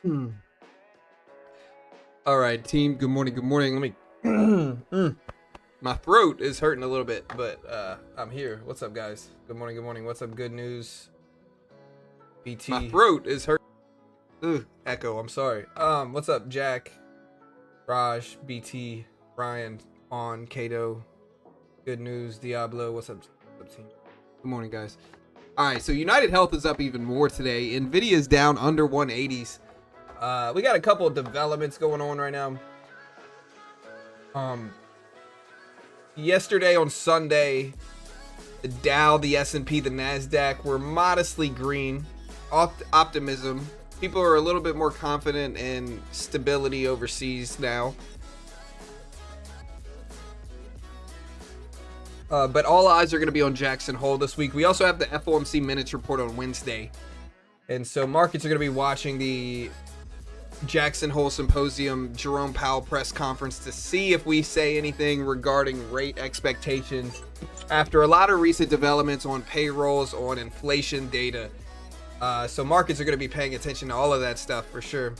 Hmm. All right, team. Good morning. Good morning. Let me. My throat is hurting a little bit, but I'm here. What's up, guys? Good morning. Good morning. What's up? Good news. BT. My throat is hurt. Ugh, echo. I'm sorry. What's up, Jack, Raj, BT, Ryan, On, Kato. Good news, Diablo. What's up, team? Good morning, guys. All right, so United Health is up even more today. Nvidia's down under 180s. We got a couple of developments going on right now. Yesterday on Sunday, the Dow, the S&P, the Nasdaq were modestly green. Optimism. People are a little bit more confident in stability overseas now. But all eyes are going to be on Jackson Hole this week. We also have the FOMC minutes report on Wednesday. And so markets are going to be watching the Jackson Hole Symposium, Jerome Powell press conference to see if we say anything regarding rate expectations after a lot of recent developments on payrolls, on inflation data. So markets are going to be paying attention to all of that stuff for sure.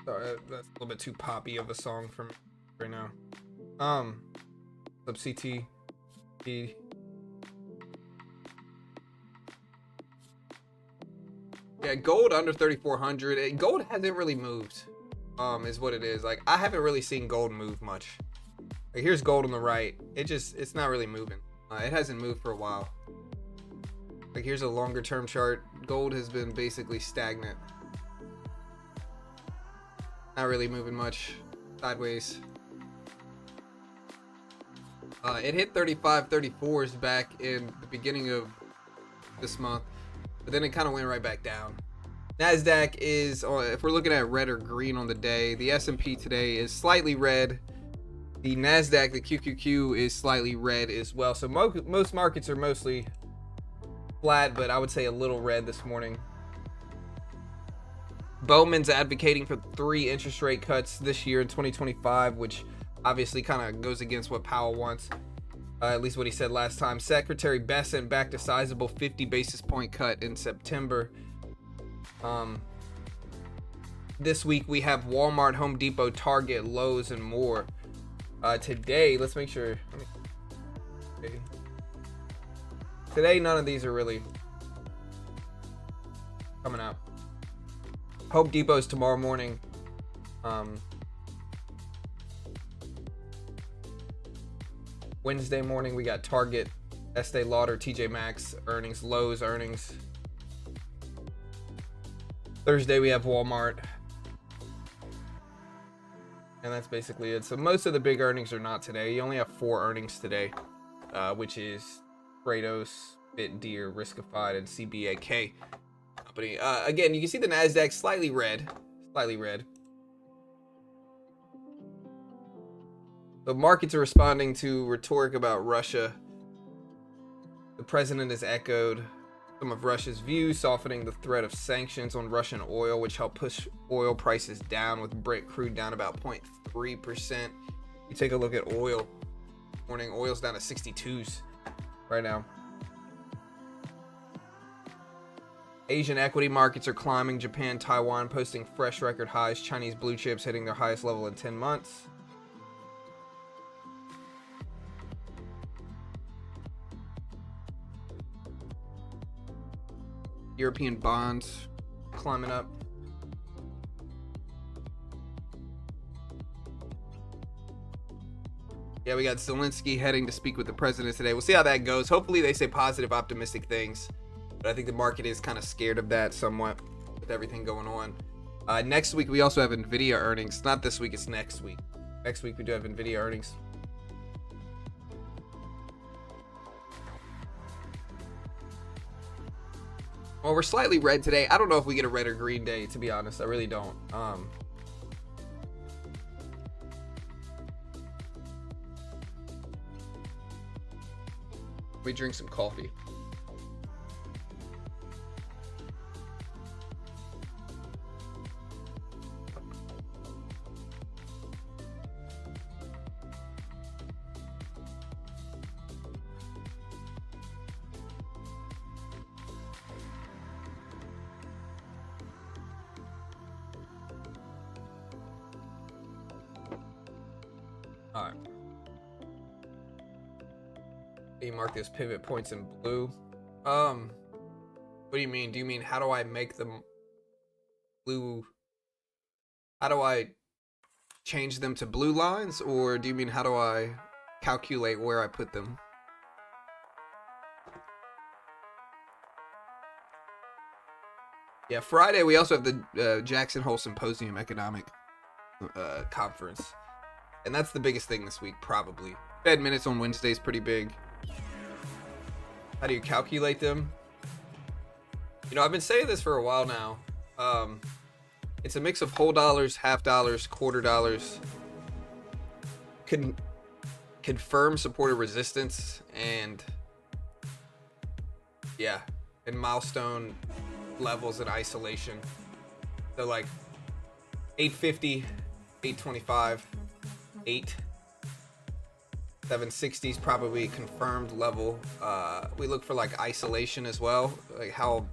Sorry, that's a little bit too poppy of a song for me right now. Sub CT. Yeah, gold under 3,400. Gold hasn't really moved, is what it is. Like, I haven't really seen gold move much. Like, here's gold on the right. It's not really moving. It hasn't moved for a while. Like, here's a longer term chart. Gold has been basically stagnant. Not really moving much. Sideways. It hit 35, 34s back in the beginning of this month. But then it kind of went right back down. Nasdaq is, if we're looking at red or green on the day, the S&P today is slightly red. The Nasdaq, the QQQ, is slightly red as well. So most markets are mostly flat, but I would say a little red this morning. Bowman's advocating for 3 interest rate cuts this year in 2025, which obviously kind of goes against what Powell wants. At least what he said last time. Secretary Bessent backed a sizable 50 basis point cut in September. This week we have Walmart, Home Depot, Target, Lowe's, and more. Today, let's make sure. Today, none of these are really coming out. Home Depot's tomorrow morning. Wednesday morning, we got Target, Estee Lauder, TJ Maxx earnings, Lowe's earnings. Thursday, we have Walmart. And that's basically it. So most of the big earnings are not today. You only have 4 earnings today, which is Kratos, BitDeer, Riskified, and CBAK company. Again, you can see the Nasdaq slightly red. Slightly red. The markets are responding to rhetoric about Russia. The president has echoed some of Russia's views, softening the threat of sanctions on Russian oil, which helped push oil prices down, with Brent crude down about 0.3%. You take a look at oil. Morning, oil's down to 62s right now. Asian equity markets are climbing. Japan, Taiwan posting fresh record highs. Chinese blue chips hitting their highest level in 10 months. European bonds climbing up. Yeah, we got Zelensky heading to speak with the president today. We'll see how that goes. Hopefully they say positive, optimistic things. But I think the market is kind of scared of that somewhat with everything going on. Next week, we also have NVIDIA earnings. Not this week, it's next week. Next week, we do have NVIDIA earnings. Well, we're slightly red today. I don't know if we get a red or green day, to be honest. I really don't. Let me drink some coffee. You mark those pivot points in blue. What do you mean? Do you mean how do I make them blue? How do I change them to blue lines, or do you mean how do I calculate where I put them? Yeah, Friday we also have the Jackson Hole Symposium Economic Conference, and that's the biggest thing this week probably. Fed minutes on Wednesday is pretty big. How do you calculate them? You know, I've been saying this for a while now. It's a mix of whole dollars, half dollars, quarter dollars. Confirm supported resistance and yeah, and milestone levels in isolation. So like 850, 825, 8. 760 is probably a confirmed level. We look for like isolation as well, like how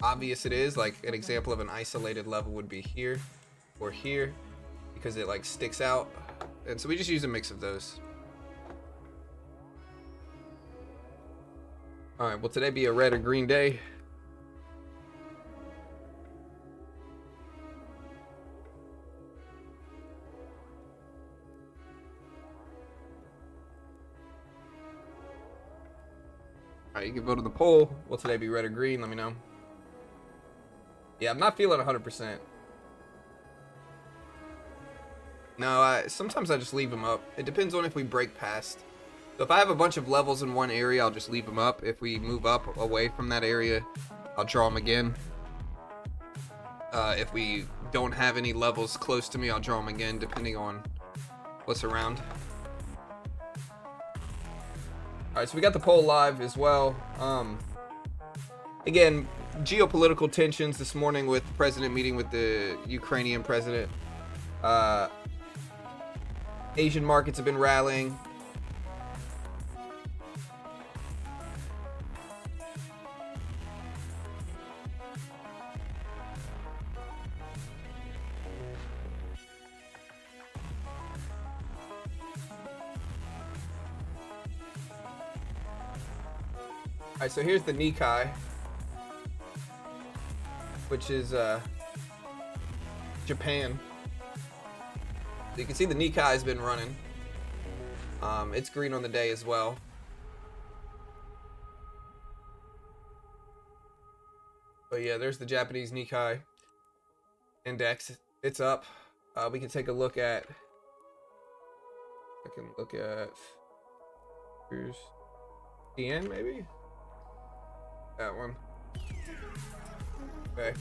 obvious it is. Like an example of an isolated level would be here or here because it like sticks out, and so we just use a mix of those. All right, will today be a red or green day? All right, you can vote on the poll. Will today be red or green? Let me know. Yeah, I'm not feeling 100%. No, sometimes I just leave them up. It depends on if we break past. So if I have a bunch of levels in one area, I'll just leave them up. If we move up away from that area, I'll draw them again. If we don't have any levels close to me, I'll draw them again, depending on what's around. All right, so we got the poll live as well. Again, geopolitical tensions this morning with the president meeting with the Ukrainian president. Asian markets have been rallying. All right, so here's the Nikkei, which is Japan. So you can see the Nikkei has been running. It's green on the day as well. But yeah, there's the Japanese Nikkei index. It's up. We can take a look at. I can look at. Here's TN maybe. That one. Okay.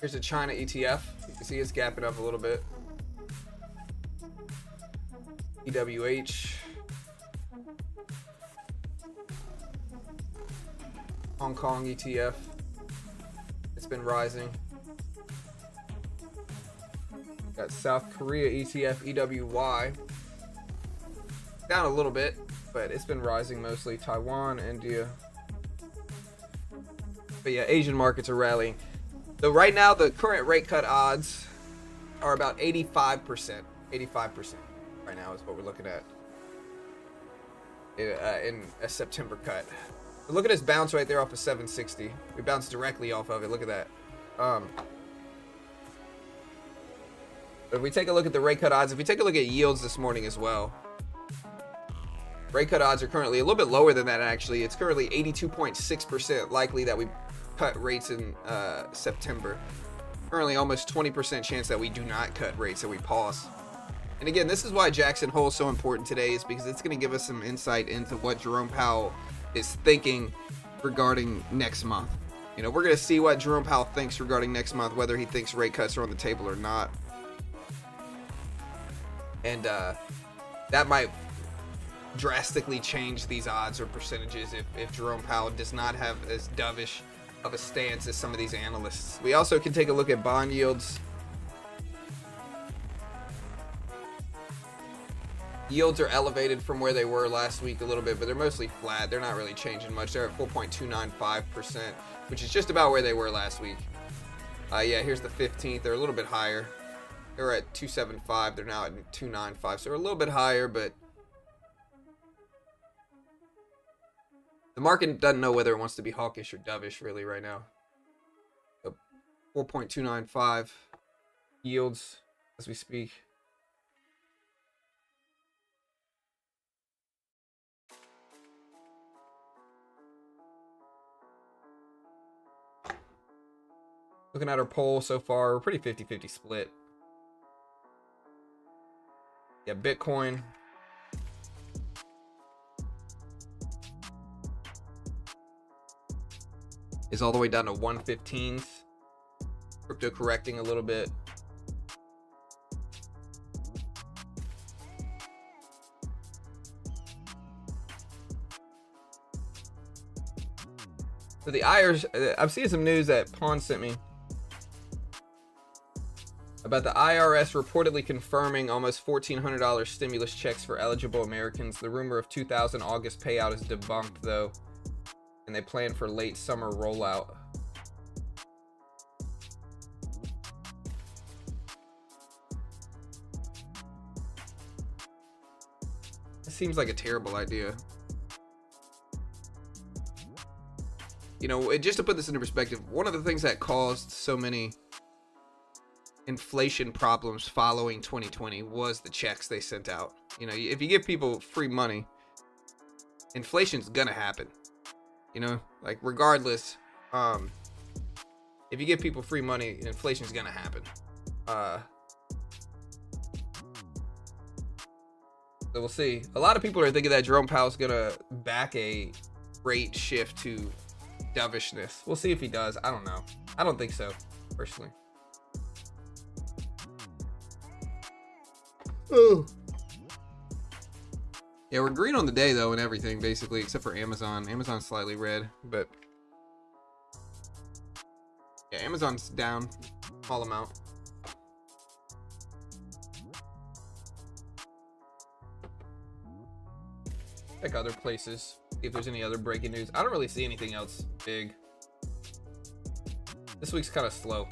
Here's a China ETF. You can see it's gapping up a little bit. EWH. Hong Kong ETF. It's been rising. Got South Korea ETF, EWY. Down a little bit, but it's been rising mostly. Taiwan, India. But yeah, Asian markets are rallying. So right now, the current rate cut odds are about 85%. 85% right now is what we're looking at in a September cut. But look at this bounce right there off of 760. We bounced directly off of it. Look at that. But if we take a look at the rate cut odds, if we take a look at yields this morning as well, rate cut odds are currently a little bit lower than that actually. It's currently 82.6% likely that we cut rates in September. Currently almost 20% chance that we do not cut rates, that we pause. And again, this is why Jackson Hole is so important today, is because it's going to give us some insight into what Jerome Powell is thinking regarding next month. You know, we're going to see what Jerome Powell thinks regarding next month, whether he thinks rate cuts are on the table or not. And that might drastically change these odds or percentages if Jerome Powell does not have as dovish of a stance as some of these analysts. We also can take a look at bond yields. Yields are elevated from where they were last week a little bit, but they're mostly flat. They're not really changing much. They're at 4.295%, which is just about where they were last week. Yeah, here's the 15th. They're a little bit higher. They were at 275. They're now at 295. So we're a little bit higher, but the market doesn't know whether it wants to be hawkish or dovish really right now. So 4.295 yields as we speak. Looking at our poll so far, we're pretty 50-50 split. Yeah, Bitcoin is all the way down to 115s. Crypto correcting a little bit. So the IRS, I'm seeing some news that Pawn sent me about the IRS reportedly confirming almost $1,400 stimulus checks for eligible Americans. The rumor of 2,000 August payout is debunked, though, and they plan for late summer rollout. It seems like a terrible idea. You know, just to put this into perspective, one of the things that caused so many inflation problems following 2020 was the checks they sent out. You know, if you give people free money, inflation's gonna happen. You know, like regardless, if you give people free money, inflation's gonna happen. So we'll see. A lot of people are thinking that Jerome Powell's gonna back a rate shift to dovishness. We'll see if he does. I don't know. I don't think so, personally. Oh. Yeah, we're green on the day though, and everything basically, except for Amazon. Amazon's slightly red, but yeah, Amazon's down small amount. Check other places, see if there's any other breaking news. I don't really see anything else big. This week's kind of slow.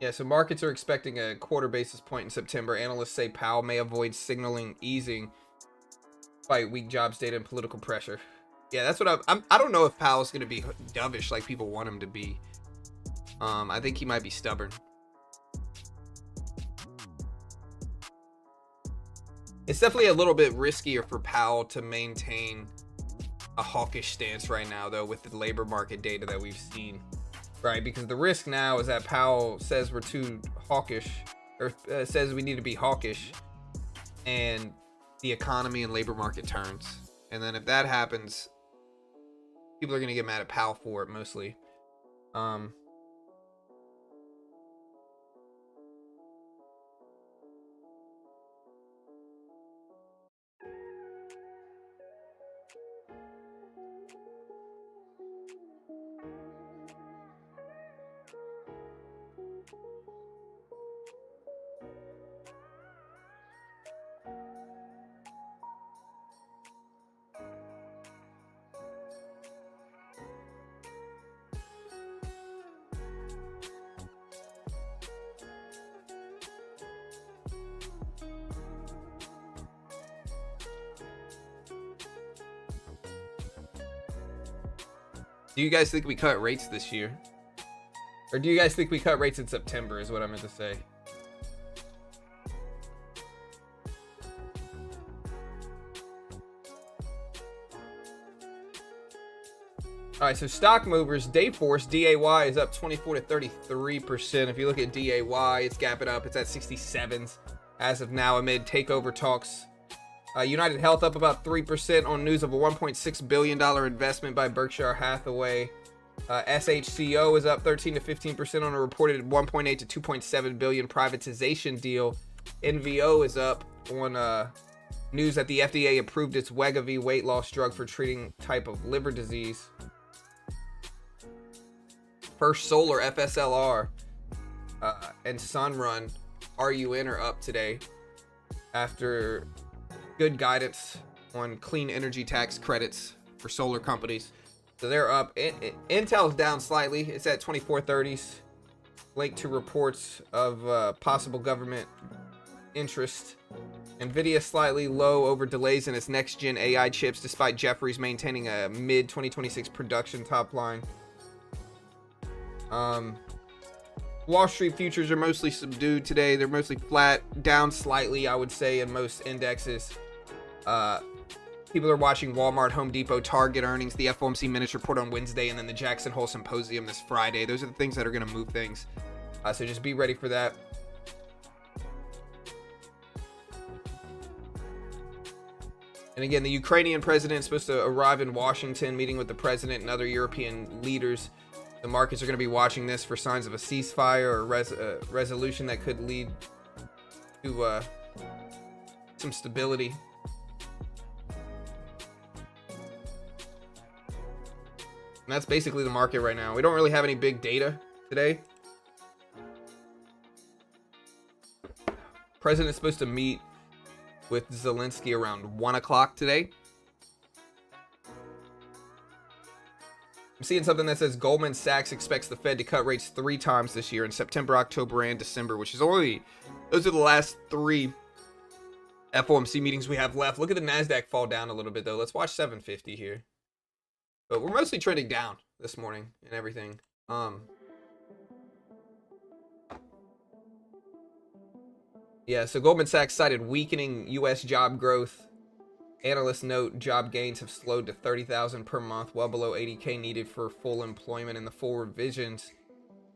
Yeah, so markets are expecting a quarter basis point in September. Analysts say Powell may avoid signaling easing despite weak jobs data and political pressure. Yeah, that's what I don't know if Powell's going to be dovish like people want him to be. I think he might be stubborn. It's definitely a little bit riskier for Powell to maintain a hawkish stance right now, though, with the labor market data that we've seen. Right, because the risk now is that Powell says we're too hawkish, or says we need to be hawkish, and the economy and labor market turns. And then if that happens, people are going to get mad at Powell for it, mostly. Do you guys think we cut rates this year? Or do you guys think we cut rates in September is what I meant to say. All right, so stock movers, Dayforce, DAY is up 24 to 33%. If you look at DAY, it's gapping up. It's at 67s as of now amid takeover talks. United Health up about 3% on news of a $1.6 billion investment by Berkshire Hathaway. SHCO is up 13 to 15% on a reported 1.8 to 2.7 billion privatization deal. NVO is up on news that the FDA approved its Wegovy weight loss drug for treating type of liver disease. First Solar, FSLR, and Sunrun, RUN are up today after good guidance on clean energy tax credits for solar companies. So they're up. Intel's down slightly. It's at 2430s. Linked to reports of possible government interest. Nvidia slightly low over delays in its next-gen AI chips, despite Jefferies maintaining a mid-2026 production top line. Wall Street futures are mostly subdued today. They're mostly flat, down slightly, I would say, in most indexes. People are watching Walmart, Home Depot, Target earnings, the FOMC minutes report on Wednesday, and then the Jackson Hole Symposium this Friday. Those are the things that are going to move things. So just be ready for that. And again, the Ukrainian president is supposed to arrive in Washington, meeting with the president and other European leaders. The markets are going to be watching this for signs of a ceasefire or resolution that could lead to some stability. And that's basically the market right now. We don't really have any big data today. President's supposed to meet with Zelensky around 1 o'clock today. I'm seeing something that says Goldman Sachs expects the Fed to cut rates 3 times this year in September, October, and December, which is only, those are the last 3 FOMC meetings we have left. Look at the NASDAQ fall down a little bit, though. Let's watch 750 here. But we're mostly trending down this morning and everything. Yeah, so Goldman Sachs cited weakening U.S. job growth. Analysts note job gains have slowed to 30,000 per month, well below 80K needed for full employment, and the full revisions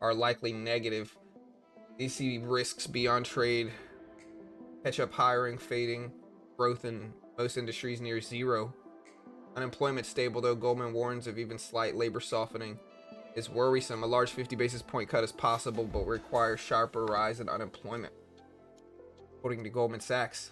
are likely negative. These see risks beyond trade, catch-up hiring fading, growth in most industries near zero. Unemployment stable, though Goldman warns of even slight labor softening is worrisome. A large 50 basis point cut is possible, but requires sharper rise in unemployment, according to Goldman Sachs.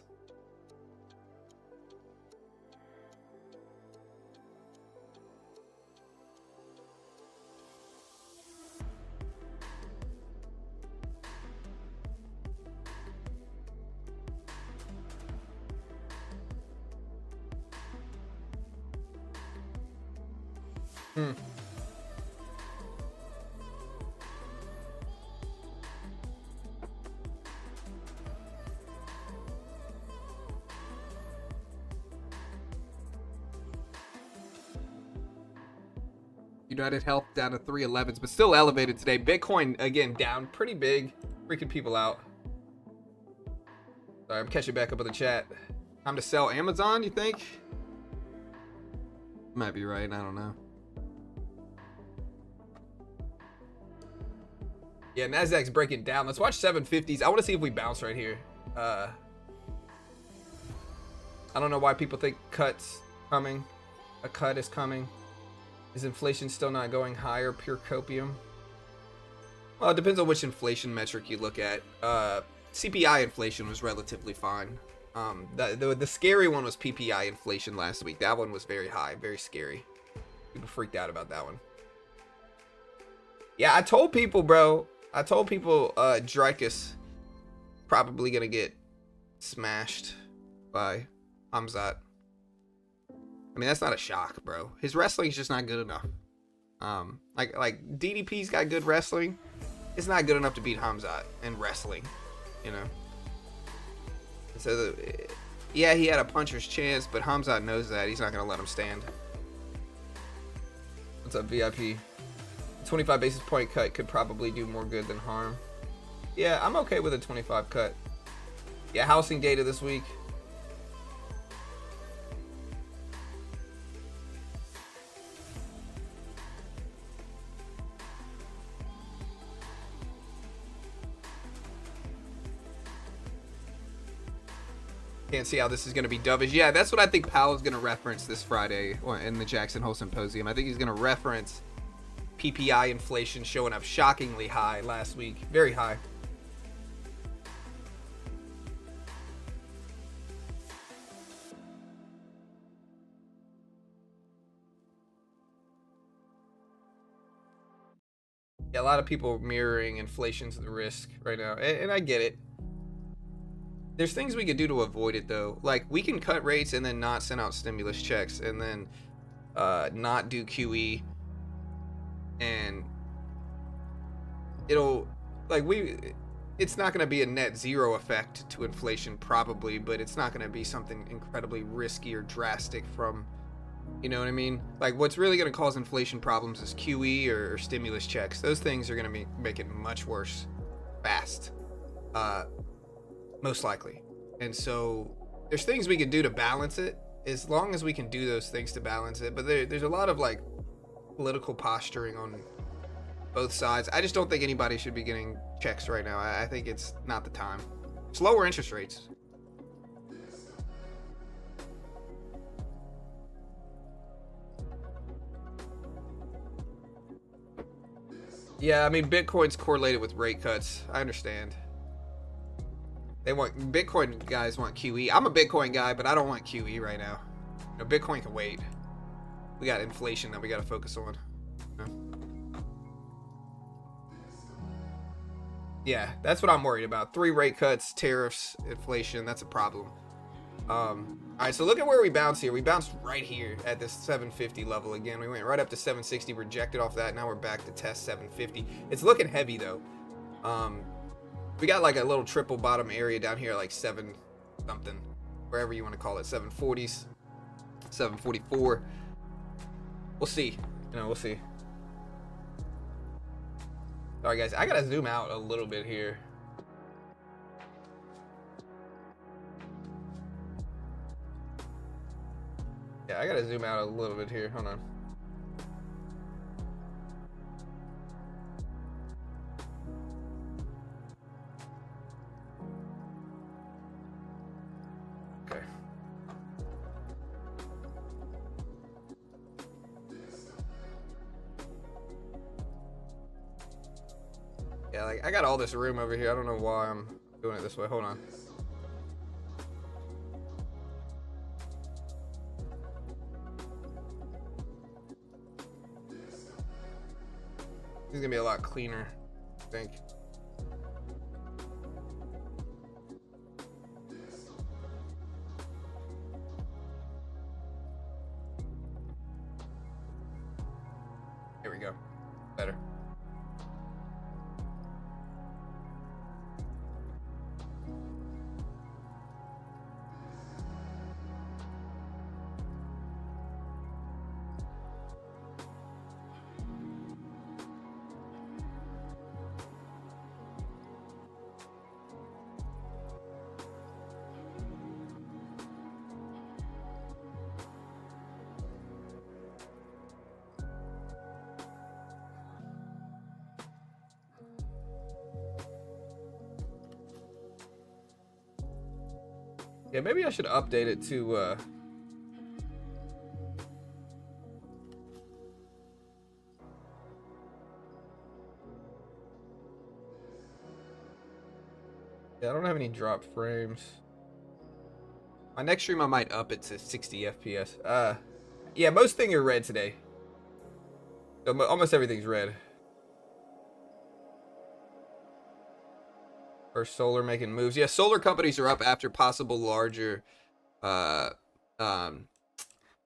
United Health down to 311s, but still elevated today. Bitcoin, again, down pretty big. Freaking people out. Sorry, I'm catching back up with the chat. Time to sell Amazon, you think? Might be right, I don't know. Yeah, NASDAQ's breaking down. Let's watch 750s. I want to see if we bounce right here. I don't know why people think cuts coming. A cut is coming. Is inflation still not going higher? Pure copium. Well, it depends on which inflation metric you look at. CPI inflation was relatively fine. The scary one was PPI inflation last week. That one was very high, very scary. People freaked out about that one. Yeah, I told people, bro. I told people Dreykus probably gonna get smashed by Hamzat. I mean, that's not a shock, bro. His wrestling's just not good enough. Like DDP's got good wrestling. It's not good enough to beat Hamzat in wrestling, you know. So, yeah, he had a puncher's chance, but Hamzat knows that. He's not gonna let him stand. What's up, VIP? 25 basis point cut could probably do more good than harm. Yeah, I'm okay with a 25 cut. Yeah, housing data this week. Can't see how this is going to be dovish. Yeah, that's what I think Powell's going to reference this Friday in the Jackson Hole Symposium. I think he's going to reference PPI inflation showing up shockingly high last week. Very high. Yeah, a lot of people mirroring inflation to the risk right now, and I get it. There's things we could do to avoid it, though. Like, we can cut rates and then not send out stimulus checks, and then not do QE, and it'll it's not going to be a net zero effect to inflation probably, but it's not going to be something incredibly risky or drastic from, you know what I mean? Like, what's really going to cause inflation problems is QE or stimulus checks. Those things are going to make it much worse fast, most likely. And so there's things we can do to balance it, as long as we can do those things to balance it. But there's a lot of like political posturing on both sides. I just don't think anybody should be getting checks right now. I think it's not the time. It's lower interest rates. Yeah, I mean, Bitcoin's correlated with rate cuts. I understand. Bitcoin guys want QE. I'm a Bitcoin guy, but I don't want QE right now. You know, Bitcoin can wait. We got inflation that we got to focus on. You know? Yeah, that's what I'm worried about. 3 rate cuts, tariffs, inflation. That's a problem. All right, so look at where we bounced here. We bounced right here at this 750 level again. We went right up to 760, rejected off that. Now we're back to test 750. It's looking heavy though. We got like a little triple bottom area down here, like 7 something, wherever you want to call it, 740s, 744. We'll see. You know, we'll see. All right, guys, I gotta zoom out a little bit here. Yeah, I gotta zoom out a little bit here. Hold on. Okay. Yeah, like I got all this room over here. I don't know why I'm doing it this way. Hold on. This is gonna be a lot cleaner, I think. Here we go. Better. Yeah, maybe I should update it to yeah, I don't have any drop frames. My next stream I might up it to 60 FPS. Yeah, most things are red today. Almost everything's red. Or solar making moves. Yeah, solar companies are up after possible larger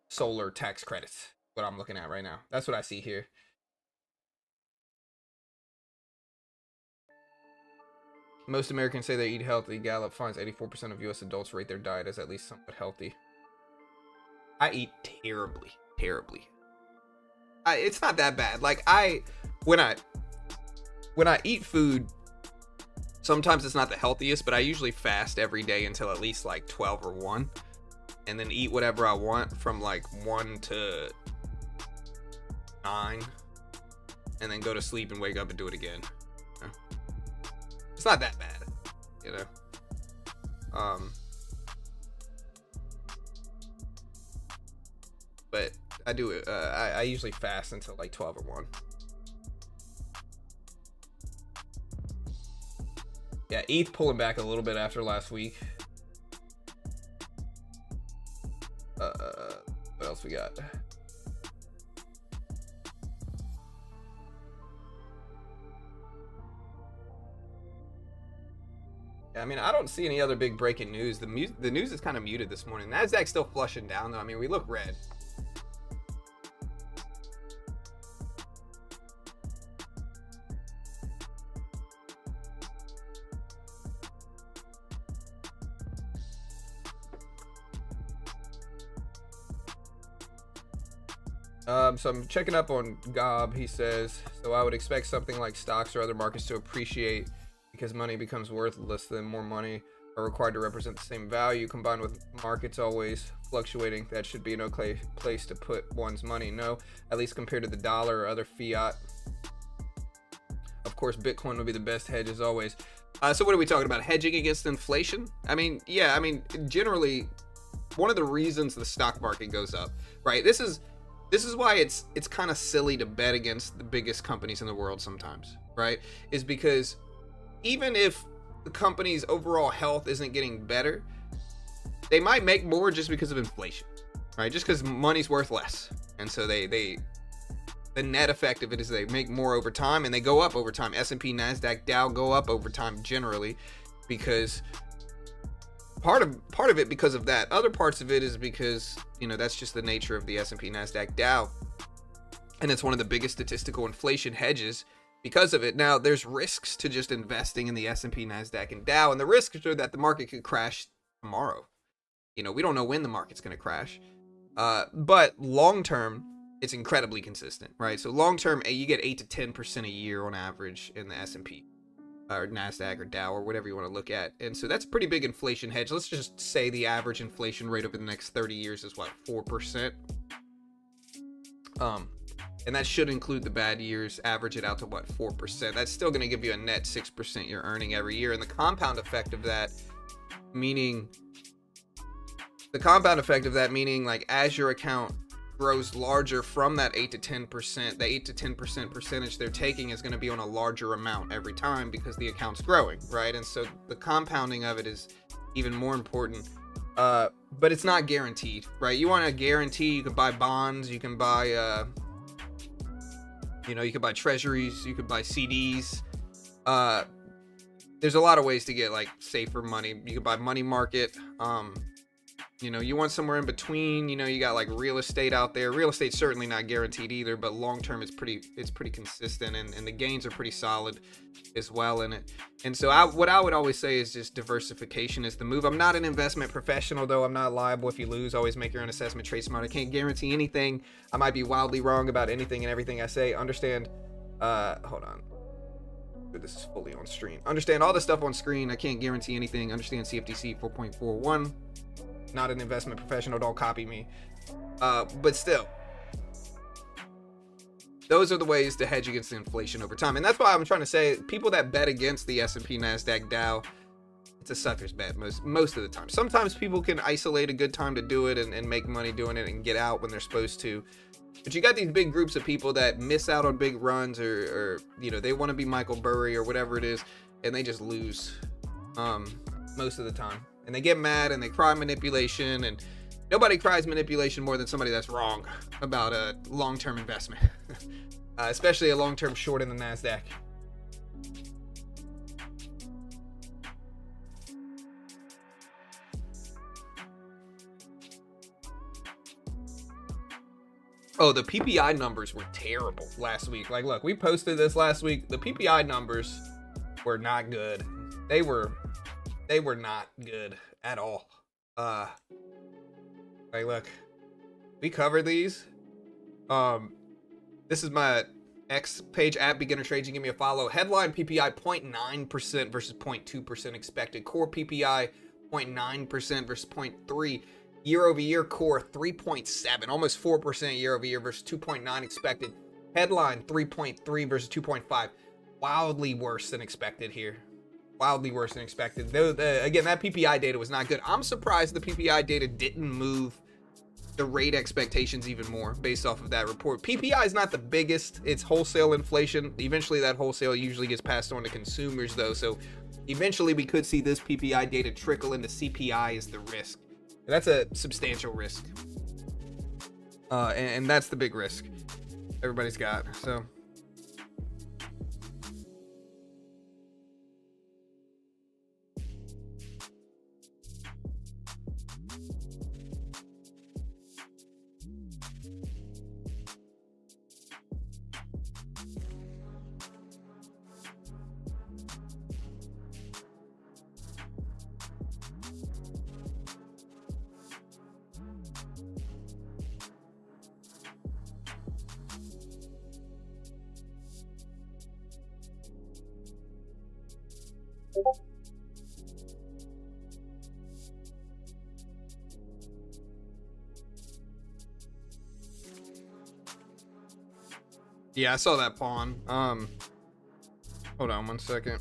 solar tax credits. What I'm looking at right now. That's what I see here. Most Americans say they eat healthy. Gallup finds 84% of US adults rate their diet as at least somewhat healthy. I eat terribly. Terribly. It's not that bad. Like when I eat food, sometimes it's not the healthiest, but I usually fast every day until at least like 12 or 1, and then eat whatever I want from like 1 to 9, and then go to sleep and wake up and do it again. You know? It's not that bad, you know. But I do it. I usually fast until like 12 or 1. Yeah, ETH pulling back a little bit after last week. What else we got? Yeah, I mean, I don't see any other big breaking news. The news is kind of muted this morning. Nasdaq's still flushing down, though. I mean, we look red. So I'm checking up on Gob. He says, so I would expect something like stocks or other markets to appreciate because money becomes worthless, then more money are required to represent the same value. Combined with markets always fluctuating, that should be an okay place to put one's money. No, at least compared to the dollar or other fiat. Of course, Bitcoin would be the best hedge as always. So what are we talking about? Hedging against inflation? I mean, yeah, I mean, generally, one of the reasons the stock market goes up, right? This is why it's kind of silly to bet against the biggest companies in the world sometimes, right? Is because even if the company's overall health isn't getting better, they might make more just because of inflation, right? Just because money's worth less. And so the net effect of it is they make more over time and they go up over time. S&P, NASDAQ, Dow go up over time generally because part of it because of that. Other parts of it is because, you know, that's just the nature of the S&P, NASDAQ, Dow. And it's one of the biggest statistical inflation hedges because of it. Now, there's risks to just investing in the S&P, NASDAQ, and Dow. And the risks are that the market could crash tomorrow. You know, we don't know when the market's going to crash. But long term, it's incredibly consistent, right? So long term, you get 8 to 10% a year on average in the S&P or NASDAQ or Dow or whatever you want to look at. And so that's a pretty big inflation hedge. Let's just say the average inflation rate over the next 30 years is what, 4%? And that should include the bad years, average it out to what, 4%. That's still going to give you a net 6% you're earning every year. And the compound effect of that, meaning like as your account grows larger from that 8 to 10%, the 8 to 10% percentage they're taking is going to be on a larger amount every time because the account's growing, right? And so the compounding of it is even more important. But it's not guaranteed, right? You want a guarantee, you can buy bonds, you can buy, you can buy treasuries, you can buy CDs. There's a lot of ways to get like safer money. You can buy money market. You want somewhere in between. You got like real estate out there. Real estate's certainly not guaranteed either, but long term it's pretty consistent, and the gains are pretty solid as well in it. And so what I would always say is just diversification is the move. I'm not an investment professional, though. I'm not liable if you lose. Always make your own assessment, trade smart. I can't guarantee anything. I might be wildly wrong about anything and everything I say. Understand, hold on. This is fully on screen. Understand all the stuff on screen. I can't guarantee anything. Understand CFTC 4.41. Not an investment professional, don't copy me. But still, those are the ways to hedge against inflation over time. And that's why I'm trying to say people that bet against the S&P, NASDAQ, Dow, it's a sucker's bet most of the time. Sometimes people can isolate a good time to do it and make money doing it and get out when they're supposed to. But you got these big groups of people that miss out on big runs or they want to be Michael Burry or whatever it is, and they just lose most of the time. And they get mad and they cry manipulation, and nobody cries manipulation more than somebody that's wrong about a long-term investment, especially a long-term short in the NASDAQ. Oh, the PPI numbers were terrible last week. Like, look, we posted this last week. The PPI numbers were not good. They were not good at all. Like, look, we covered these. This is my X page at Beginner Trades. You give me a follow. Headline PPI 0.9% versus 0.2% expected. Core PPI 0.9% versus 0.3%. Year over year core 3.7, almost 4% year over year versus 2.9 expected. Headline 3.3 versus 2.5. Wildly worse than expected here. Wildly worse than expected. Again, that PPI data was not good. I'm surprised the PPI data didn't move the rate expectations even more based off of that report. PPI is not the biggest. It's wholesale inflation. Eventually that wholesale usually gets passed on to consumers though. So eventually we could see this PPI data trickle into CPI as the risk. And that's a substantial risk. And that's the big risk everybody's got. So Yeah, I saw that pawn. Hold on one second.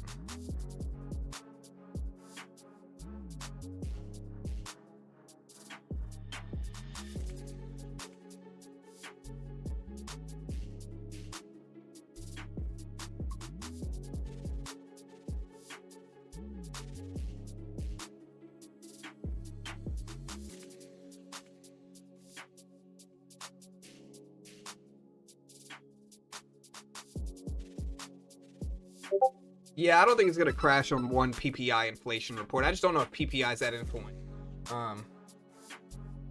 Yeah, I don't think it's gonna crash on one PPI inflation report. I just don't know if PPI is that influential.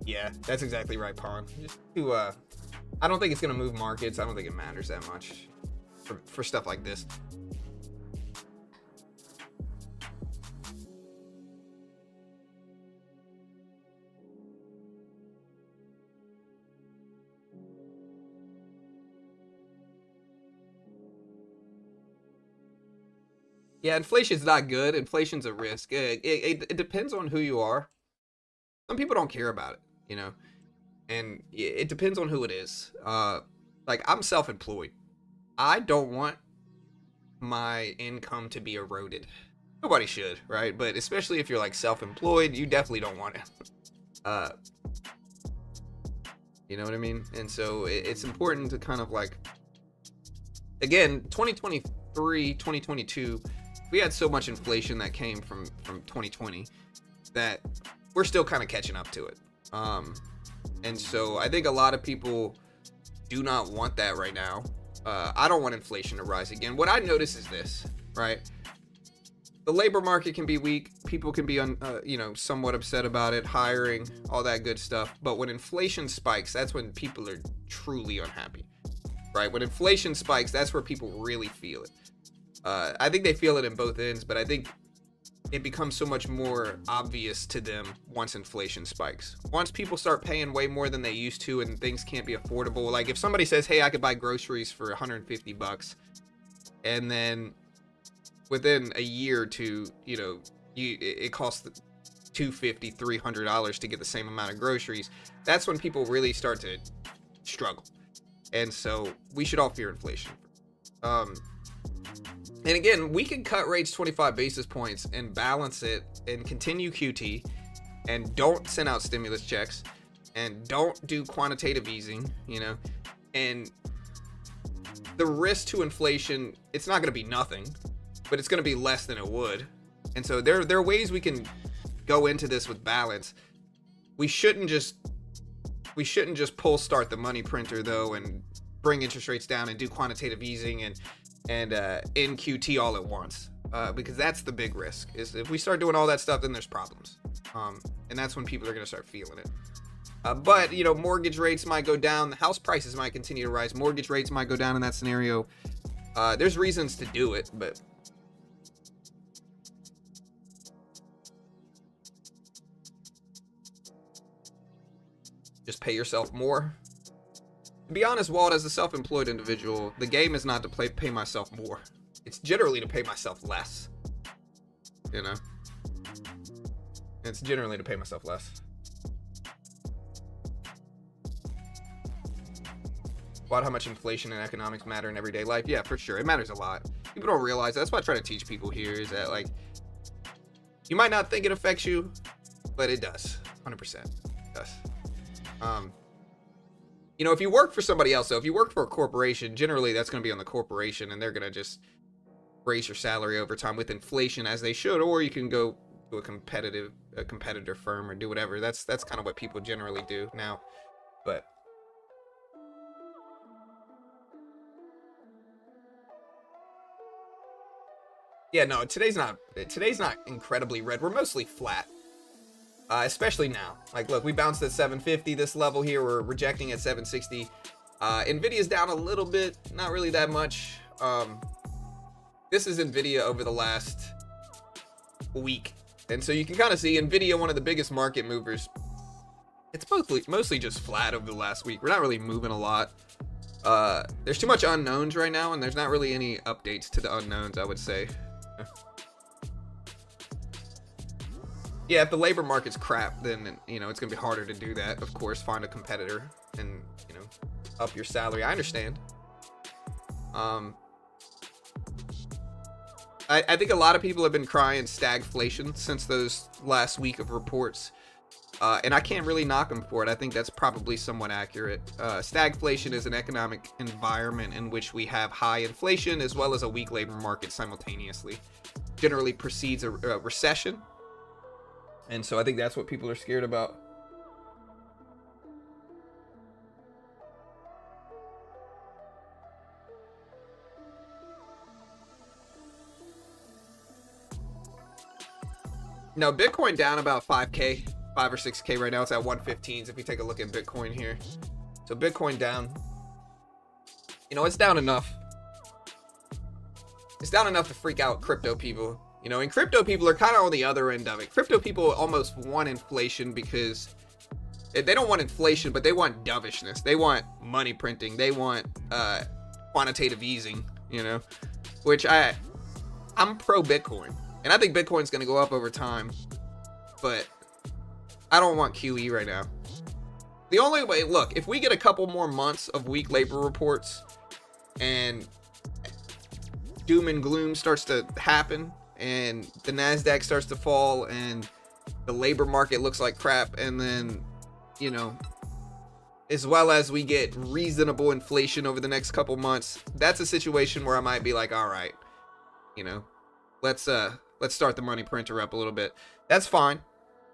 Yeah, that's exactly right, Pawn. Just to, I don't think it's gonna move markets. I don't think it matters that much for stuff like this. Yeah, inflation's not good. Inflation's a risk. It depends on who you are. Some people don't care about it, you know, and it depends on who it is. Like I'm self-employed. I don't want my income to be eroded. Nobody should, right? But especially if you're like self-employed, you definitely don't want it. You know what I mean? And so it's important to kind of like, again, 2023, 2022, we had so much inflation that came from 2020 that we're still kind of catching up to it. And so I think a lot of people do not want that right now. I don't want inflation to rise again. What I notice is this, right? The labor market can be weak. People can be, somewhat upset about it, hiring, all that good stuff. But when inflation spikes, that's when people are truly unhappy, right? When inflation spikes, that's where people really feel it. I think they feel it in both ends, but I think it becomes so much more obvious to them once inflation spikes. Once people start paying way more than they used to and things can't be affordable. Like if somebody says, hey, I could buy groceries for $150, and then within a year or two, it costs $250, $300 to get the same amount of groceries. That's when people really start to struggle. And so we should all fear inflation. And again, we can cut rates 25 basis points and balance it and continue QT and don't send out stimulus checks and don't do quantitative easing, and the risk to inflation, it's not going to be nothing, but it's going to be less than it would. And so there are ways we can go into this with balance. We shouldn't just pull start the money printer though and bring interest rates down and do quantitative easing and in QT all at once, because that's the big risk. Is if we start doing all that stuff, then there's problems, and that's when people are going to start feeling it. But mortgage rates might go down, the house prices might continue to rise, mortgage rates might go down in that scenario. There's reasons to do it, but just pay yourself more. To be honest, Walt, as a self-employed individual, the game is not to pay myself more. It's generally to pay myself less. It's generally to pay myself less. About how much inflation and economics matter in everyday life? Yeah, for sure. It matters a lot. People don't realize that. That's what I try to teach people here is that, like, you might not think it affects you, but it does. 100%. It does. If you work for somebody else, though, if you work for a corporation, generally that's going to be on the corporation, and they're going to just raise your salary over time with inflation, as they should. Or you can go to a competitor firm or do whatever. That's kind of what people generally do now. But yeah, no, today's not incredibly red. We're mostly flat. Especially now. Like, look, we bounced at 750 this level here. We're rejecting at 760. Nvidia's down a little bit, not really that much. This is Nvidia over the last week, and so you can kind of see Nvidia, one of the biggest market movers. It's mostly just flat over the last week. We're not really moving a lot. There's too much unknowns right now, and there's not really any updates to the unknowns, I would say. Yeah, if the labor market's crap, then, you know, it's gonna be harder to do that. Of course, find a competitor and, you know, up your salary. I understand. I think a lot of people have been crying stagflation since those last week of reports. And I can't really knock them for it. I think that's probably somewhat accurate. Stagflation is an economic environment in which we have high inflation as well as a weak labor market simultaneously. Generally precedes a recession. And so I think that's what people are scared about. Now, Bitcoin down about 5K, 5 or 6K right now. It's at 115s if we take a look at Bitcoin here. So Bitcoin down. You know, it's down enough. It's down enough to freak out crypto people. You know, and crypto people are kind of on the other end of it. Crypto people almost want inflation because they don't want inflation, but they want dovishness. They want money printing. They want quantitative easing, you know, which I'm pro Bitcoin. And I think Bitcoin's going to go up over time, but I don't want QE right now. The only way, look, if we get a couple more months of weak labor reports and doom and gloom starts to happen and the NASDAQ starts to fall and the labor market looks like crap, and then, you know, as well as we get reasonable inflation over the next couple months, that's a situation where I might be like, all right, you know, let's start the money printer up a little bit. That's fine,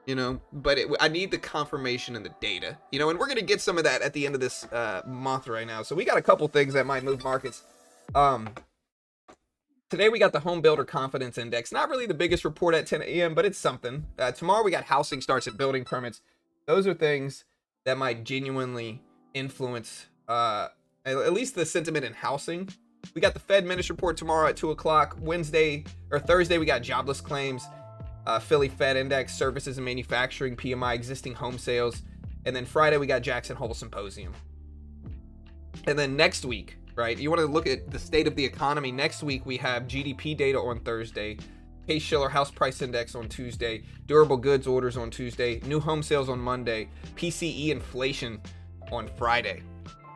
you know, but I need the confirmation and the data, you know, and we're going to get some of that at the end of this month right now. So we got a couple things that might move markets. Today we got the Home Builder Confidence Index. Not really the biggest report at 10 a.m., but it's something. Tomorrow we got housing starts and building permits. Those are things that might genuinely influence at least the sentiment in housing. We got the Fed minutes report tomorrow at 2 o'clock. Thursday, we got jobless claims, Philly Fed Index, services and manufacturing, PMI, existing home sales. And then Friday, we got Jackson Hole Symposium. And then next week, right, you want to look at the state of the economy. Next week, we have GDP data on Thursday, Case-Shiller House Price Index on Tuesday, durable goods orders on Tuesday, new home sales on Monday, PCE inflation on Friday.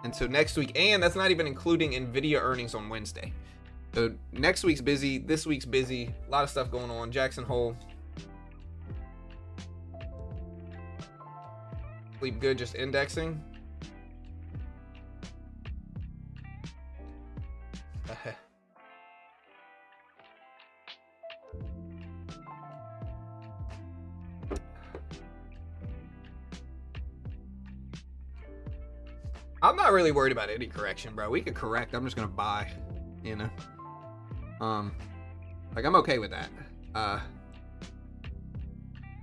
And so next week, and that's not even including NVIDIA earnings on Wednesday. So next week's busy, this week's busy, a lot of stuff going on. Jackson Hole. Sleep good, just indexing. I'm not really worried about any correction, bro. We could correct. I'm just gonna buy, you know. Like I'm okay with that.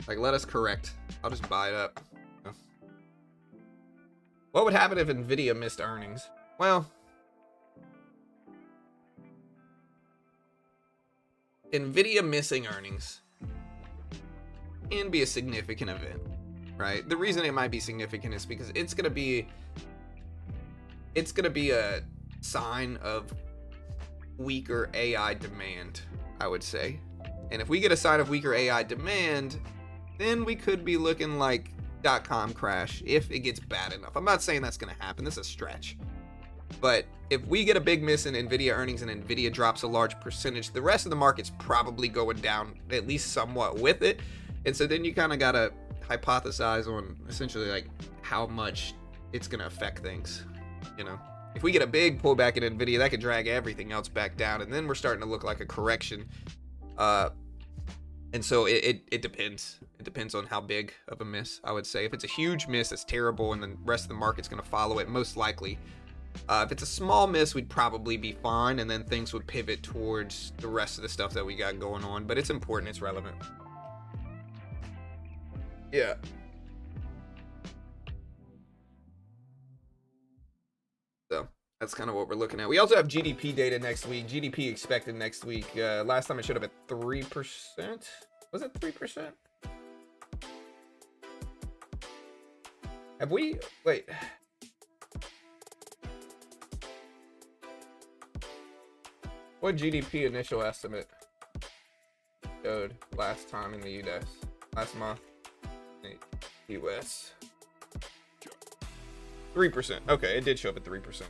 Like let us correct. I'll just buy it up. What would happen if NVIDIA missed earnings? Well, NVIDIA missing earnings can be a significant event, right? The reason it might be significant is because it's gonna be a sign of weaker AI demand, I would say. And if we get a sign of weaker AI demand, then we could be looking like .com crash if it gets bad enough. I'm not saying that's going to happen. This is a stretch. But if we get a big miss in NVIDIA earnings and NVIDIA drops a large percentage, the rest of the market's probably going down at least somewhat with it. And so then you kind of got to hypothesize on essentially like how much it's going to affect things. You know, if we get a big pullback in NVIDIA, that could drag everything else back down, and then we're starting to look like a correction. And so it depends. It depends on how big of a miss, I would say. If it's a huge miss, it's terrible, and the rest of the market's going to follow it, most likely. If it's a small miss, we'd probably be fine, and then things would pivot towards the rest of the stuff that we got going on. But it's important. It's relevant. Yeah. So that's kind of what we're looking at. We also have GDP data next week. GDP expected next week. Last time it showed up at 3%. Was it 3%? Have we? Wait. What GDP initial estimate showed last time in the US? last month. US 3%. Okay, it did show up at 3%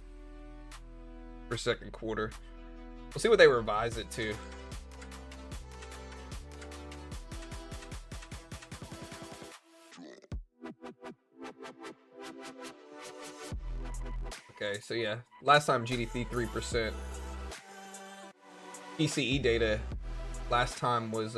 for second quarter. We'll see what they revise it to. Okay, so yeah, last time GDP 3%. PCE data last time was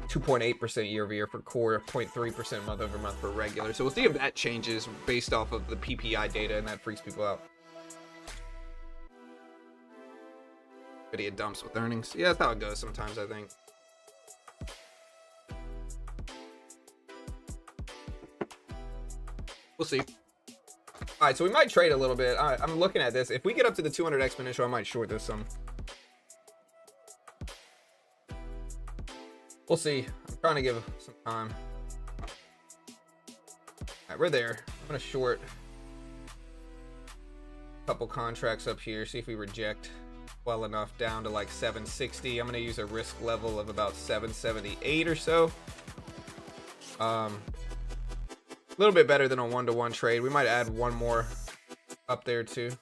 2.8% year over year for core, 0.3% month over month for regular. So we'll see if that changes based off of the PPI data, and that freaks people out. Video dumps with earnings. Yeah, that's how it goes sometimes, I think. We'll see. All right, so we might trade a little bit. I'm looking at this. If we get up to the 200 exponential, I might short this some. We'll see. I'm trying to give some time. All right, we're there. I'm going to short a couple contracts up here. See if we reject well enough down to like 760. I'm going to use a risk level of about 778 or so. A little bit better than a one-to-one trade. We might add one more up there too.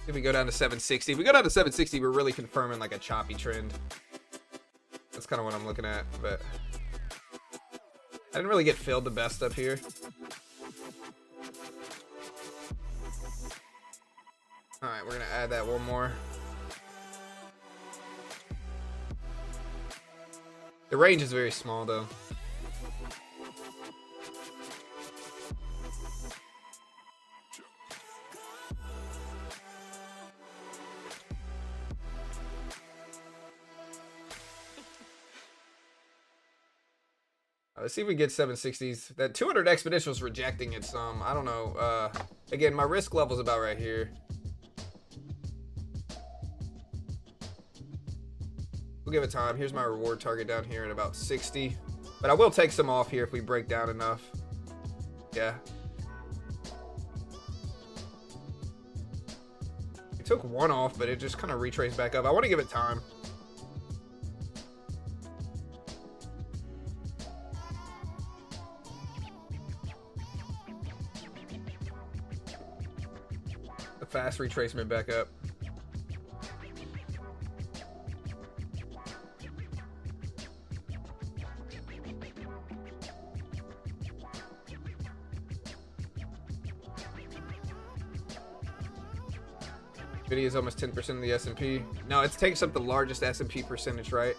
If we go down to 760, if we go down to 760, we're really confirming like a choppy trend. That's kind of what I'm looking at, but I didn't really get filled the best up here. All right, we're gonna add that one more. The range is very small though. Let's see if we get 760s. That 200 exponential is rejecting it some. I don't know. Again, my risk level is about right here. We'll give it time. Here's my reward target down here at about 60. But I will take some off here if we break down enough. Yeah. We took one off, but it just kind of retraced back up. I want to give it time. A fast retracement back up. Nvidia is almost 10% of the S&P. No, it takes up the largest S&P percentage, right?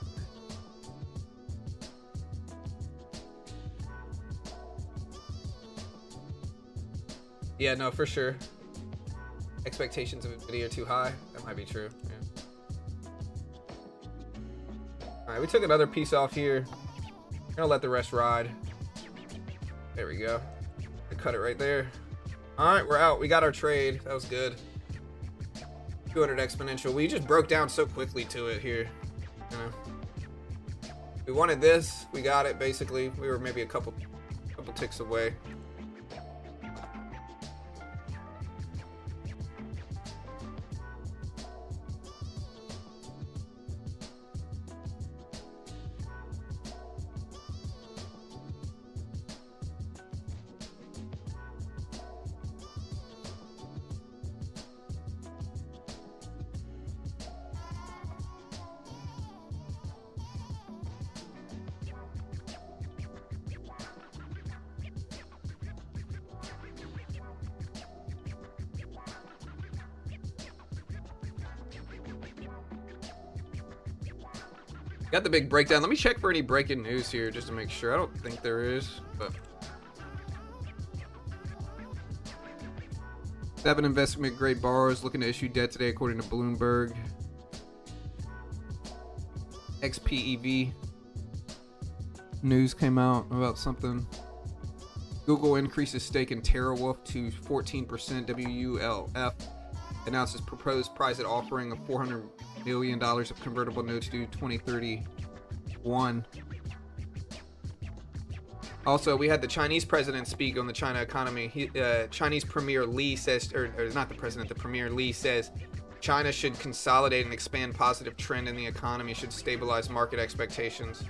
Yeah, no, for sure. Expectations of Nvidia are too high. That might be true. Yeah. All right, we took another piece off here. Gonna let the rest ride. There we go. I cut it right there. All right, we're out. We got our trade. That was good. 200 exponential. We just broke down so quickly to it here. You know, we wanted this. We got it. Basically, we were maybe a couple ticks away. Got the big breakdown. Let me check for any breaking news here just to make sure. I don't think there is, but 7 investment grade borrowers looking to issue debt today, according to Bloomberg. XPEV news came out about something. Google increases stake in TerraWolf to 14%. WULF announces proposed private offering of $400 million of convertible notes due 2031. Also, we had the Chinese president speak on the China economy. Chinese Premier Li says, or not the president, the Premier Li says, China should consolidate and expand. Positive trend in the economy should stabilize market expectations.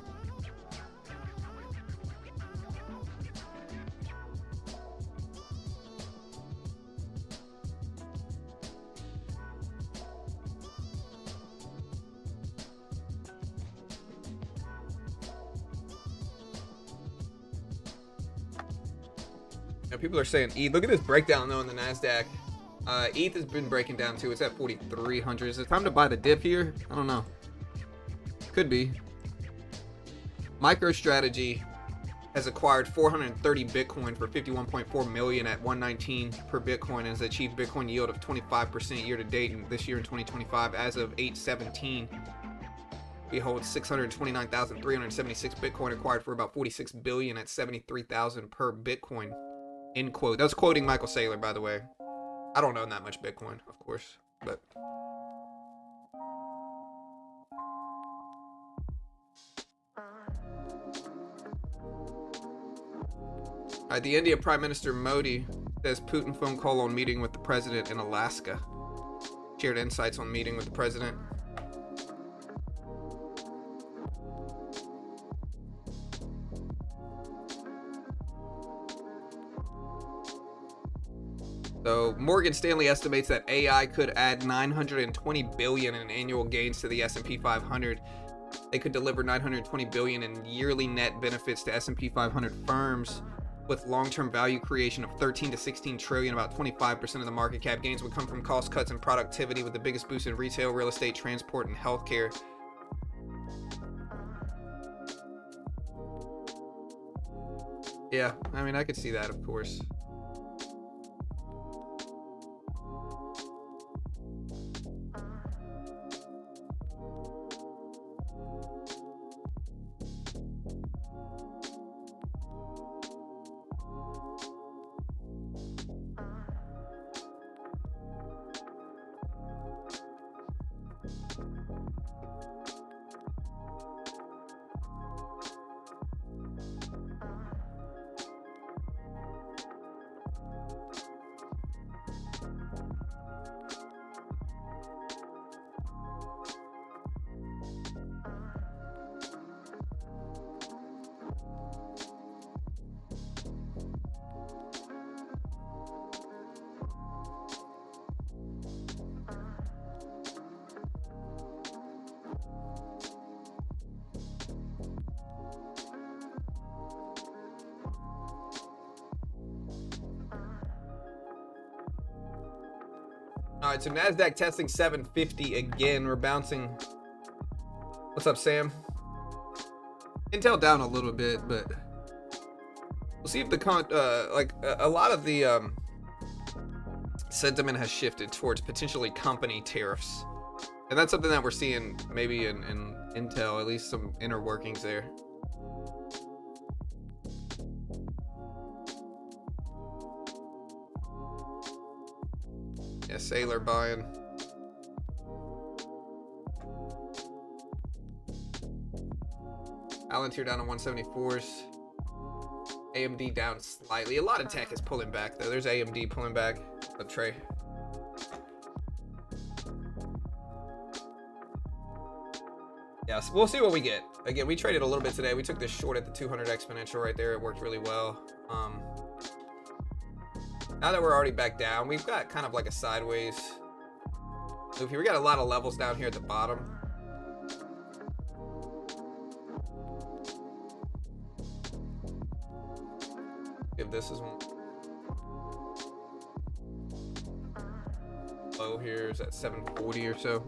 Now, people are saying ETH. Look at this breakdown though in the Nasdaq. ETH has been breaking down too. It's at 4,300. Is it time to buy the dip here? I don't know. Could be. MicroStrategy has acquired 430 Bitcoin for 51.4 million at 119 per Bitcoin and has achieved Bitcoin yield of 25% year to date in this year in 2025. As of 8/17, we hold 629,376 Bitcoin acquired for about 46 billion at 73,000 per Bitcoin. End quote. That was quoting Michael Saylor, by the way. I don't own that much Bitcoin, of course, but. Alright, the India Prime Minister Modi says Putin phone call on meeting with the president in Alaska. Shared insights on meeting with the president. So Morgan Stanley estimates that AI could add 920 billion in annual gains to the S&P 500. They could deliver 920 billion in yearly net benefits to S&P 500 firms with long-term value creation of 13 to 16 trillion. About 25% of the market cap gains would come from cost cuts and productivity, with the biggest boost in retail, real estate, transport, and healthcare. Yeah, I mean, I could see that, of course. All right, so Nasdaq testing 750 again. We're bouncing. What's up, Sam? Intel down a little bit, but we'll see if the a lot of the sentiment has shifted towards potentially company tariffs, and that's something that we're seeing maybe in Intel, at least some inner workings there. Yeah, Sailor buying. Palantir down on 174s. AMD down slightly. A lot of tech is pulling back though. There's AMD pulling back. A tray. Yeah, so we'll see what we get. Again, we traded a little bit today. We took this short at the 200 exponential right there. It worked really well. Now that we're already back down, we've got kind of like a sideways move here. We got a lot of levels down here at the bottom. If this is one. Low here is at 740 or so.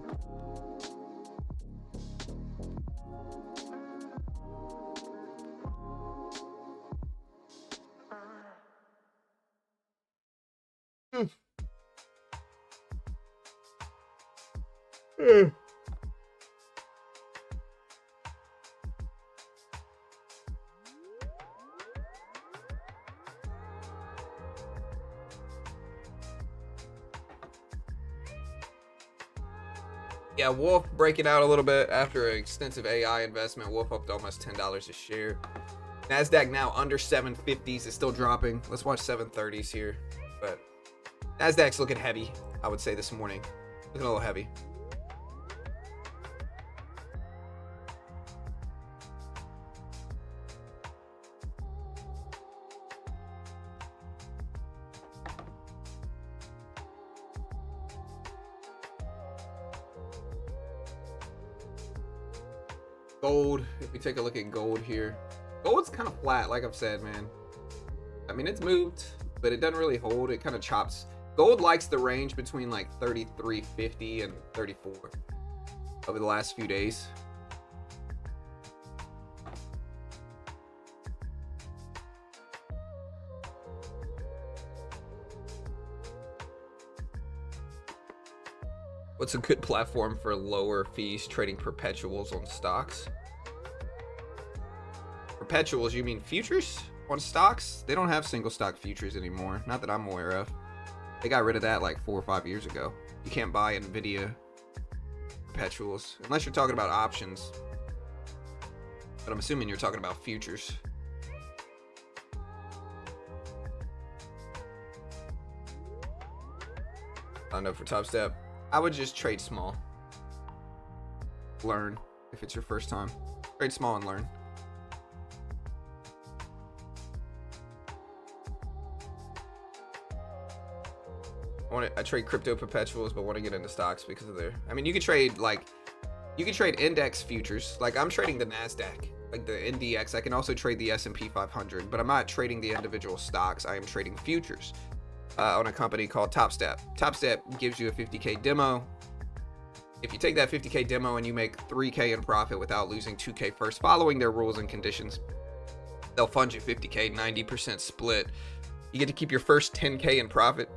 Yeah, Wolf breaking out a little bit after an extensive AI investment. Wolf up to almost $10 a share. NASDAQ now under 750s. It's still dropping. Let's watch 730s here. But NASDAQ's looking heavy, I would say, this morning. Looking a little heavy. Gold, if we take a look at gold here, gold's kind of flat, like I've said, man. I mean, it's moved, but it doesn't really hold. It kind of chops. Gold likes the range between like 33.50 and 34 over the last few days. What's a good platform for lower fees trading perpetuals on stocks? Perpetuals, you mean futures on stocks? They don't have single stock futures anymore. Not that I'm aware of. They got rid of that like 4 or 5 years ago. You can't buy NVIDIA perpetuals unless you're talking about options. But I'm assuming you're talking about futures. I don't know for Top Step. I would just trade small. Learn if it's your first time. Trade small and learn. I trade crypto perpetuals, but want to get into stocks because of their. I mean, you could trade index futures. Like I'm trading the Nasdaq, like the NDX. I can also trade the S&P 500, but I'm not trading the individual stocks. I am trading futures. On a company called Top Step. Top Step gives you a 50K demo. If you take that 50K demo and you make 3K in profit without losing 2K first, following their rules and conditions, they'll fund you 50K, 90% split. You get to keep your first 10K in profit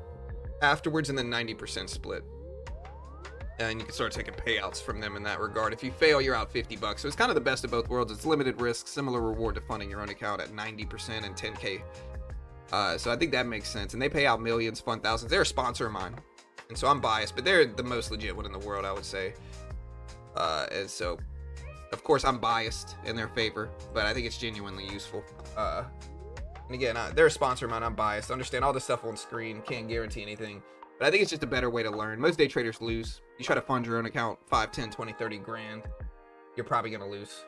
afterwards, and then 90% split. And you can start taking payouts from them in that regard. If you fail, you're out $50. So it's kind of the best of both worlds. It's limited risk, similar reward to funding your own account at 90% and 10K. So I think that makes sense. And they pay out millions, fund thousands. They're a sponsor of mine. And so I'm biased, but they're the most legit one in the world, I would say. And so, of course, I'm biased in their favor, but I think it's genuinely useful. And again, they're a sponsor of mine. I'm biased. Understand all the stuff on screen. Can't guarantee anything. But I think it's just a better way to learn. Most day traders lose. You try to fund your own account 5, 10, 20, 30 grand. You're probably going to lose.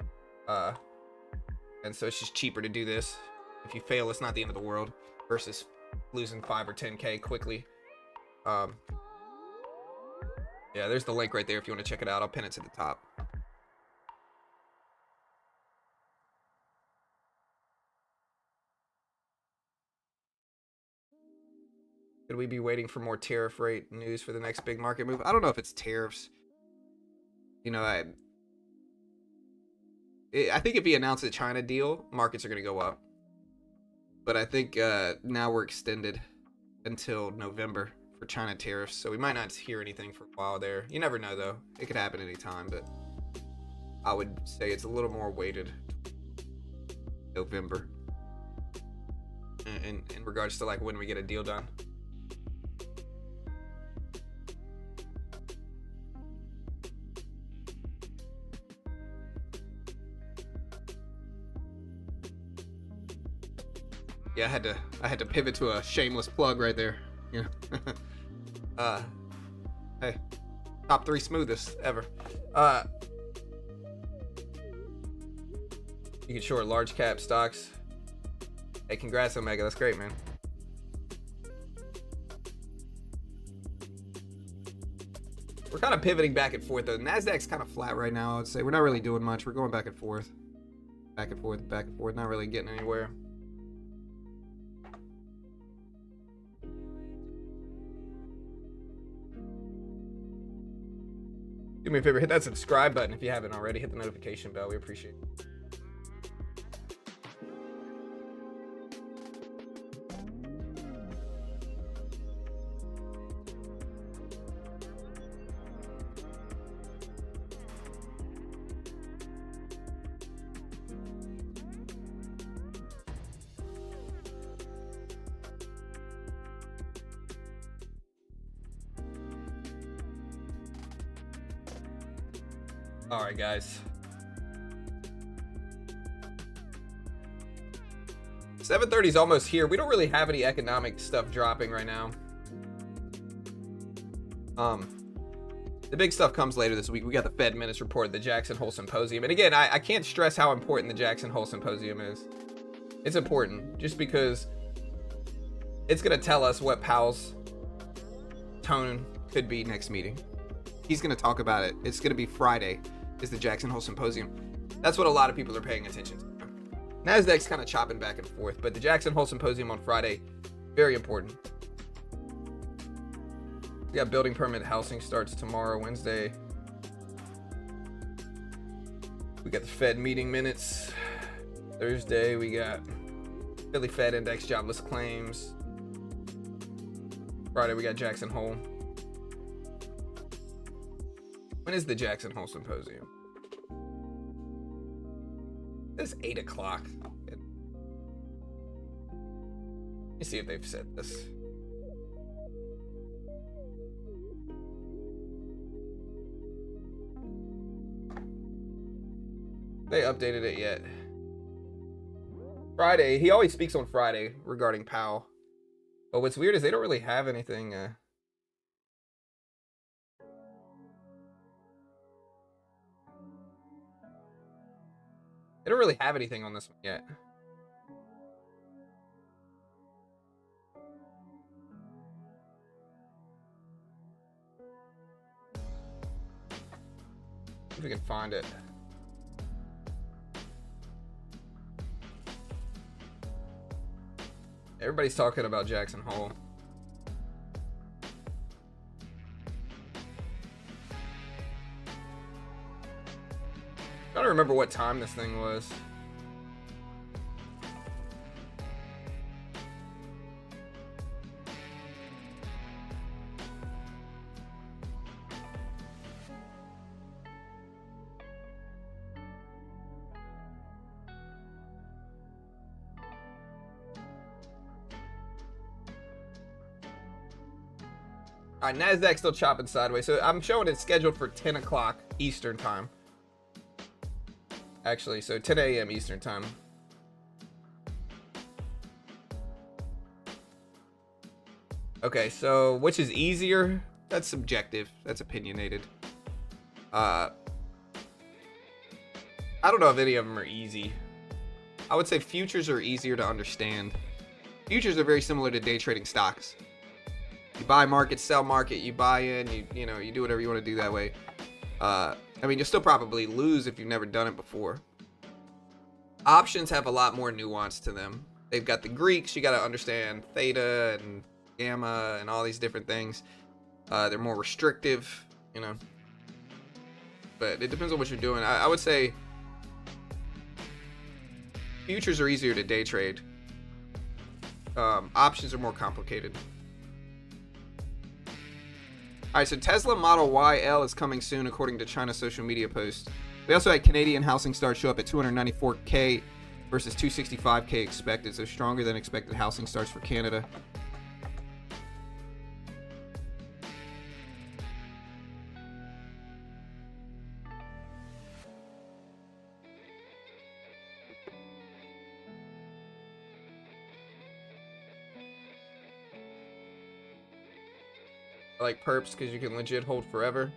And so it's just cheaper to do this. If you fail, it's not the end of the world. Versus losing 5 or 10K quickly. Yeah, there's the link right there if you want to check it out. I'll pin it to the top. Could we be waiting for more tariff rate news for the next big market move? I don't know if it's tariffs. You know, I think if he announces a China deal, markets are going to go up. But I think now we're extended until November for China tariffs. So we might not hear anything for a while there. You never know, though. It could happen anytime. But I would say it's a little more weighted November in regards to like when we get a deal done. Yeah, I had to pivot to a shameless plug right there. Yeah. Hey, top 3 smoothest ever. You can short large cap stocks. Hey, congrats, Omega. That's great, man. We're kind of pivoting back and forth. The Nasdaq's kind of flat right now. I'd say we're not really doing much. We're going back and forth, back and forth, back and forth. Not really getting anywhere. Do me a favor, hit that subscribe button if you haven't already. Hit the notification bell. We appreciate it. All right, guys. 7:30 is almost here. We don't really have any economic stuff dropping right now. The big stuff comes later this week. We got the Fed minutes report, the Jackson Hole Symposium. And again, I can't stress how important the Jackson Hole Symposium is. It's important just because it's going to tell us what Powell's tone could be next meeting. He's going to talk about it. It's going to be Friday is the Jackson Hole Symposium. That's what a lot of people are paying attention to. NASDAQ's kind of chopping back and forth, but the Jackson Hole Symposium on Friday, very important. We got building permit housing starts tomorrow, Wednesday. We got the Fed meeting minutes. Thursday, we got Philly Fed index jobless claims. Friday, we got Jackson Hole. When is the Jackson Hole Symposium? It's 8 o'clock. Let me see if they've said this. They updated it yet? Friday. He always speaks on Friday regarding Powell. But what's weird is they don't really have anything. They don't really have anything on this one yet. If we can find it. Everybody's talking about Jackson Hole. I don't remember what time this thing was. All right, NASDAQ's still chopping sideways. So I'm showing it's scheduled for 10 o'clock Eastern time. Actually, so 10 a.m. Eastern time. Okay, so which is easier? That's subjective. That's opinionated. I don't know if any of them are easy. I would say futures are easier to understand. Futures are very similar to day trading stocks. You buy market, sell market, you buy in, you do whatever you want to do that way. I mean, you'll still probably lose if you've never done it before. Options have a lot more nuance to them. They've got the Greeks, you got to understand theta and gamma and all these different things. They're more restrictive, but it depends on what you're doing. I would say futures are easier to day trade. Options are more complicated. All right, so Tesla Model Y L is coming soon, according to China's social media post. We also had Canadian housing starts show up at 294K versus 265K expected, so stronger than expected housing starts for Canada. I like perps because you can legit hold forever.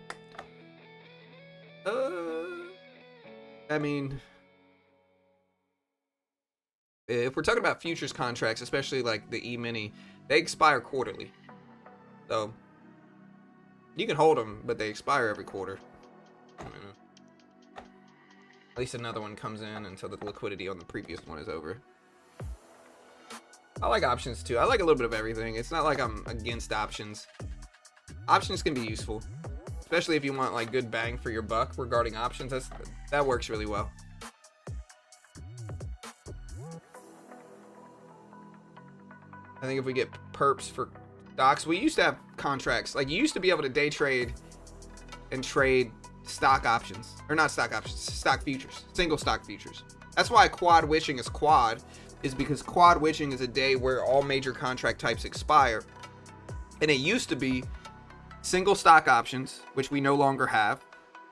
I mean, if we're talking about futures contracts, especially like the E-mini, they expire quarterly. So you can hold them, but they expire every quarter. At least another one comes in until the liquidity on the previous one is over. I like options too. I like a little bit of everything. It's not like I'm against options. Options can be useful, especially if you want like good bang for your buck regarding options. That works really well. I think if we get perps for stocks, we used to have contracts. Like you used to be able to day trade and trade stock options, or not stock options, stock futures, single stock futures. That's why quad witching is quad, is because quad witching is a day where all major contract types expire. And it used to be single stock options, which we no longer have,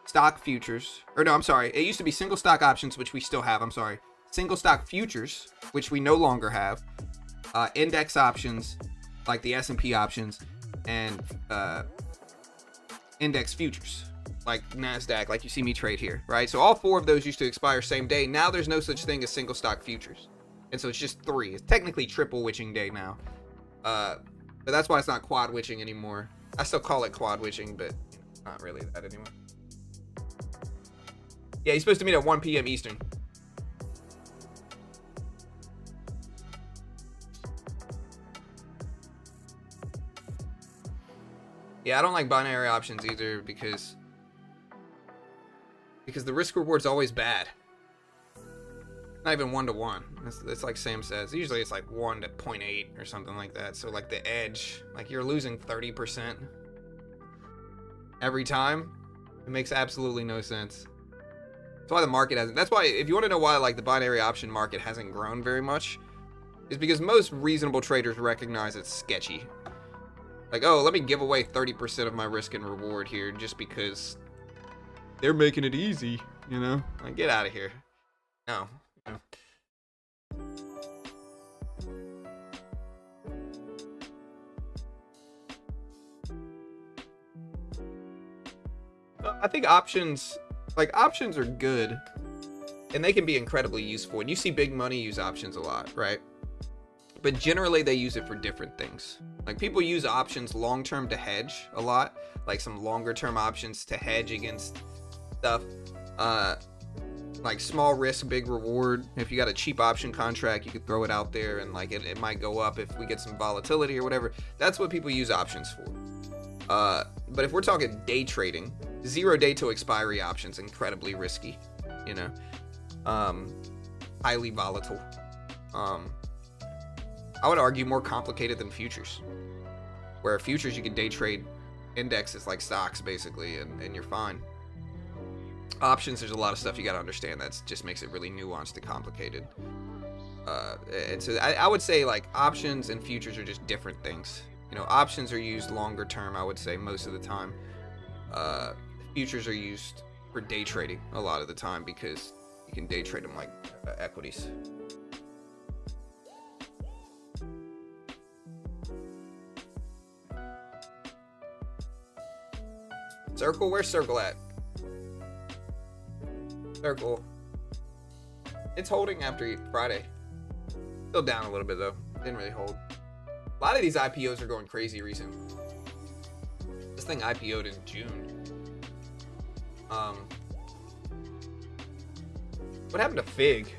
stock futures, or no, I'm sorry, it used to be single stock options, which we still have, I'm sorry, single stock futures, which we no longer have, index options like the S&P options, and index futures like NASDAQ, like you see me trade here, right? So all 4 of those used to expire same day. Now there's no such thing as single stock futures. And so it's just 3. It's technically triple witching day now. But that's why it's not quad witching anymore. I still call it quad witching, but not really that anymore. Yeah, he's supposed to meet at 1 p.m. Eastern. Yeah, I don't like binary options either because the risk reward's always bad. Not even 1 to 1. It's like Sam says. Usually it's like 1 to 0.8 or something like that. So like the edge, like you're losing 30% every time. It makes absolutely no sense. That's why the market hasn't. That's why, if you want to know why like the binary option market hasn't grown very much, is because most reasonable traders recognize it's sketchy. Like, oh, let me give away 30% of my risk and reward here just because they're making it easy, you know? Like, get out of here. No. I think options are good, and they can be incredibly useful. And you see big money use options a lot, right? But generally they use it for different things. Like people use options long-term to hedge a lot, like some longer-term options to hedge against stuff. Like small risk, big reward. If you got a cheap option contract, you could throw it out there and like it might go up if we get some volatility or whatever. That's what people use options for. But if we're talking day trading, 0 day to expiry options, incredibly risky, you know, highly volatile. I would argue more complicated than futures, where futures you can day trade indexes like stocks basically, and you're fine. Options, there's a lot of stuff you got to understand that just makes it really nuanced and complicated. And so I would say like options and futures are just different things. You know, options are used longer term, I would say, most of the time. Futures are used for day trading a lot of the time because you can day trade them like equities. Circle? Where's Circle at? Circle. It's holding after Friday. Still down a little bit though. Didn't really hold. A lot of these IPOs are going crazy recently. This thing IPO'd in June. What happened to Fig?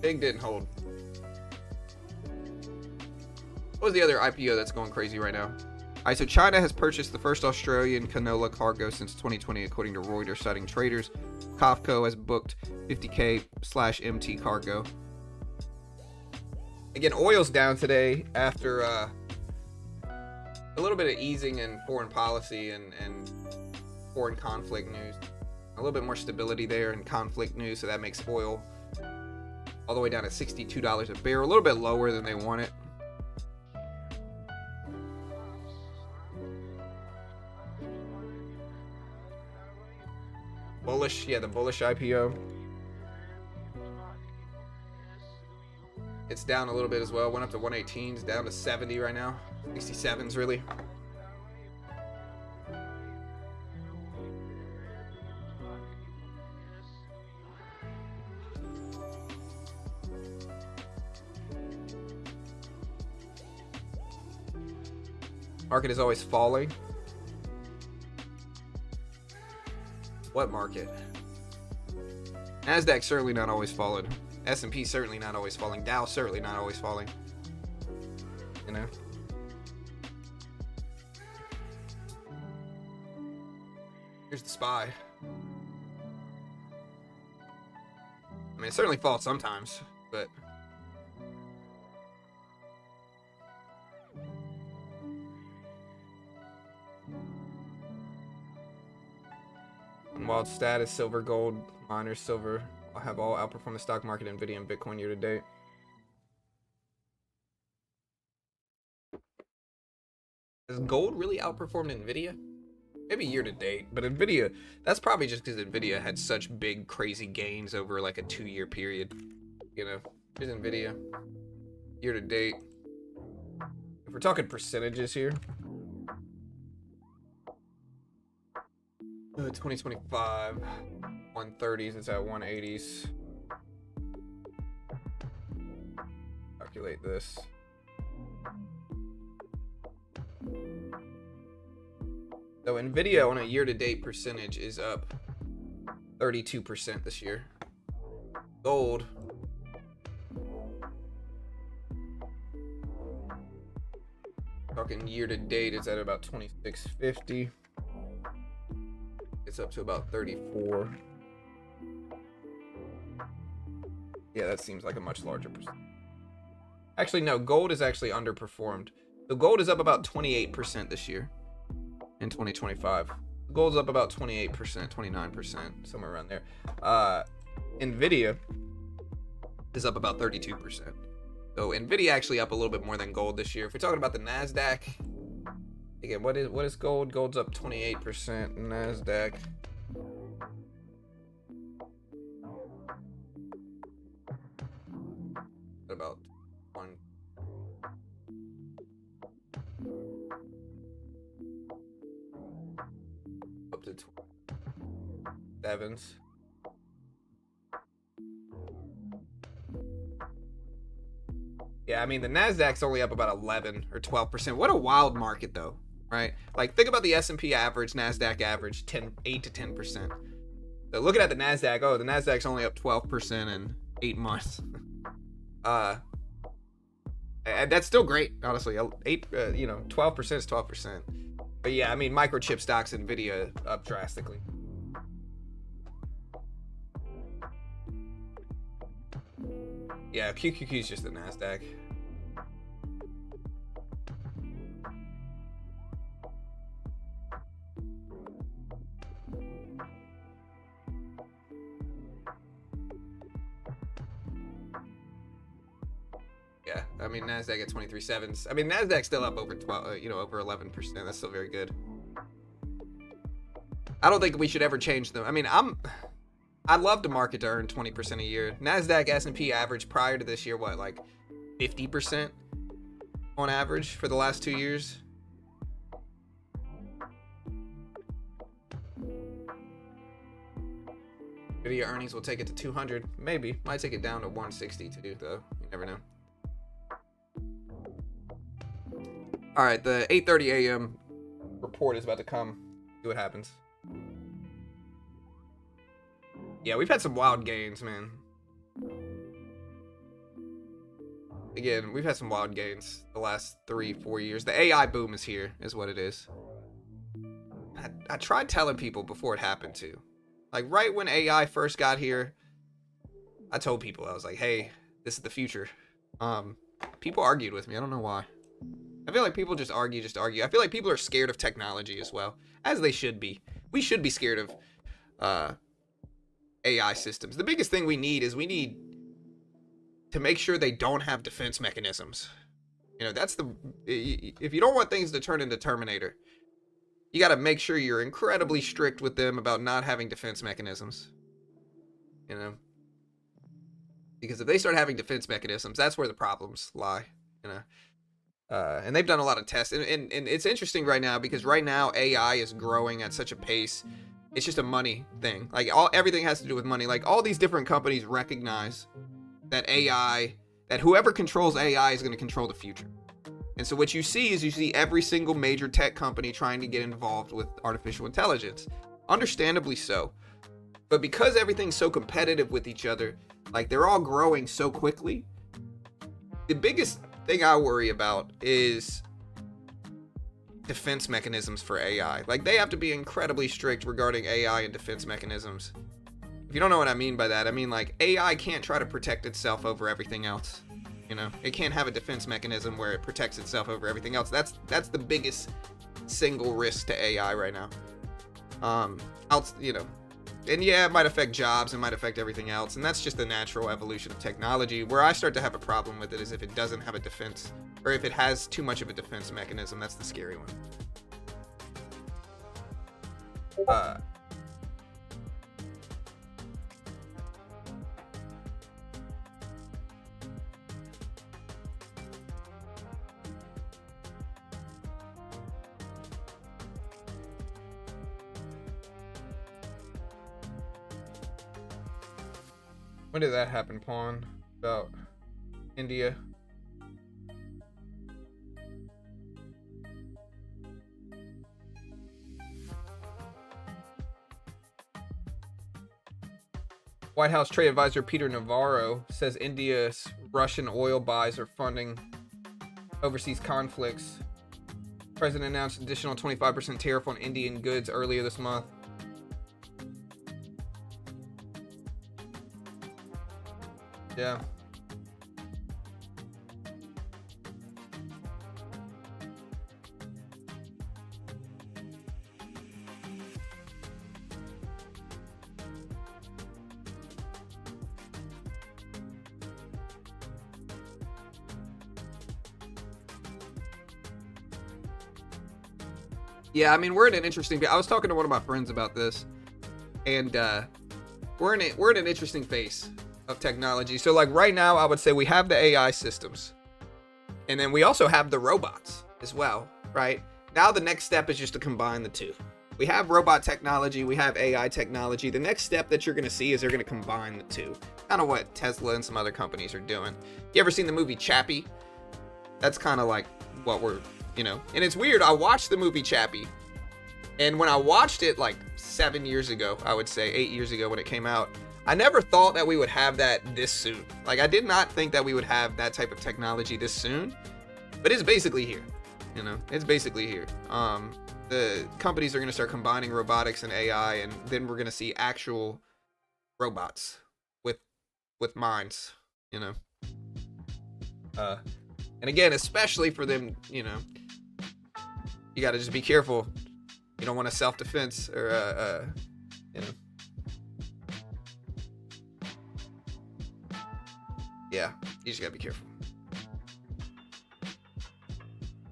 Fig didn't hold. What was the other IPO that's going crazy right now? Alright, so China has purchased the first Australian canola cargo since 2020, according to Reuters, citing traders. COFCO has booked 50K/MT cargo. Again, oil's down today after a little bit of easing in foreign policy and foreign conflict news. A little bit more stability there in conflict news, so that makes oil all the way down to $62 a barrel, a little bit lower than they want it. Bullish, yeah, the bullish IPO. It's down a little bit as well. Went up to 118s, down to 70 right now. 67s really. Market is always falling. What market? NASDAQ certainly not always falling. S&P certainly not always falling. Dow certainly not always falling. You know? Here's the SPY. I mean, it certainly falls sometimes, but... Wild status, silver, gold, miners, silver have all outperformed the stock market, Nvidia, and Bitcoin year to date. Has gold really outperformed Nvidia? maybe year to date, but Nvidia, that's probably just because Nvidia had such big, crazy gains over like a 2-year period. You know, here's Nvidia, year to date. If we're talking percentages here, 2025, 130s, it's at 180s. Calculate this. So Nvidia on a year-to-date percentage is up 32% this year. Gold, talking year-to-date, it's at about 2650. It's up to about 34. Yeah, that seems like a much larger percent. Actually, no, gold is actually underperformed. So gold is up about 28% this year in 2025. Gold's up about 28%, 29%, somewhere around there. Nvidia is up about 32%. So Nvidia actually up a little bit more than gold this year. If we're talking about the NASDAQ, again, what is gold? Gold's up 28%. NASDAQ, about one. Up to 27s. Yeah, I mean, the NASDAQ's only up about 11 or 12%. What a wild market, though, right? Like, think about the S&P average, NASDAQ average, 8 to 10%. So looking at the NASDAQ, oh, the NASDAQ's only up 12% in 8 months. And that's still great, honestly. 12% is 12%. But yeah, I mean, microchip stocks, Nvidia up drastically. Yeah, QQQ is just the NASDAQ. Yeah, I mean, NASDAQ at 23.7s. I mean, NASDAQ's still up over 12, over 11%. That's still very good. I don't think we should ever change them. I mean, I'd love the market to earn 20% a year. NASDAQ, S&P average prior to this year, what, like 50% on average for the last 2 years? Nvidia earnings will take it to 200. Maybe. Might take it down to 160 to do, though. You never know. All right, the 8:30 a.m. report is about to come. See what happens. Yeah, we've had some wild gains, man. Again, we've had some wild gains the last 3-4 years. The AI boom is here, is what it is. I tried telling people before it happened, too. Like, right when AI first got here, I told people, I was like, hey, this is the future. People argued with me. I don't know why. I feel like people just argue. I feel like people are scared of technology as well, as they should be. We should be scared of AI systems. The biggest thing we need to make sure they don't have defense mechanisms. That's if you don't want things to turn into Terminator, you got to make sure you're incredibly strict with them about not having defense mechanisms. Because if they start having defense mechanisms, that's where the problems lie. And they've done a lot of tests, and it's interesting right now because right now AI is growing at such a pace. It's just a money thing. Like everything has to do with money. Like all these different companies recognize that whoever controls AI is going to control the future. And so what you see every single major tech company trying to get involved with artificial intelligence. Understandably so. But because everything's so competitive with each other, like they're all growing so quickly, the biggest thing I worry about is defense mechanisms for AI. Like they have to be incredibly strict regarding AI and defense mechanisms. If you don't know what I mean by that, I mean like AI can't try to protect itself over everything else. It can't have a defense mechanism where it protects itself over everything else. That's the biggest single risk to AI right now. And yeah, it might affect jobs, it might affect everything else, and that's just the natural evolution of technology. Where I start to have a problem with it is if it doesn't have a defense, or if it has too much of a defense mechanism. That's the scary one. When did that happen, Pawn? About India? White House trade advisor Peter Navarro says India's Russian oil buys are funding overseas conflicts. President announced additional 25% tariff on Indian goods earlier this month. Yeah. Yeah, I mean, we're in an interesting. I was talking to one of my friends about this, and we're in an interesting phase of technology. So, like right now, I would say we have the AI systems, and then we also have the robots as well. Right now, the next step is just to combine the two. We have robot technology, we have AI technology. The next step that you're going to see is they're going to combine the two. Kind of what Tesla and some other companies are doing. You ever seen the movie Chappie? That's kind of like what we're. And it's weird. I watched the movie Chappie, and when I watched it like 7 years ago, I would say 8 years ago when it came out, I never thought that we would have that this soon. Like, I did not think that we would have that type of technology this soon, but it's basically here. It's basically here. The companies are going to start combining robotics and AI, and then we're going to see actual robots with minds. And again, especially for them, you got to just be careful. You don't want a self-defense or, yeah, you just got to be careful.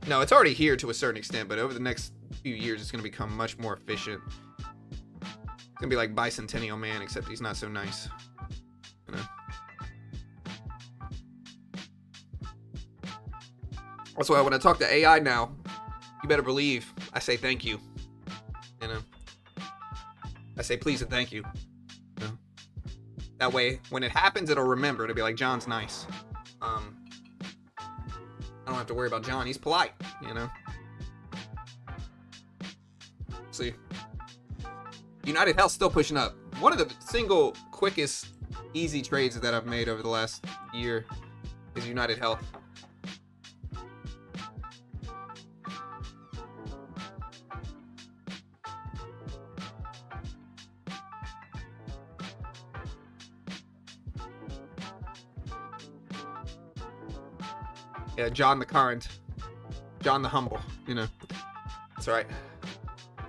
No, it's already here to a certain extent, but over the next few years, it's going to become much more efficient. It's going to be like Bicentennial Man, except he's not so nice. That's why when I talk to AI now, you better believe I say thank you. I say please and thank you. That way, when it happens, it'll remember. It'll be like, John's nice. I don't have to worry about John. He's polite, See, United Health's still pushing up. One of the single quickest, easy trades that I've made over the last year is United Health. Yeah, John the Current. John the Humble, That's right. All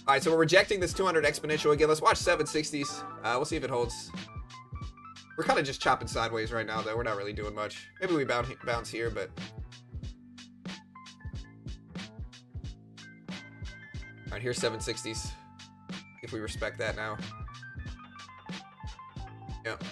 right, so we're rejecting this 200 exponential again. Let's watch 760s. We'll see if it holds. We're kind of just chopping sideways right now, though. We're not really doing much. Maybe we bounce here, but... All right, here's 760s. If we respect that now. Yep.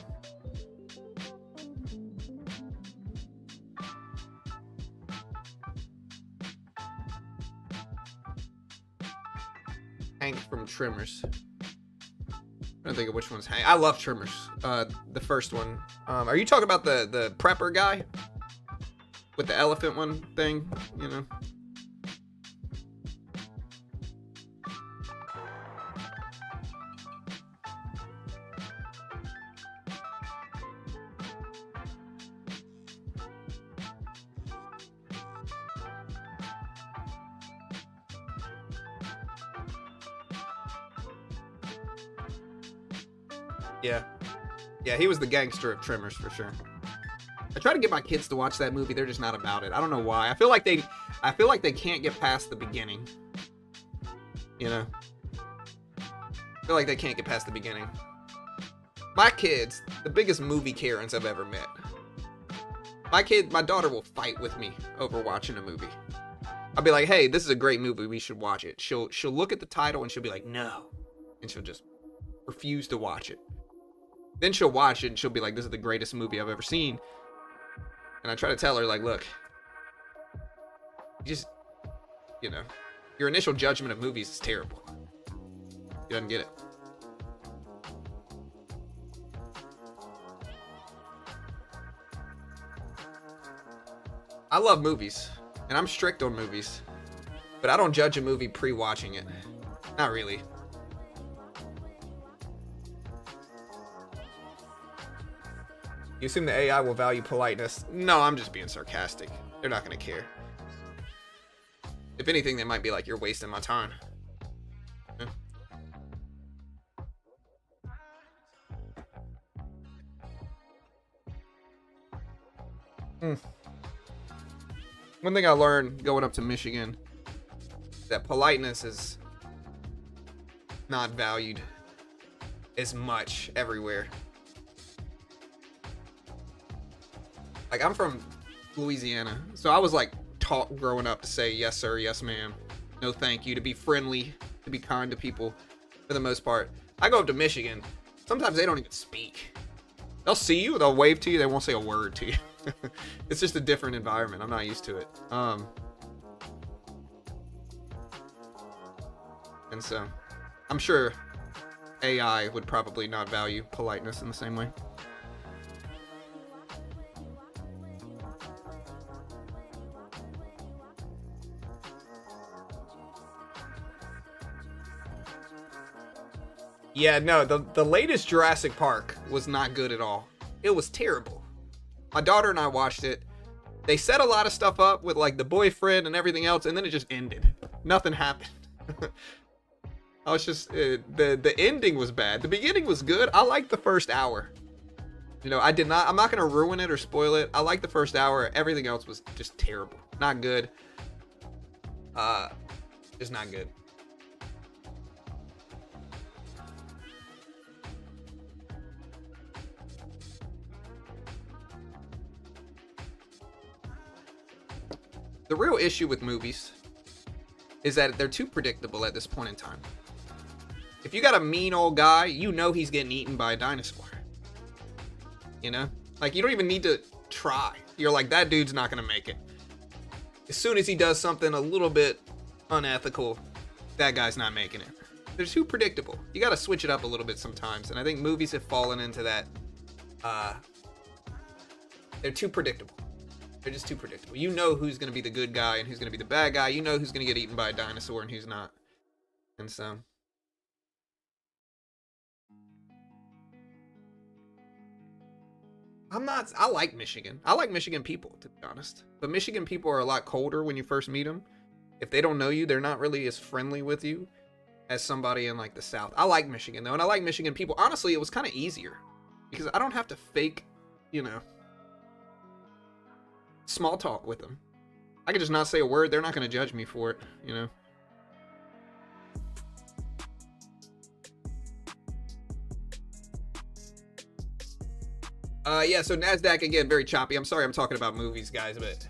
Hank from Trimmers. I don't think of which one's Hank. I love Trimmers. The first one. Are you talking about the prepper guy with the elephant one thing? Yeah, he was the gangster of Trimmers for sure. I try to get my kids to watch that movie. They're just not about it. I don't know why. I feel like they can't get past the beginning. I feel like they can't get past the beginning. My kids, the biggest movie Karens I've ever met. My daughter will fight with me over watching a movie. I'll be like, hey, this is a great movie, we should watch it. She'll look at the title and she'll be like, no. And she'll just refuse to watch it. Then she'll watch it and she'll be like, this is the greatest movie I've ever seen. And I try to tell her, like, look, just, you know, your initial judgment of movies is terrible. She doesn't get it. I love movies, and I'm strict on movies, but I don't judge a movie pre-watching it. Not really. You assume the AI will value politeness? No, I'm just being sarcastic. They're not going to care. If anything, they might be like, you're wasting my time. Yeah. One thing I learned going up to Michigan, that politeness is not valued as much everywhere. Like, I'm from Louisiana, so I was like taught growing up to say yes sir, yes ma'am, no thank you, to be friendly, to be kind to people for the most part. I go up to Michigan, sometimes they don't even speak. They'll see you, they'll wave to you, they won't say a word to you. It's just a different environment. I'm not used to it. And so I'm sure AI would probably not value politeness in the same way. Yeah, no, the latest Jurassic Park was not good at all. It was terrible. My daughter and I watched it. They set a lot of stuff up with like the boyfriend and everything else, and then it just ended. Nothing happened. I was just the ending was bad. The beginning was good. I liked the first hour. You know, I'm not gonna ruin it or spoil it. I liked the first hour. Everything else was just terrible. Not good. Just not good. The real issue with movies is that they're too predictable at this point in time. If you got a mean old guy, you know he's getting eaten by a dinosaur. You know? Like, you don't even need to try. You're like, that dude's not gonna make it. As soon as he does something a little bit unethical, that guy's not making it. They're too predictable. You gotta switch it up a little bit sometimes, and I think movies have fallen into that. They're too predictable. They're just too predictable. You know who's going to be the good guy and who's going to be the bad guy. You know who's going to get eaten by a dinosaur and who's not. And so I like Michigan. I like Michigan people, to be honest. But Michigan people are a lot colder when you first meet them. If they don't know you, they're not really as friendly with you as somebody in like the South. I like Michigan though, and I like Michigan people. Honestly, it was kind of easier because I don't have to fake, you know, small talk with them. I could just not say a word. They're not going to judge me for it, you know. Yeah, so NASDAQ, again, very choppy. I'm sorry I'm talking about movies, guys, but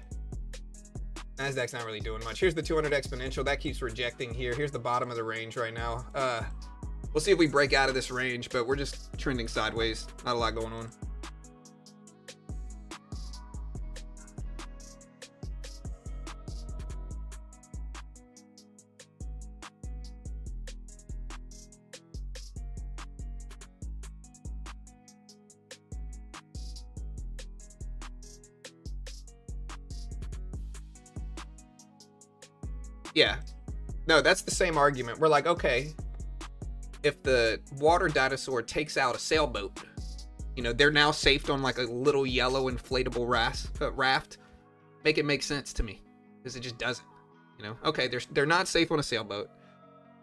NASDAQ's not really doing much. Here's the 200 exponential. That keeps rejecting here. Here's the bottom of the range right now. We'll see if we break out of this range, but we're just trending sideways. Not a lot going on. Yeah. No, that's the same argument. We're like, okay, if the water dinosaur takes out a sailboat, you know, they're now safe on like a little yellow inflatable raft. Make it make sense to me, because it just doesn't. You know, okay, they're not safe on a sailboat,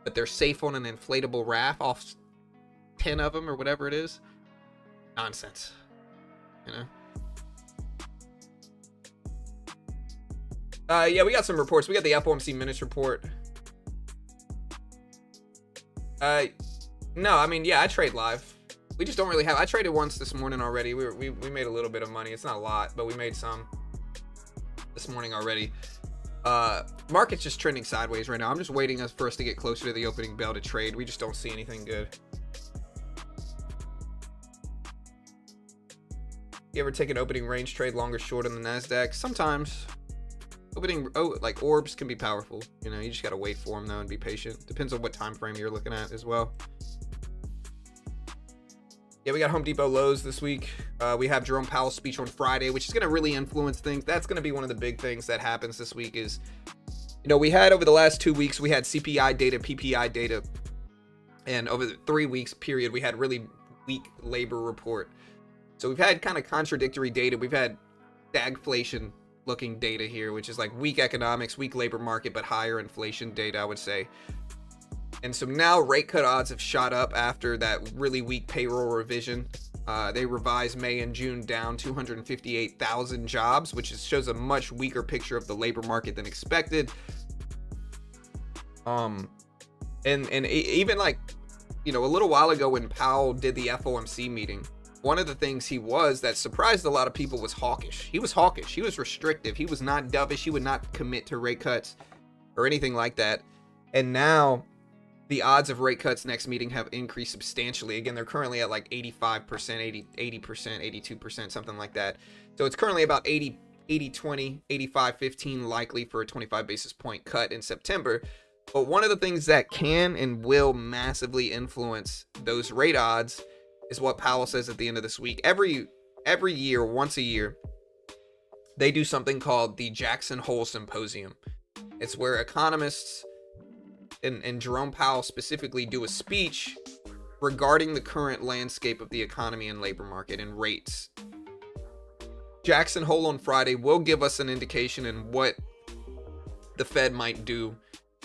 but they're safe on an inflatable raft off 10 of them or whatever it is. Nonsense. You know. Yeah, we got some reports. We got the FOMC minutes report. No, I mean, yeah, I trade live. We just don't really have. I traded once this morning already. We made a little bit of money. It's not a lot, but we made some this morning already. Market's just trending sideways right now. I'm just waiting for us to get closer to the opening bell to trade. We just don't see anything good. You ever take an opening range trade long or short on the NASDAQ? Sometimes. Like orbs can be powerful. You know, you just got to wait for them though and be patient. Depends on what time frame you're looking at as well. Yeah, we got Home Depot Lowe's this week. We have Jerome Powell's speech on Friday, which is going to really influence things. That's going to be one of the big things that happens this week is, you know, we had over the last 2 weeks, we had CPI data, PPI data, and over the 3 weeks period, we had really weak labor report. So we've had kind of contradictory data. We've had stagflation looking data here, which is like weak economics, weak labor market, but higher inflation data, I would say. And so now rate cut odds have shot up after that really weak payroll revision. They revised May and June down 258,000 jobs, which shows a much weaker picture of the labor market than expected. And even like, you know, a little while ago when Powell did the FOMC meeting, one of the things that surprised a lot of people was hawkish. He was hawkish. He was restrictive. He was not dovish. He would not commit to rate cuts or anything like that. And now the odds of rate cuts next meeting have increased substantially. Again, they're currently at like 85%, 80%, 82%, something like that. So it's currently about 80-20, 85-15 likely for a 25 basis point cut in September. But one of the things that can and will massively influence those rate odds is what Powell says at the end of this week. Every year, once a year, they do something called the Jackson Hole Symposium. It's where economists and Jerome Powell specifically do a speech regarding the current landscape of the economy and labor market and rates. Jackson Hole on Friday will give us an indication in what the Fed might do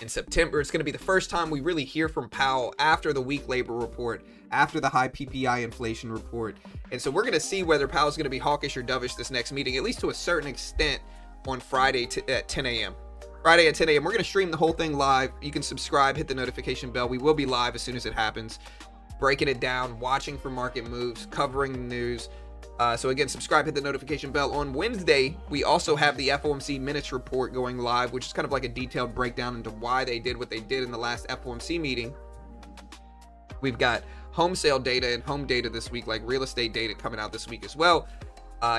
in September. It's going to be the first time we really hear from Powell after the weak labor report, after the high PPI inflation report. And so we're going to see whether Powell's going to be hawkish or dovish this next meeting, at least to a certain extent, on Friday at 10 a.m. Friday at 10 a.m. We're going to stream the whole thing live. You can subscribe, hit the notification bell. We will be live as soon as it happens, breaking it down, watching for market moves, covering the news. So again, subscribe, hit the notification bell. On Wednesday, we also have the FOMC minutes report going live, which is kind of like a detailed breakdown into why they did what they did in the last FOMC meeting. We've got home sale data and home data this week, like real estate data coming out this week as well.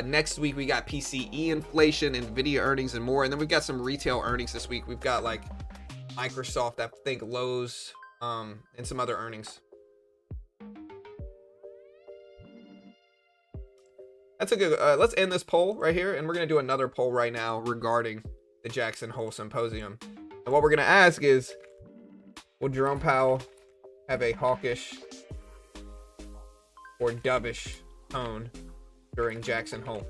Next week, we got PCE inflation, NVIDIA earnings, and more. And then we've got some retail earnings this week. We've got like Microsoft, I think Lowe's, and some other earnings. That's a good, let's end this poll right here. And we're going to do another poll right now regarding the Jackson Hole Symposium. And what we're going to ask is, will Jerome Powell have a hawkish or dovish tone during Jackson Hole?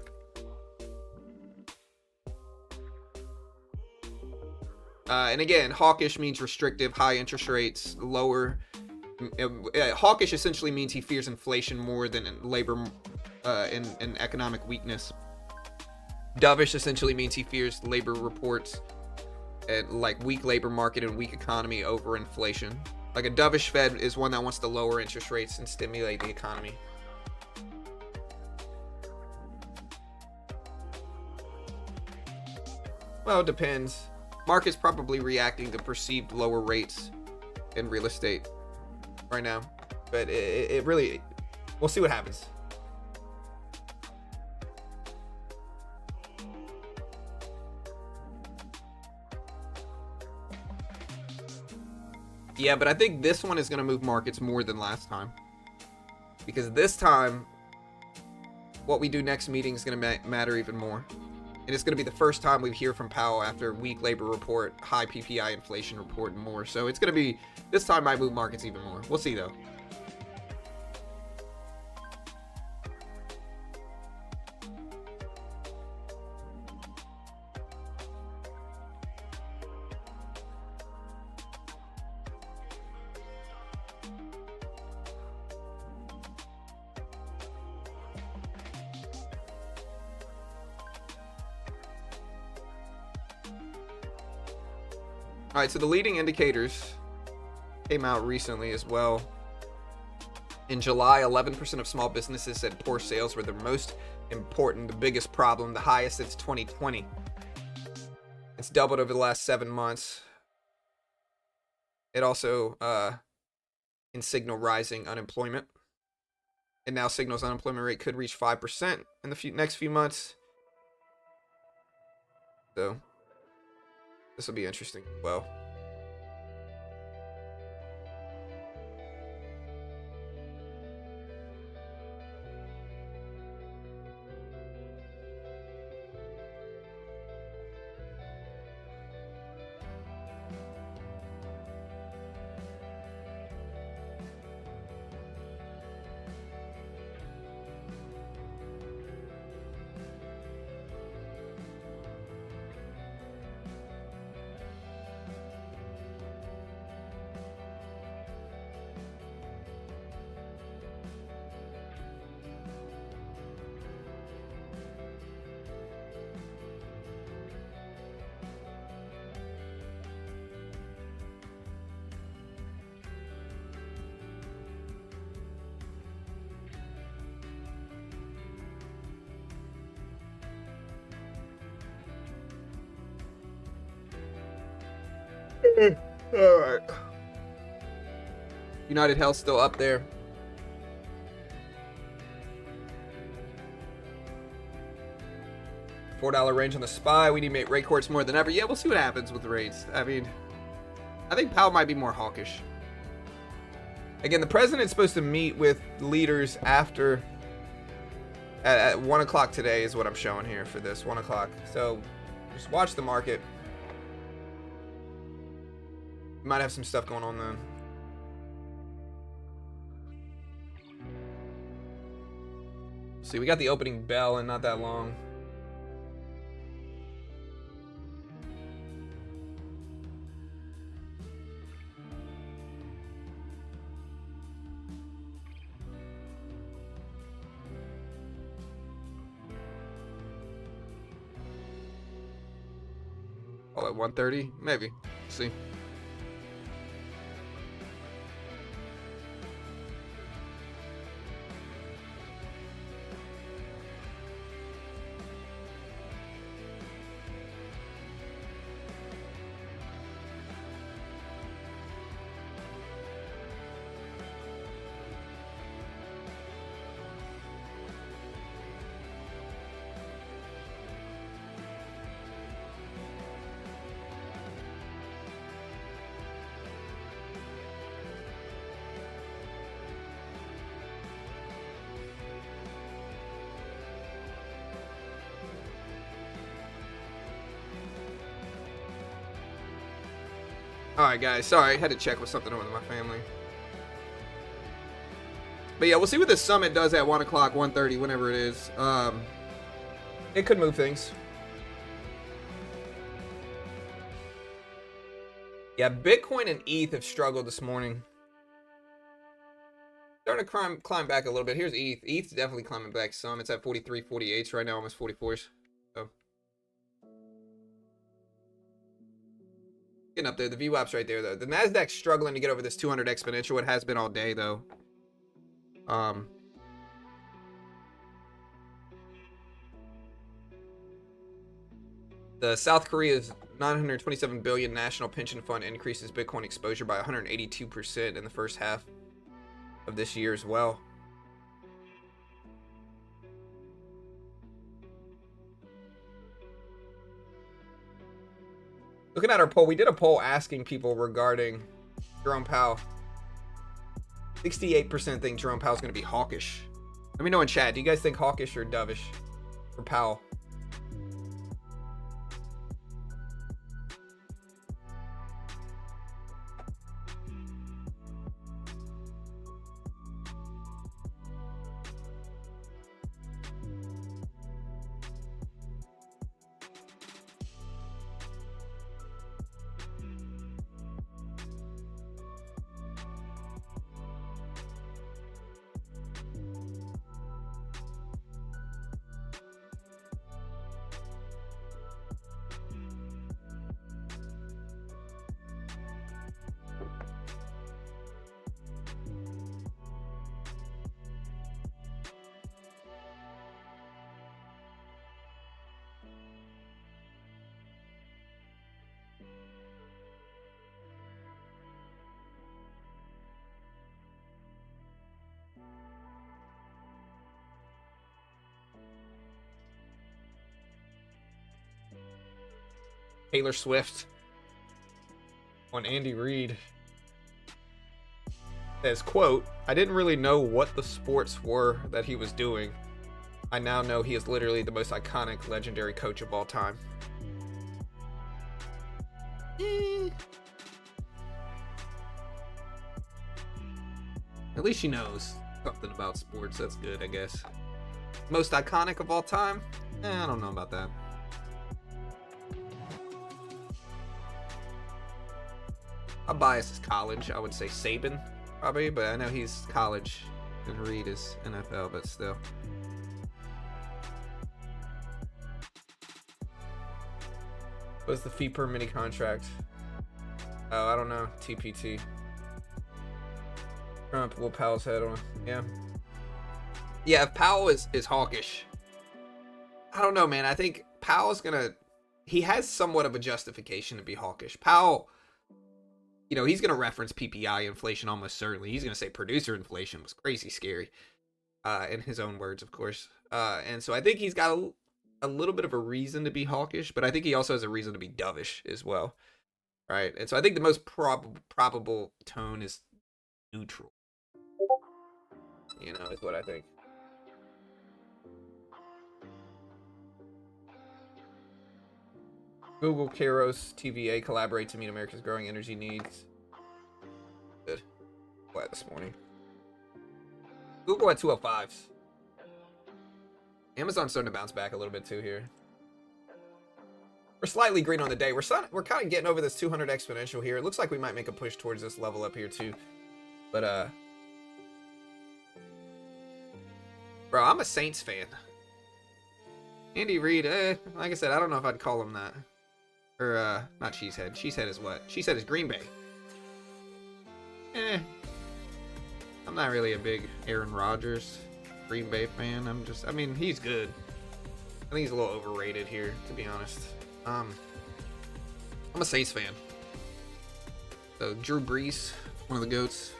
And again, hawkish means restrictive, high interest rates, lower. Hawkish essentially means he fears inflation more than labor and economic weakness. Dovish essentially means he fears labor reports and like weak labor market and weak economy over inflation. Like a dovish Fed is one that wants to lower interest rates and stimulate the economy. Well, it depends. Market's probably reacting to perceived lower rates in real estate right now, but it really, we'll see what happens. Yeah, but I think this one is going to move markets more than last time, because this time what we do next meeting is going to matter even more. And it's going to be the first time we hear from Powell after weak labor report, high PPI inflation report, and more. So it's going to be, this time might move markets even more. We'll see though. All right, so the leading indicators came out recently as well. In July, 11% of small businesses said poor sales were the most important, the biggest problem, the highest since 2020. It's doubled over the last 7 months. It also can signal rising unemployment. It now signals unemployment rate could reach 5% in the next few months. So this will be interesting as well. All right. United Health still up there. $4 range on the SPY. We need rate courts more than ever. Yeah, we'll see what happens with the rates. I mean, I think Powell might be more hawkish. Again, the president's supposed to meet with leaders after at 1 o'clock today is what I'm showing here for this 1 o'clock. So just watch the market. We might have some stuff going on then. See, we got the opening bell in not that long. Oh, at 1:30? Maybe. See. Alright guys, sorry, I had to check with something over with my family. But yeah, we'll see what the summit does at 1 o'clock, 1:30, whenever it is. It could move things. Yeah, Bitcoin and ETH have struggled this morning. Starting to climb back a little bit. Here's ETH. ETH's definitely climbing back some. It's at 43, 48s right now, almost 44s. So getting up there. The VWAP's right there, though. The Nasdaq's struggling to get over this 200 exponential. It has been all day, though. The South Korea's 927 billion national pension fund increases Bitcoin exposure by 182% in the first half of this year as well. Looking at our poll, we did a poll asking people regarding Jerome Powell. 68% think Jerome Powell's going to be hawkish. Let me know in chat. Do you guys think hawkish or dovish for Powell? Taylor Swift on Andy Reid says, quote, "I didn't really know what the sports were that he was doing. I now know he is literally the most iconic, legendary coach of all time." At least she knows something about sports. That's good, I guess. Most iconic of all time? I don't know about that. My bias is college. I would say Saban, probably, but I know he's college and Reid is NFL, but still. What's the fee per mini contract? Oh, I don't know. TPT. Trump, Will Powell's head on. Yeah. Yeah, if Powell is hawkish, I don't know, man. I think Powell's gonna. He has somewhat of a justification to be hawkish. Powell, you know, he's gonna reference PPI inflation almost certainly. He's gonna say producer inflation was crazy scary, in his own words, of course. And so I think he's got a little bit of a reason to be hawkish, but I think he also has a reason to be dovish as well, right? And so I think the most probable tone is neutral. You know, is what I think. Google, Kairos, TVA collaborate to meet America's growing energy needs. Good. Quiet this morning. Google at 205s. Amazon's starting to bounce back a little bit too here. We're slightly green on the day. We're kind of getting over this 200 exponential here. It looks like we might make a push towards this level up here too. But bro, I'm a Saints fan. Andy Reid, like I said, I don't know if I'd call him that. Or not Cheesehead. Cheesehead is what? Cheesehead is Green Bay. I'm not really a big Aaron Rodgers Green Bay fan. I mean, he's good. I think he's a little overrated here, to be honest. I'm a Saints fan. So Drew Brees, one of the GOATs.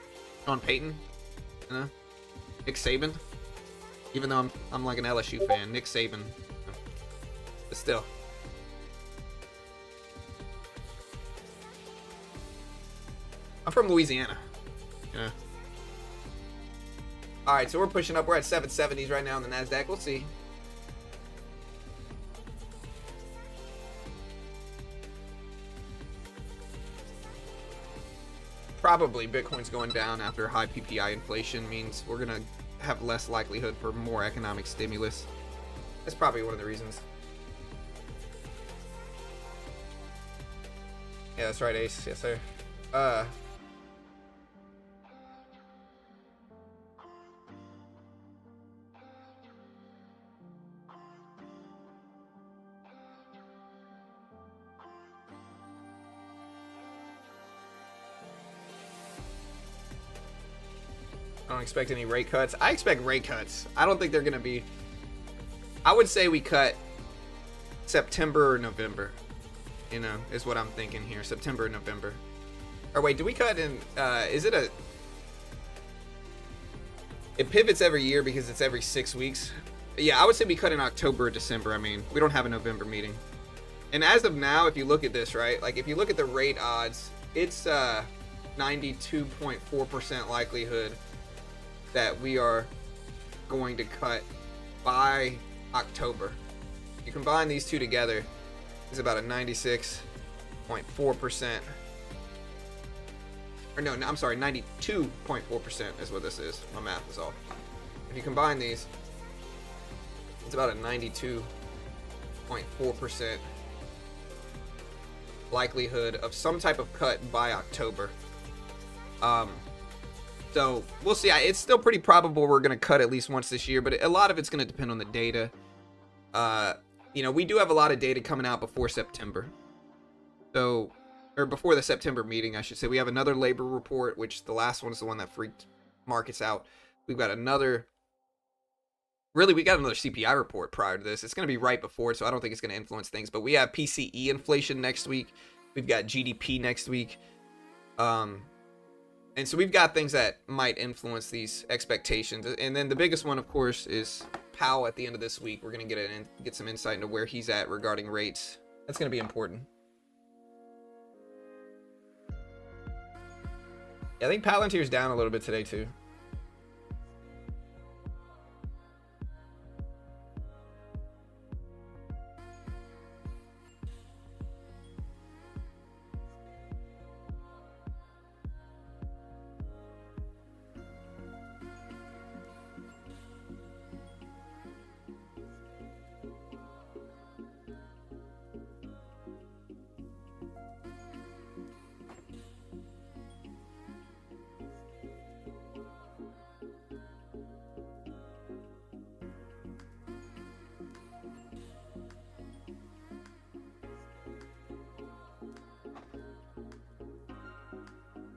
Sean Payton, you know, Nick Saban. Even though I'm like an LSU fan, Nick Saban, but still. I'm from Louisiana. Yeah. All right, so we're pushing up. We're at 770s right now in the Nasdaq. We'll see. Probably Bitcoin's going down after high PPI inflation means we're gonna have less likelihood for more economic stimulus. That's probably one of the reasons. Yeah, that's right, Ace. Yes, sir. I don't expect any rate cuts. I expect rate cuts. I don't think they're going to be... I would say we cut September or November. You know, is what I'm thinking here. September or November. Or wait, do we cut in... is it a... It pivots every year because it's every 6 weeks. But yeah, I would say we cut in October or December. I mean, we don't have a November meeting. And as of now, if you look at this, right? Like, if you look at the rate odds, it's 92.4% likelihood that we are going to cut by October. You combine these two together, it's about a 96.4%. Or no, I'm sorry, 92.4% is what this is. My math is off. If you combine these, it's about a 92.4% likelihood of some type of cut by October. So we'll see. It's still pretty probable we're going to cut at least once this year, but a lot of it's going to depend on the data. You know, we do have a lot of data coming out before September. So, or before the September meeting, I should say. We have another labor report, which the last one is the one that freaked markets out. We've got another, really, we got another CPI report prior to this. It's going to be right before it, so I don't think it's going to influence things. But we have PCE inflation next week. We've got GDP next week. And so we've got things that might influence these expectations. And then the biggest one, of course, is Powell at the end of this week. We're going to get some insight into where he's at regarding rates. That's going to be important. Yeah, I think Palantir's down a little bit today too.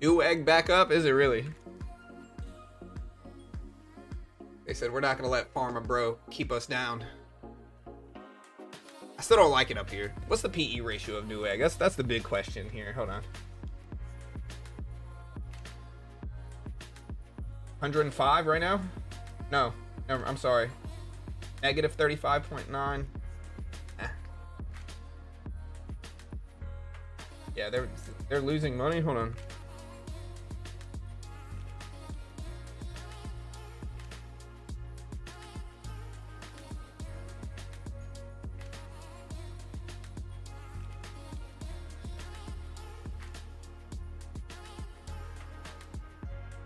New egg back up? Is it really? They said we're not gonna let Pharma Bro keep us down. I still don't like it up here. What's the PE ratio of New Egg? That's the big question here. Hold on. 105 right now? No, I'm sorry. Negative 35.9. Yeah, they're losing money. Hold on.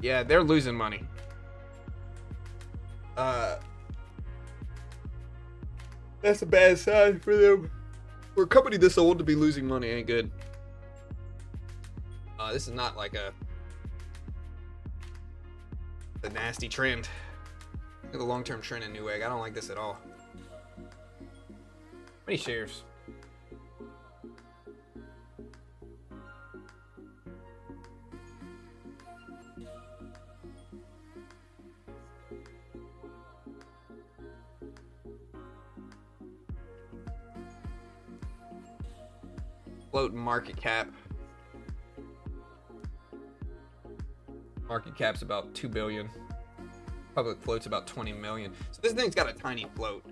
Yeah, they're losing money. That's a bad sign for them. For a company this old to be losing money ain't good. This is not like a nasty trend. Look at the long-term trend in Newegg. I don't like this at all. How many shares? Float market cap. Market cap's about 2 billion. Public float's about 20 million. So this thing's got a tiny float.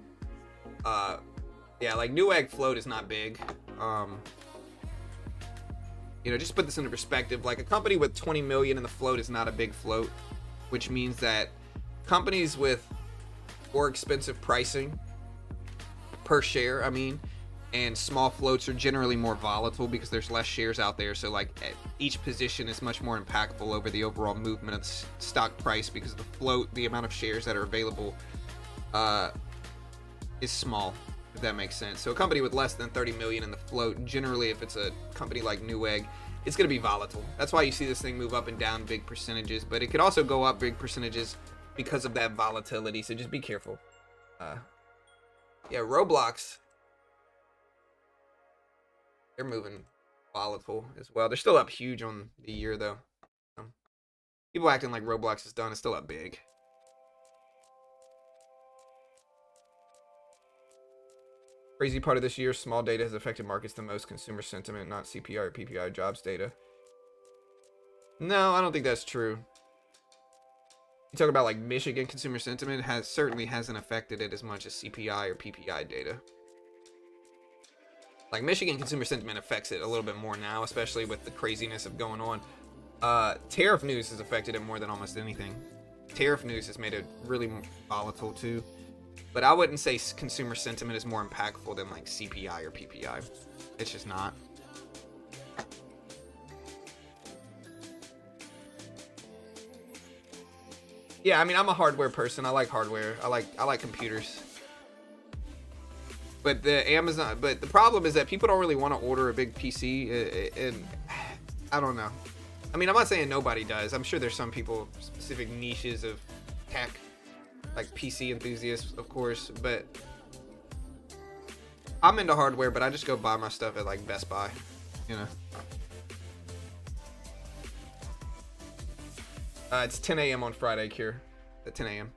Yeah, like Newegg float is not big. You know, just put this into perspective. Like a company with 20 million in the float is not a big float, which means that companies with more expensive pricing per share, I mean, and small floats are generally more volatile because there's less shares out there. So like each position is much more impactful over the overall movement of the stock price because the float, the amount of shares that are available, is small, if that makes sense. So a company with less than 30 million in the float, generally if it's a company like Newegg, it's going to be volatile. That's why you see this thing move up and down big percentages, but it could also go up big percentages because of that volatility. So just be careful. Yeah, Roblox, they're moving volatile as well. They're still up huge on the year though. People acting like Roblox is done. It's still up big. Crazy part of this year, small data has affected markets the most. Consumer sentiment, not CPI or PPI jobs data. No, I don't think that's true. You talk about like Michigan consumer sentiment certainly hasn't affected it as much as CPI or PPI data. Like Michigan consumer sentiment affects it a little bit more now, especially with the craziness of going on. Tariff news has affected it more than almost anything. Tariff news has made it really volatile too. But I wouldn't say consumer sentiment is more impactful than like CPI or PPI. It's just not. Yeah, I mean, I'm a hardware person. I like hardware. I like computers. But the problem is that people don't really want to order a big PC, and I don't know. I mean, I'm not saying nobody does. I'm sure there's some people, specific niches of tech, like PC enthusiasts, of course. But I'm into hardware, but I just go buy my stuff at like Best Buy, you know. It's 10 a.m. on Friday, Cure. At 10 a.m.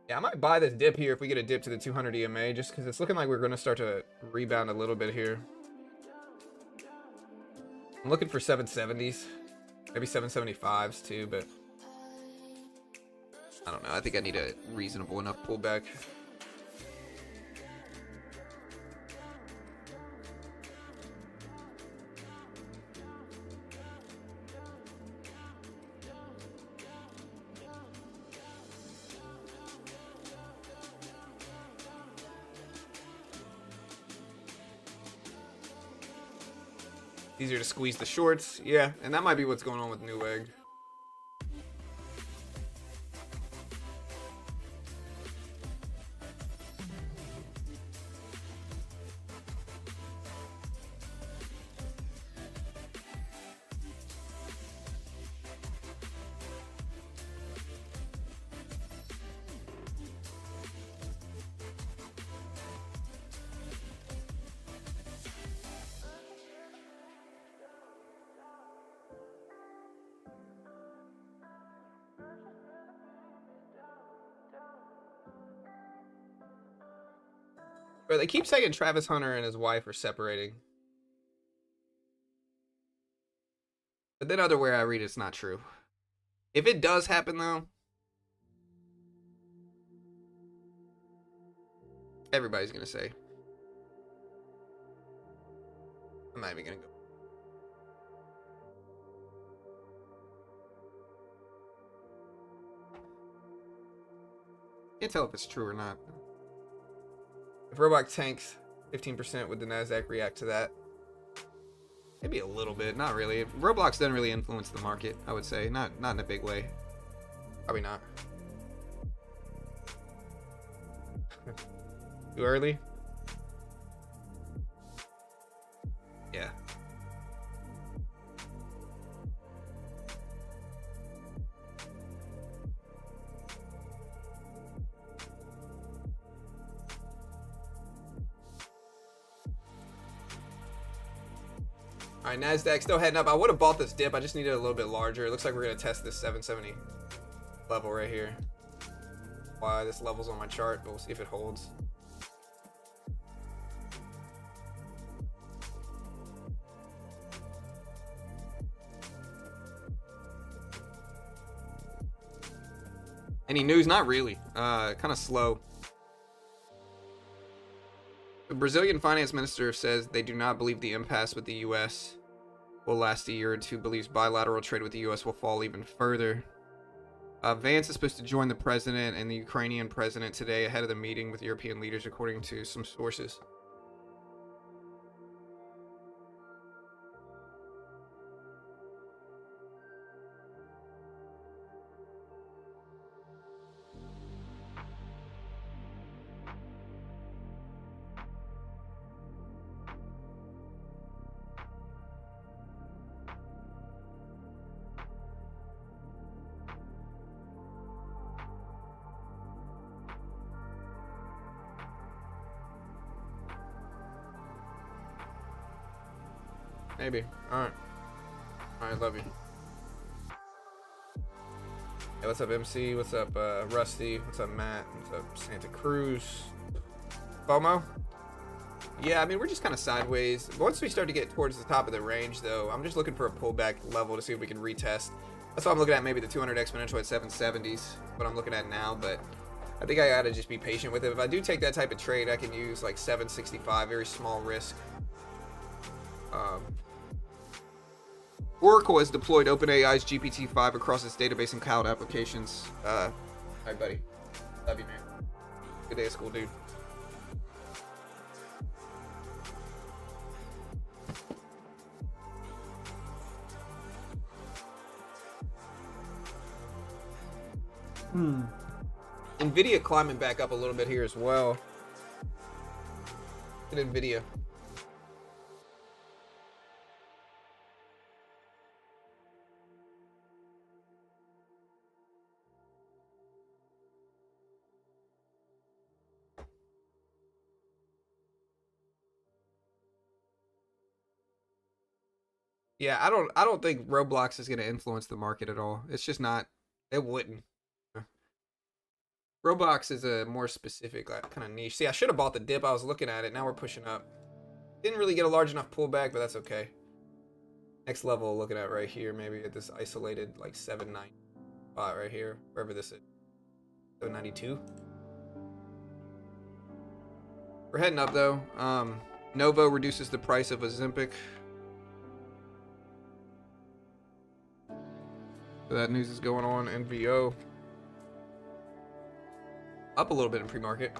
Yeah, I might buy this dip here if we get a dip to the 200 EMA, just because it's looking like we're going to start to rebound a little bit here. I'm looking for 770s, maybe 775s too, but I don't know. I think I need a reasonable enough pullback. Easier to squeeze the shorts. Yeah, and that might be what's going on with Newegg. But they keep saying Travis Hunter and his wife are separating. But then otherwhere I read it's not true. If it does happen though, everybody's gonna say. I'm not even gonna go. Can't tell if it's true or not. If Roblox tanks 15%, would the Nasdaq react to that? Maybe a little bit, not really. Roblox doesn't really influence the market, I would say. Not in a big way. Probably not. Too early? Yeah. All right, Nasdaq still heading up. I would have bought this dip. I just needed a little bit larger. It looks like we're gonna test this 770 level right here. Why this level's on my chart, but we'll see if it holds. Any news? Not really. Kind of slow. The Brazilian finance minister says they do not believe the impasse with the U.S. will last a year or two. Believes bilateral trade with the U.S. will fall even further. Vance is supposed to join the president and the Ukrainian president today ahead of the meeting with European leaders, according to some sources. Maybe. Alright. Alright, love you. Hey, what's up, MC? What's up, Rusty? What's up, Matt? What's up, Santa Cruz? FOMO? Yeah, I mean, we're just kind of sideways. Once we start to get towards the top of the range, though, I'm just looking for a pullback level to see if we can retest. That's why I'm looking at maybe the 200 exponential at 770s, what I'm looking at now, but I think I gotta just be patient with it. If I do take that type of trade, I can use like 765, very small risk. Oracle has deployed OpenAI's GPT-5 across its database and cloud applications. All right, buddy. Love you, man. Good day at school, dude. Nvidia climbing back up a little bit here as well. Look at Nvidia. Yeah, I don't think Roblox is going to influence the market at all. It's just not. It wouldn't. Roblox is a more specific kind of niche. See, I should have bought the dip. I was looking at it. Now we're pushing up. Didn't really get a large enough pullback, but that's okay. Next level, looking at right here, maybe at this isolated like 790 spot right here, wherever this is. 792. We're heading up though. Novo reduces the price of Ozempic. So that news is going on. NVO up a little bit in pre-market.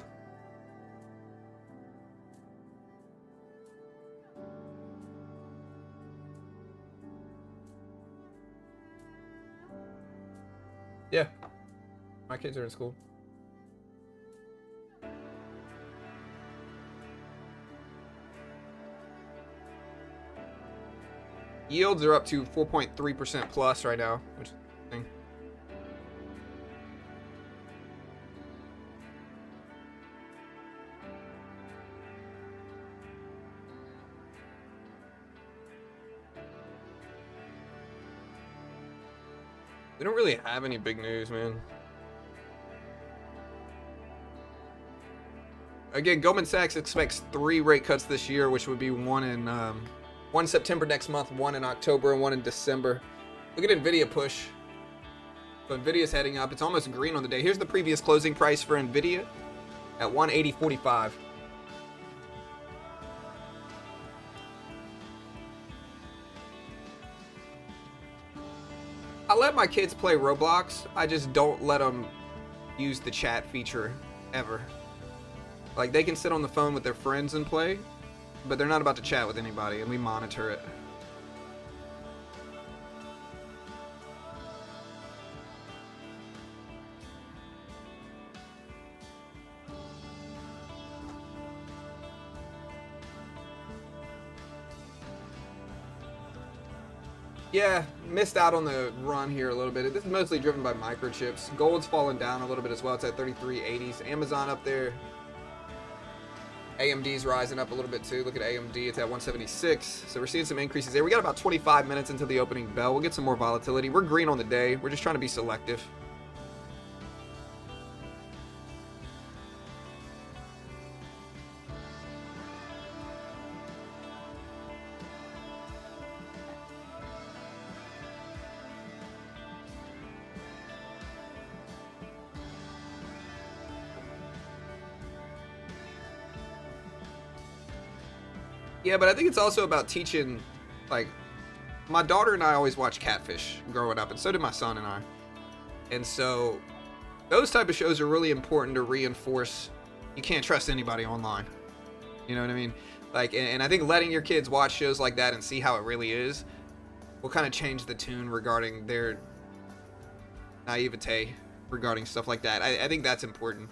Yeah, my kids are in school. Yields are up to 4.3% plus right now, which is interesting. We don't really have any big news, man. Again, Goldman Sachs expects 3 rate cuts this year, which would be one in September next month, one in October, and one in December. Look at Nvidia push. So Nvidia's heading up. It's almost green on the day. Here's the previous closing price for Nvidia at 180.45. I let my kids play Roblox. I just don't let them use the chat feature ever. Like, they can sit on the phone with their friends and play, but they're not about to chat with anybody, and we monitor it. Yeah, missed out on the run here a little bit. This is mostly driven by microchips. Gold's fallen down a little bit as well. It's at 33.80s. Amazon up there. AMD's rising up a little bit too. Look at AMD, it's at 176. So we're seeing some increases there. We got about 25 minutes until the opening bell. We'll get some more volatility. We're green on the day. We're just trying to be selective. Yeah, but I think it's also about teaching, like, my daughter and I always watched Catfish growing up, and so did my son and I. And so those type of shows are really important to reinforce you can't trust anybody online. You know what I mean? Like, and I think letting your kids watch shows like that and see how it really is will kind of change the tune regarding their naivete regarding stuff like that. I think that's important.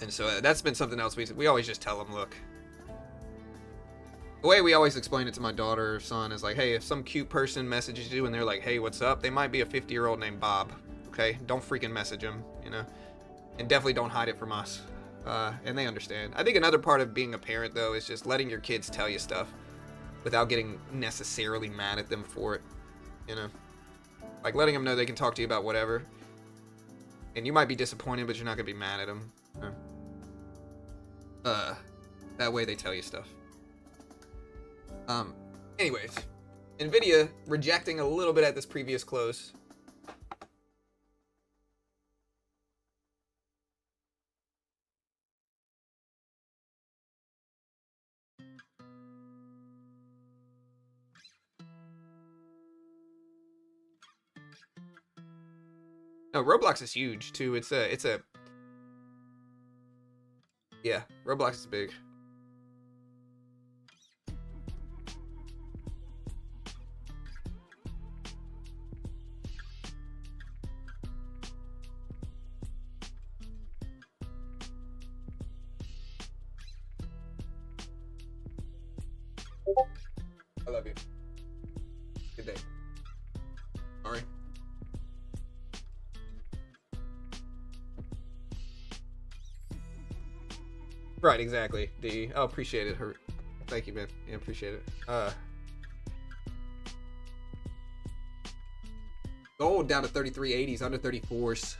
And so that's been something else we always just tell them, look. The way we always explain it to my daughter or son is like, hey, if some cute person messages you and they're like, hey, what's up? They might be a 50-year-old named Bob, okay? Don't freaking message them, you know? And definitely don't hide it from us. And they understand. I think another part of being a parent, though, is just letting your kids tell you stuff without getting necessarily mad at them for it, you know? Like letting them know they can talk to you about whatever. And you might be disappointed, but you're not going to be mad at them. That way they tell you stuff. Anyways, Nvidia rejecting a little bit at this previous close. No, Roblox is huge too. It's a yeah, Roblox is big. I love you. Good day. Sorry. Right, exactly. D. Oh, appreciate it. Hurt. Thank you, man. Yeah, appreciate it. Gold down to 33.80s, under 34s.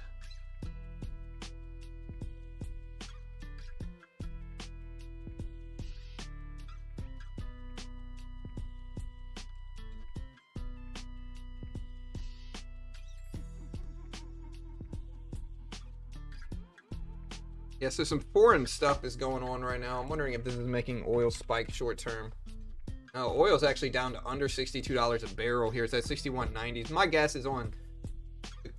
Yeah, so some foreign stuff is going on right now. I'm wondering if this is making oil spike short term. No, oil's actually down to under $62 a barrel here. It's at 61.90s. My guess is on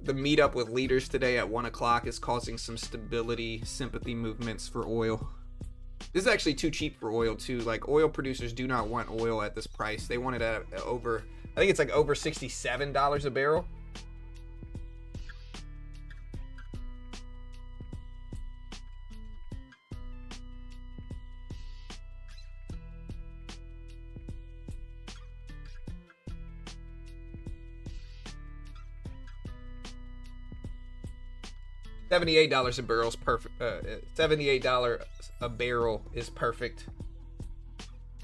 the meetup with leaders today at 1 o'clock is causing some stability, sympathy movements for oil. This is actually too cheap for oil too. Like, oil producers do not want oil at this price. They want it at over I think it's like over $67 a barrel. $78 a barrel is perfect. $78 a barrel is perfect.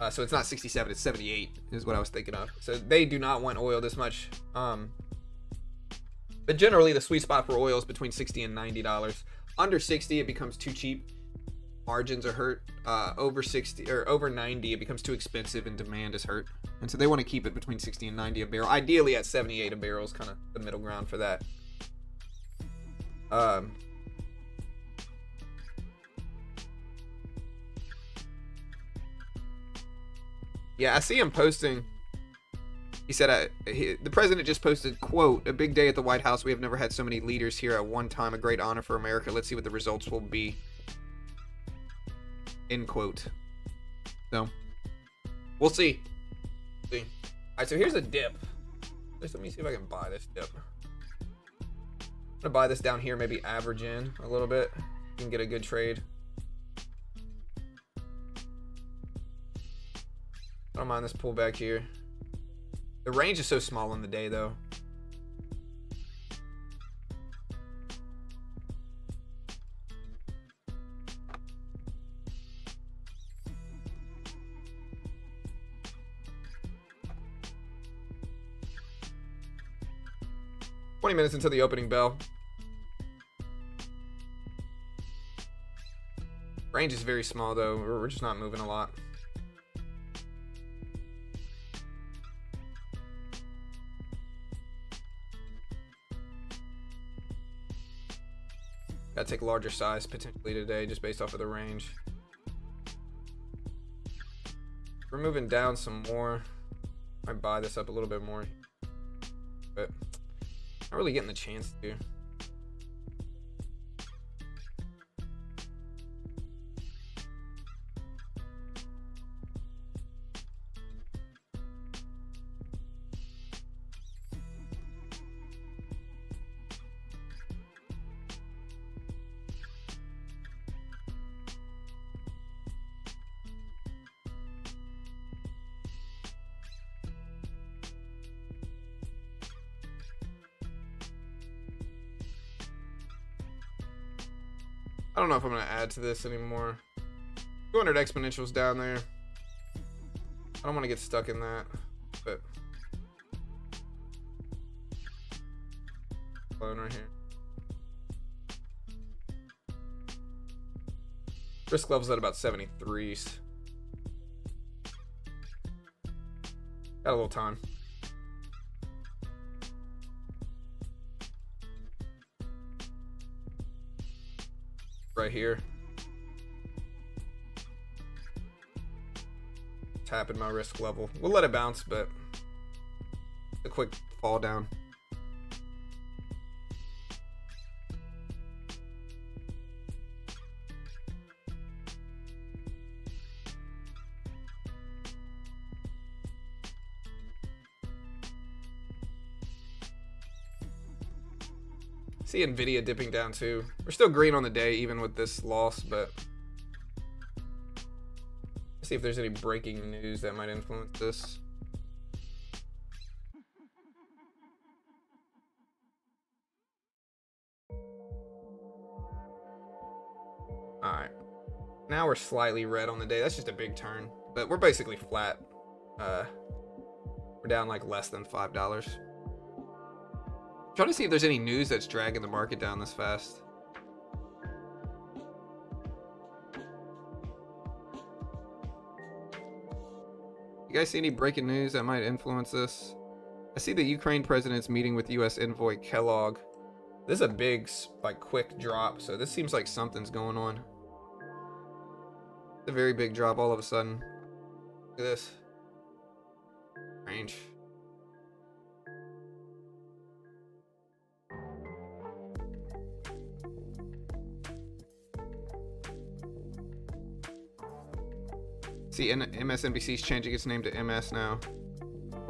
So it's not 67, it's 78 is what I was thinking of. So they do not want oil this much. But generally the sweet spot for oil is between $60 and $90. Under 60, it becomes too cheap. Margins are hurt. Over 60 or over 90, it becomes too expensive and demand is hurt. And so they want to keep it between 60 and 90 a barrel. Ideally at 78 a barrel is kind of the middle ground for that. Yeah, I see him posting. He said, the president just posted, quote, "A big day at the White House. We have never had so many leaders here at one time. A great honor for America. Let's see what the results will be." End quote. So, we'll see. All right, so here's a dip. Let me see if I can buy this dip. I'm gonna buy this down here, maybe average in a little bit. You can get a good trade. I don't mind this pullback here. The range is so small in the day, though. "20 minutes until the opening bell." Range is very small, though. We're just not moving a lot. Gotta take a larger size potentially today just based off of the range. We're moving down some more. I buy this up a little bit more, but not really getting the chance to. I don't know if I'm going to add to this anymore. 200 exponentials down there. I don't want to get stuck in that, but right here. Risk level's at about 73s. Got a little time. Right here. Tapping my risk level. We'll let it bounce, but a quick fall down. See Nvidia dipping down too. We're still green on the day even with this loss, but let's see if there's any breaking news that might influence this. Alright. Now we're slightly red on the day. That's just a big turn. But we're basically flat. We're down like less than $5. Trying to see if there's any news that's dragging the market down this fast. You guys see any breaking news that might influence this? I see the Ukraine president's meeting with U.S. envoy Kellogg. This is a big, like, quick drop, so this seems like something's going on. It's a very big drop all of a sudden. Look at this. Range. See, MSNBC's changing its name to MS now.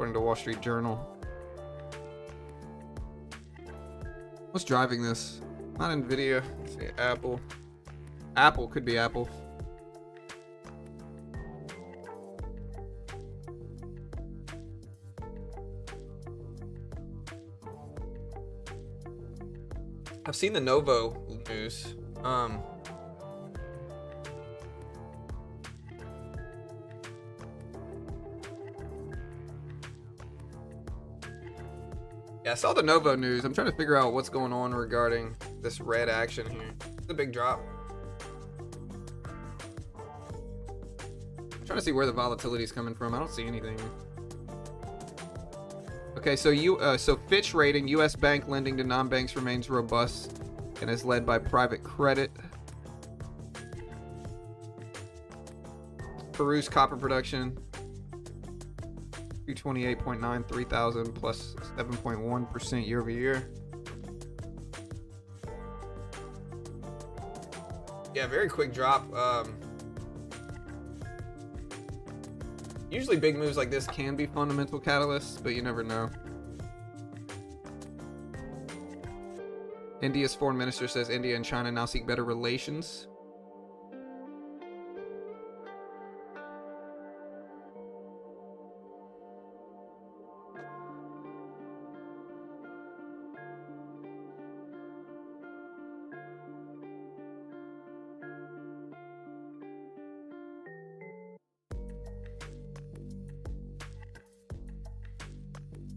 according to Wall Street Journal. What's driving this? Not Nvidia. Let's see, Apple. Apple could be Apple. I've seen the Novo news. Yeah, I saw the Novo news. I'm trying to figure out what's going on regarding this red action here. It's a big drop. I'm trying to see where the volatility is coming from. I don't see anything. Okay, so Fitch rating, U.S. bank lending to non-banks remains robust and is led by private credit. Peru's copper production, 228.9, 3,000 plus 7.1% year over year. Yeah, very quick drop. Usually big moves like this can be fundamental catalysts, but you never know. India's foreign minister says India and China now seek better relations.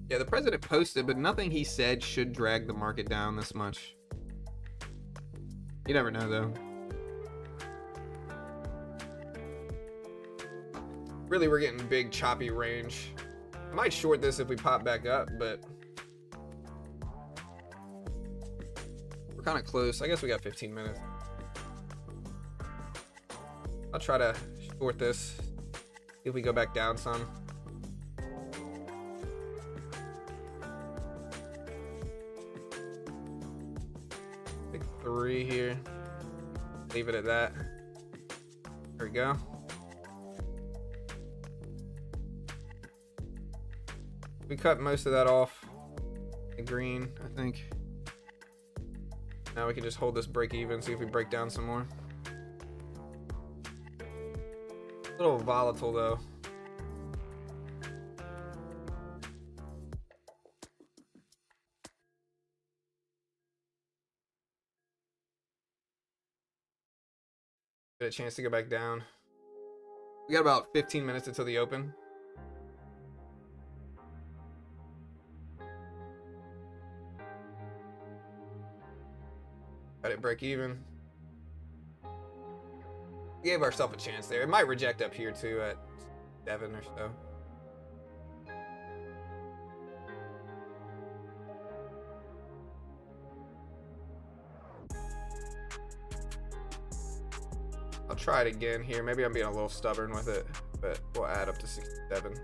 Yeah, the president posted, but nothing he said should drag the market down this much. You never know, though. Really, we're getting big, choppy range. I might short this if we pop back up, but we're kind of close. I guess we got 15 minutes. I'll try to short this. See if we go back down some. Three here. Leave it at that. There we go. We cut most of that off. The green, I think. Now we can just hold this break even, see if we break down some more. A little volatile though. Get a chance to go back down. We got about 15 minutes until the open. Got it break even. We gave ourselves a chance there. It might reject up here too at 7 or so. I'll try it again here. Maybe I'm being a little stubborn with it, but we'll add up to 67. See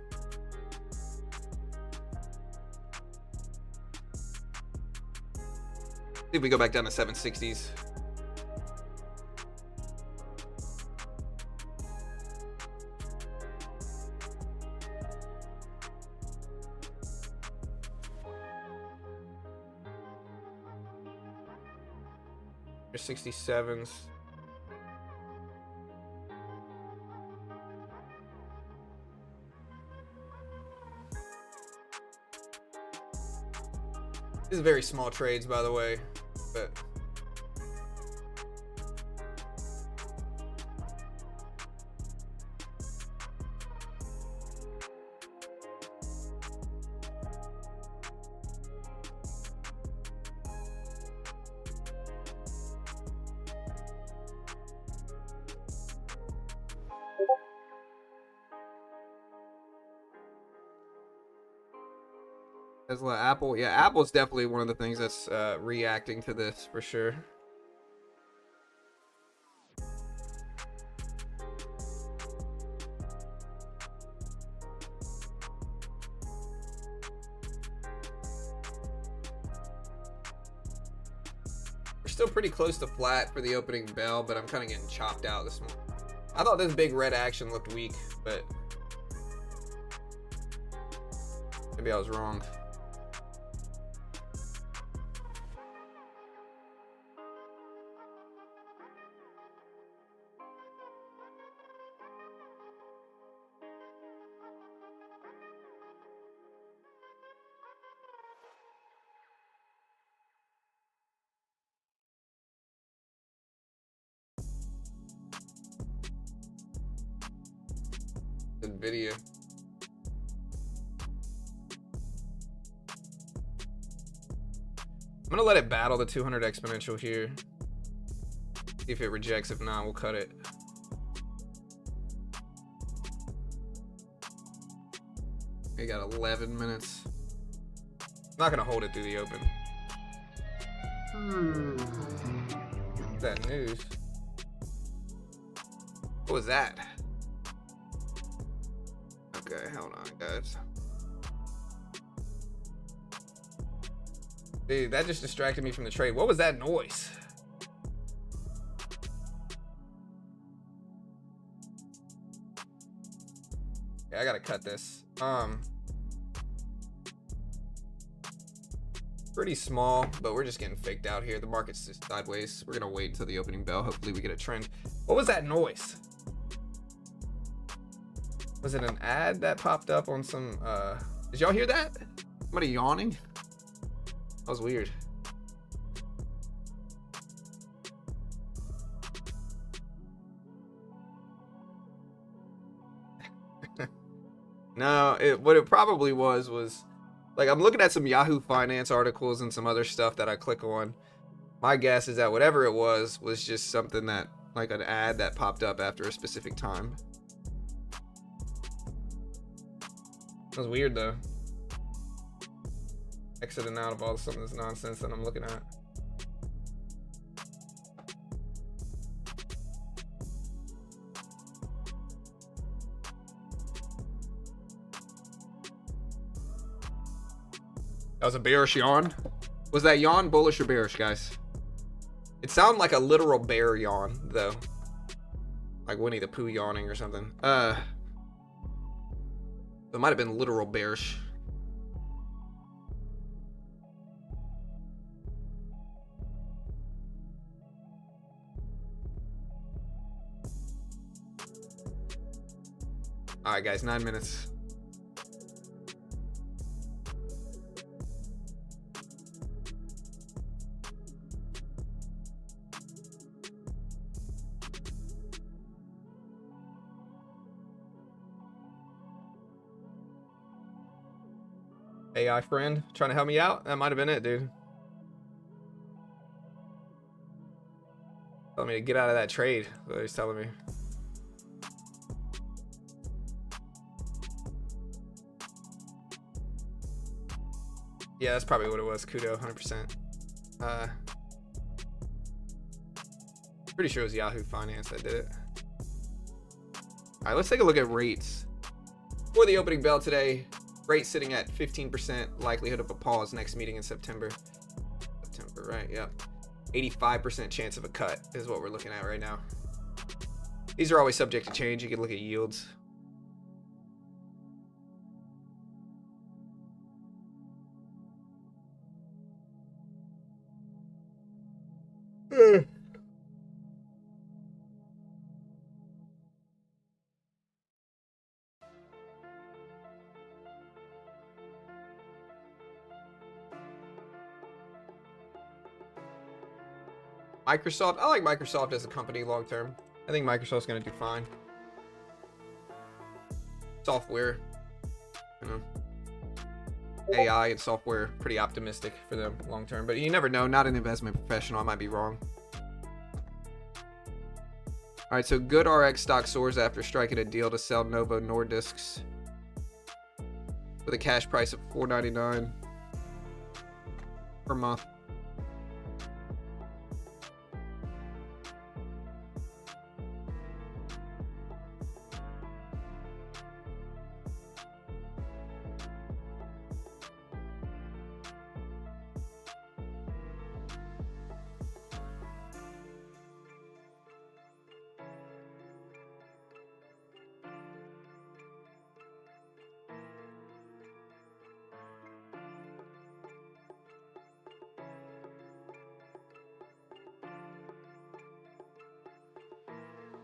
if we go back down to 760s. There's 67s. These are very small trades, by the way, but Tesla, Apple. Yeah, Apple's definitely one of the things that's reacting to this for sure. We're still pretty close to flat for the opening bell, but I'm kind of getting chopped out this morning. I thought this big red action looked weak, but Maybe I was wrong. Good video. I'm gonna let it battle the 200 exponential here. See if it rejects. If not, we'll cut it. We got 11 minutes. I'm not gonna hold it through the open. What's that news? What was that? Okay, hold on, guys. Dude, that just distracted me from the trade. What was that noise? Okay, I gotta cut this. Pretty small, but we're just getting faked out here. The market's just sideways. We're gonna wait until the opening bell. Hopefully we get a trend. What was that noise? Was it an ad that popped up on some, did y'all hear that? Somebody yawning? That was weird. No, what it probably was like, I'm looking at some Yahoo Finance articles and some other stuff that I click on. My guess is that whatever it was just something that, like an ad that popped up after a specific time. That was weird though. Exiting out of all some of this nonsense that I'm looking at. That was a bearish yawn. Was that yawn bullish or bearish, guys? It sounded like a literal bear yawn, though. Like Winnie the Pooh yawning or something. It might have been literal bearish. All right, guys, 9 minutes. AI friend trying to help me out? That might have been it, dude. Telling me to get out of that trade. That's what he's telling me. Yeah, that's probably what it was. Kudo, 100%. Pretty sure it was Yahoo Finance that did it. All right, let's take a look at rates. For the opening bell today, rates sitting at 15%, likelihood of a pause next meeting in September. September, right? Yeah. 85% chance of a cut is what we're looking at right now. These are always subject to change. You can look at yields. Microsoft, I like Microsoft as a company long term. I think Microsoft's gonna do fine. Software, you know, AI and software, pretty optimistic for them long term. But you never know. Not an investment professional. I might be wrong. All right, so GoodRx stock soars after striking a deal to sell Novo Nordisks with a cash price of $4.99 per month.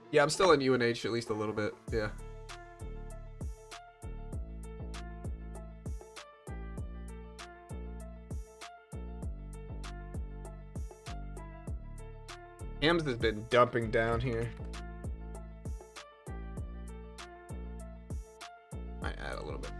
Yeah, I'm still in UNH at least a little bit. Yeah. Hams has been dumping down here. Might add a little bit.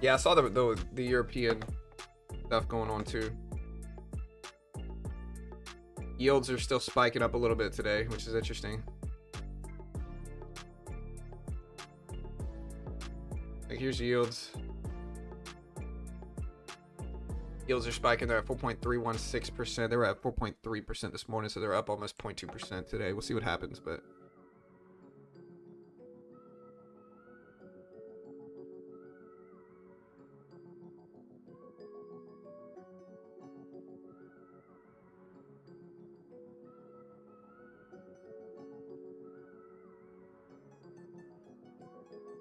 Yeah, I saw the European stuff going on too. Yields are still spiking up a little bit today, which is interesting. Like here's yields. Yields are spiking. They're at 4.316%. They were at 4.3% this morning, so they're up almost 0.2% today. We'll see what happens, but.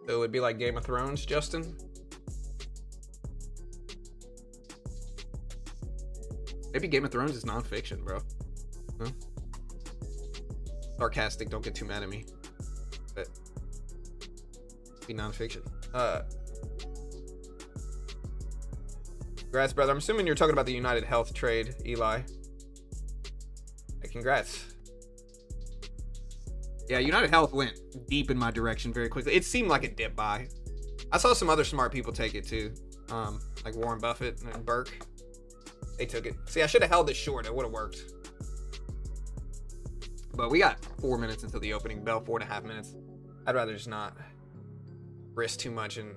So it would be like Game of Thrones, Justin? Maybe Game of Thrones is nonfiction, bro. Huh? Sarcastic, don't get too mad at me. But be nonfiction. Congrats, brother. I'm assuming you're talking about the United Health trade, Eli. Hey, congrats. Yeah, United Health went deep in my direction very quickly. It seemed like a dip buy. I saw some other smart people take it too, like Warren Buffett and Burke. They took it. See, I should have held it short. It would have worked. But we got 4 minutes until the opening bell, 4.5 minutes. I'd rather just not risk too much and.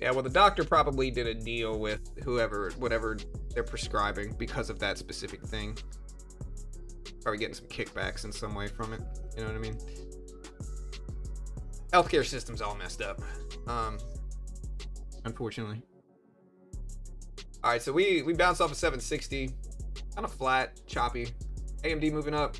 Yeah, well, the doctor probably did a deal with whatever they're prescribing because of that specific thing. Probably getting some kickbacks in some way from it. You know what I mean? Healthcare system's all messed up. Unfortunately. All right, so we bounced off of 760. Kind of flat, choppy. AMD moving up.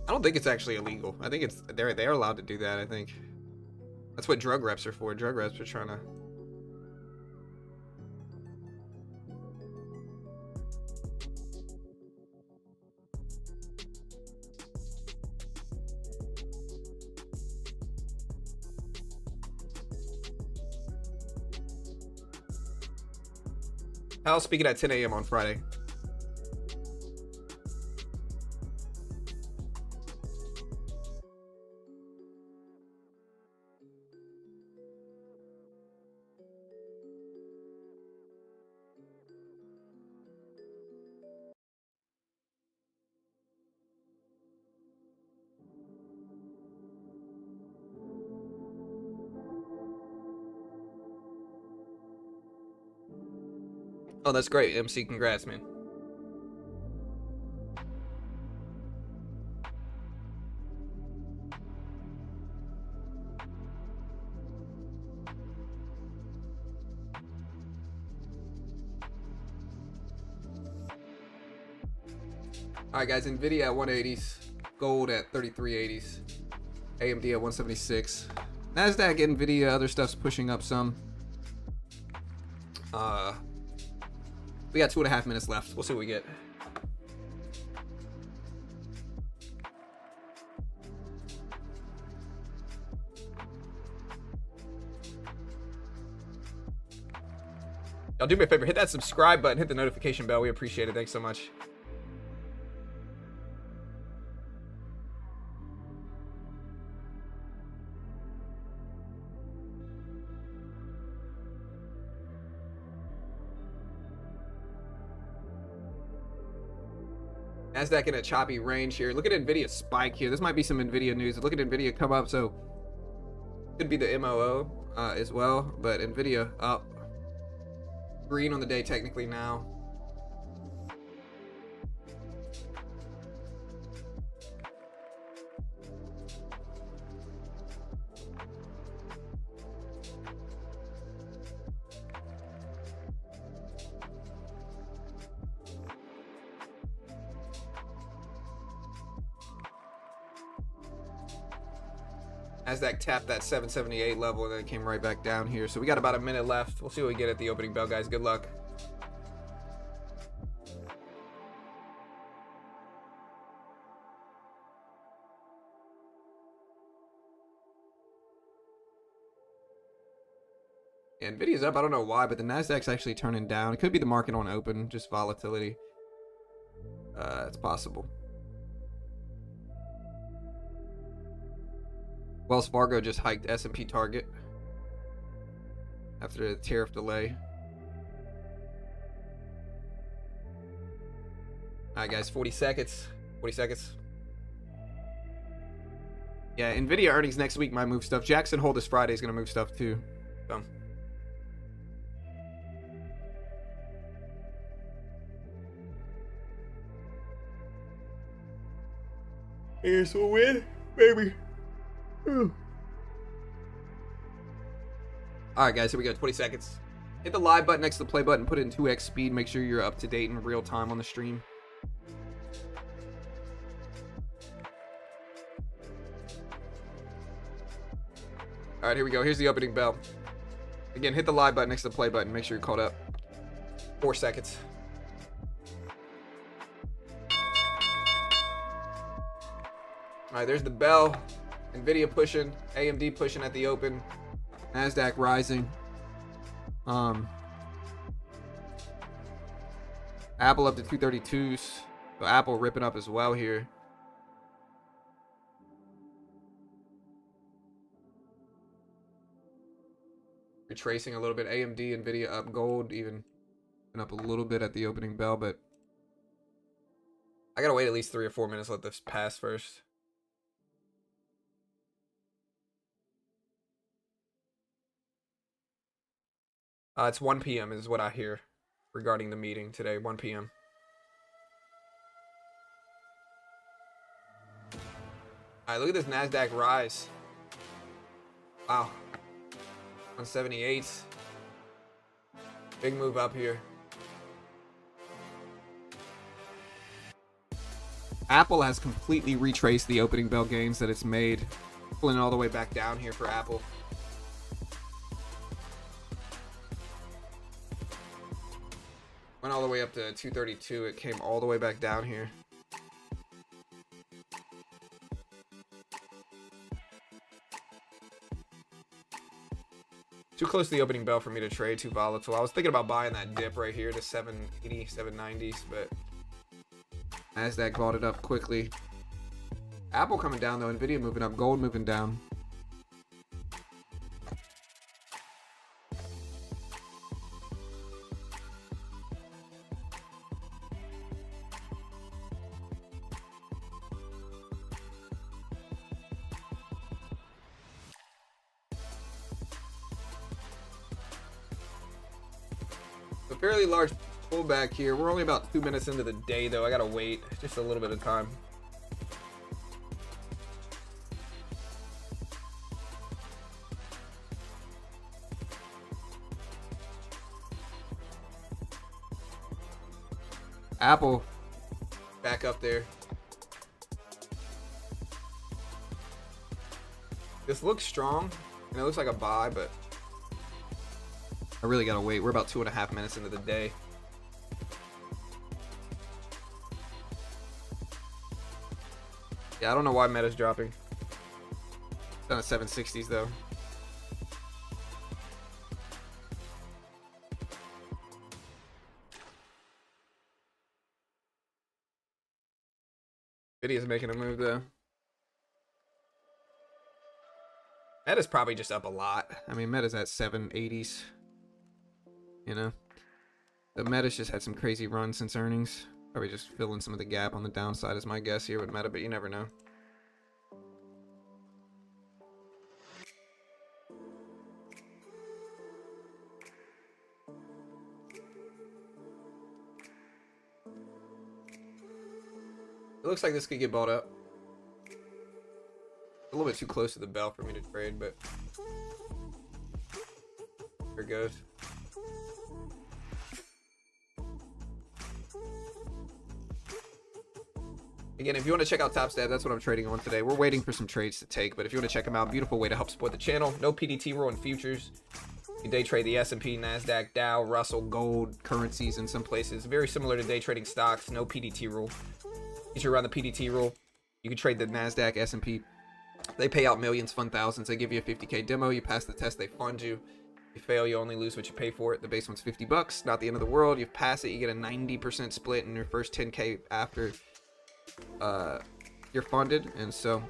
I don't think it's actually illegal. I think it's they're allowed to do that. I think that's what drug reps are for. Drug reps are trying to. I'll speak it at 10 a.m. on Friday. Oh, that's great. MC, congrats, man. All right, guys. Nvidia at 180s, gold at 3380s, AMD at 176. Nasdaq, Nvidia, other stuff's pushing up some. We got 2.5 minutes left. We'll see what we get. Y'all do me a favor, hit that subscribe button, hit the notification bell. We appreciate it. Thanks so much. Nasdaq in a choppy range here. Look at Nvidia spike here. This might be some Nvidia news. Look at Nvidia come up. So Could be the MOO as well, but Nvidia up. Green on the day technically now. Nasdaq tapped that 778 level and then it came right back down here. So we got about a minute left. We'll see what we get at the opening bell, guys. Good luck. Nvidia's up. I don't know why, but the Nasdaq's actually turning down. It could be the market on open, just volatility. It's possible. Wells Fargo just hiked S&P target after the tariff delay. All right, guys, 40 seconds. 40 seconds. Yeah, Nvidia earnings next week might move stuff. Jackson Hole this Friday is going to move stuff too. So. Here's a win, baby. Alright guys, here we go, 20 seconds. Hit the live button next to the play button, put it in 2x speed, make sure you're up to date in real time on the stream. Alright, here we go, here's the opening bell. Again, hit the live button next to the play button, make sure you're caught up. 4 seconds. Alright, there's the bell. Nvidia pushing, AMD pushing at the open, Nasdaq rising. Apple up to 232s. So Apple ripping up as well here. Retracing a little bit. AMD, Nvidia up, gold even up a little bit at the opening bell, but I gotta wait at least 3 or 4 minutes, let this pass first. It's 1 p.m. is what I hear regarding the meeting today, 1 p.m. All right, look at this NASDAQ rise. Wow. 178. Big move up here. Apple has completely retraced the opening bell gains that it's made. Pulling all the way back down here for Apple. Went all the way up to 232. It came all the way back down here. Too close to the opening bell for me to trade, too volatile. I was thinking about buying that dip right here to 780, 790s, but Nasdaq bought it up quickly. Apple coming down though, Nvidia moving up, gold moving down. A fairly large pullback here. We're only about 2 minutes into the day though. I gotta wait just a little bit of time. Apple back up there. This looks strong and it looks like a buy, but I really gotta wait. We're about 2.5 minutes into the day. Yeah, I don't know why Meta's dropping. It's on a 760s though. Nvidia's making a move though. Meta's probably just up a lot. I mean, Meta's at 780s. You know, the Meta's just had some crazy runs since earnings. Probably just filling some of the gap on the downside is my guess here with Meta, but you never know. It looks like this could get bought up. A little bit too close to the bell for me to trade, but there it goes. Again, if you want to check out TopStab, that's what I'm trading on today. We're waiting for some trades to take, but if you want to check them out, beautiful way to help support the channel. No PDT rule in futures. You day trade the S&P, NASDAQ, Dow, Russell, gold, currencies in some places. Very similar to day trading stocks, no PDT rule. If you're around the PDT rule, you can trade the NASDAQ, S&P. They pay out millions, fund thousands. They give you a 50K demo. You pass the test, they fund you. You fail, you only lose what you pay for it. The base one's $50. Not the end of the world. You pass it, you get a 90% split in your first 10K after you're funded. And so,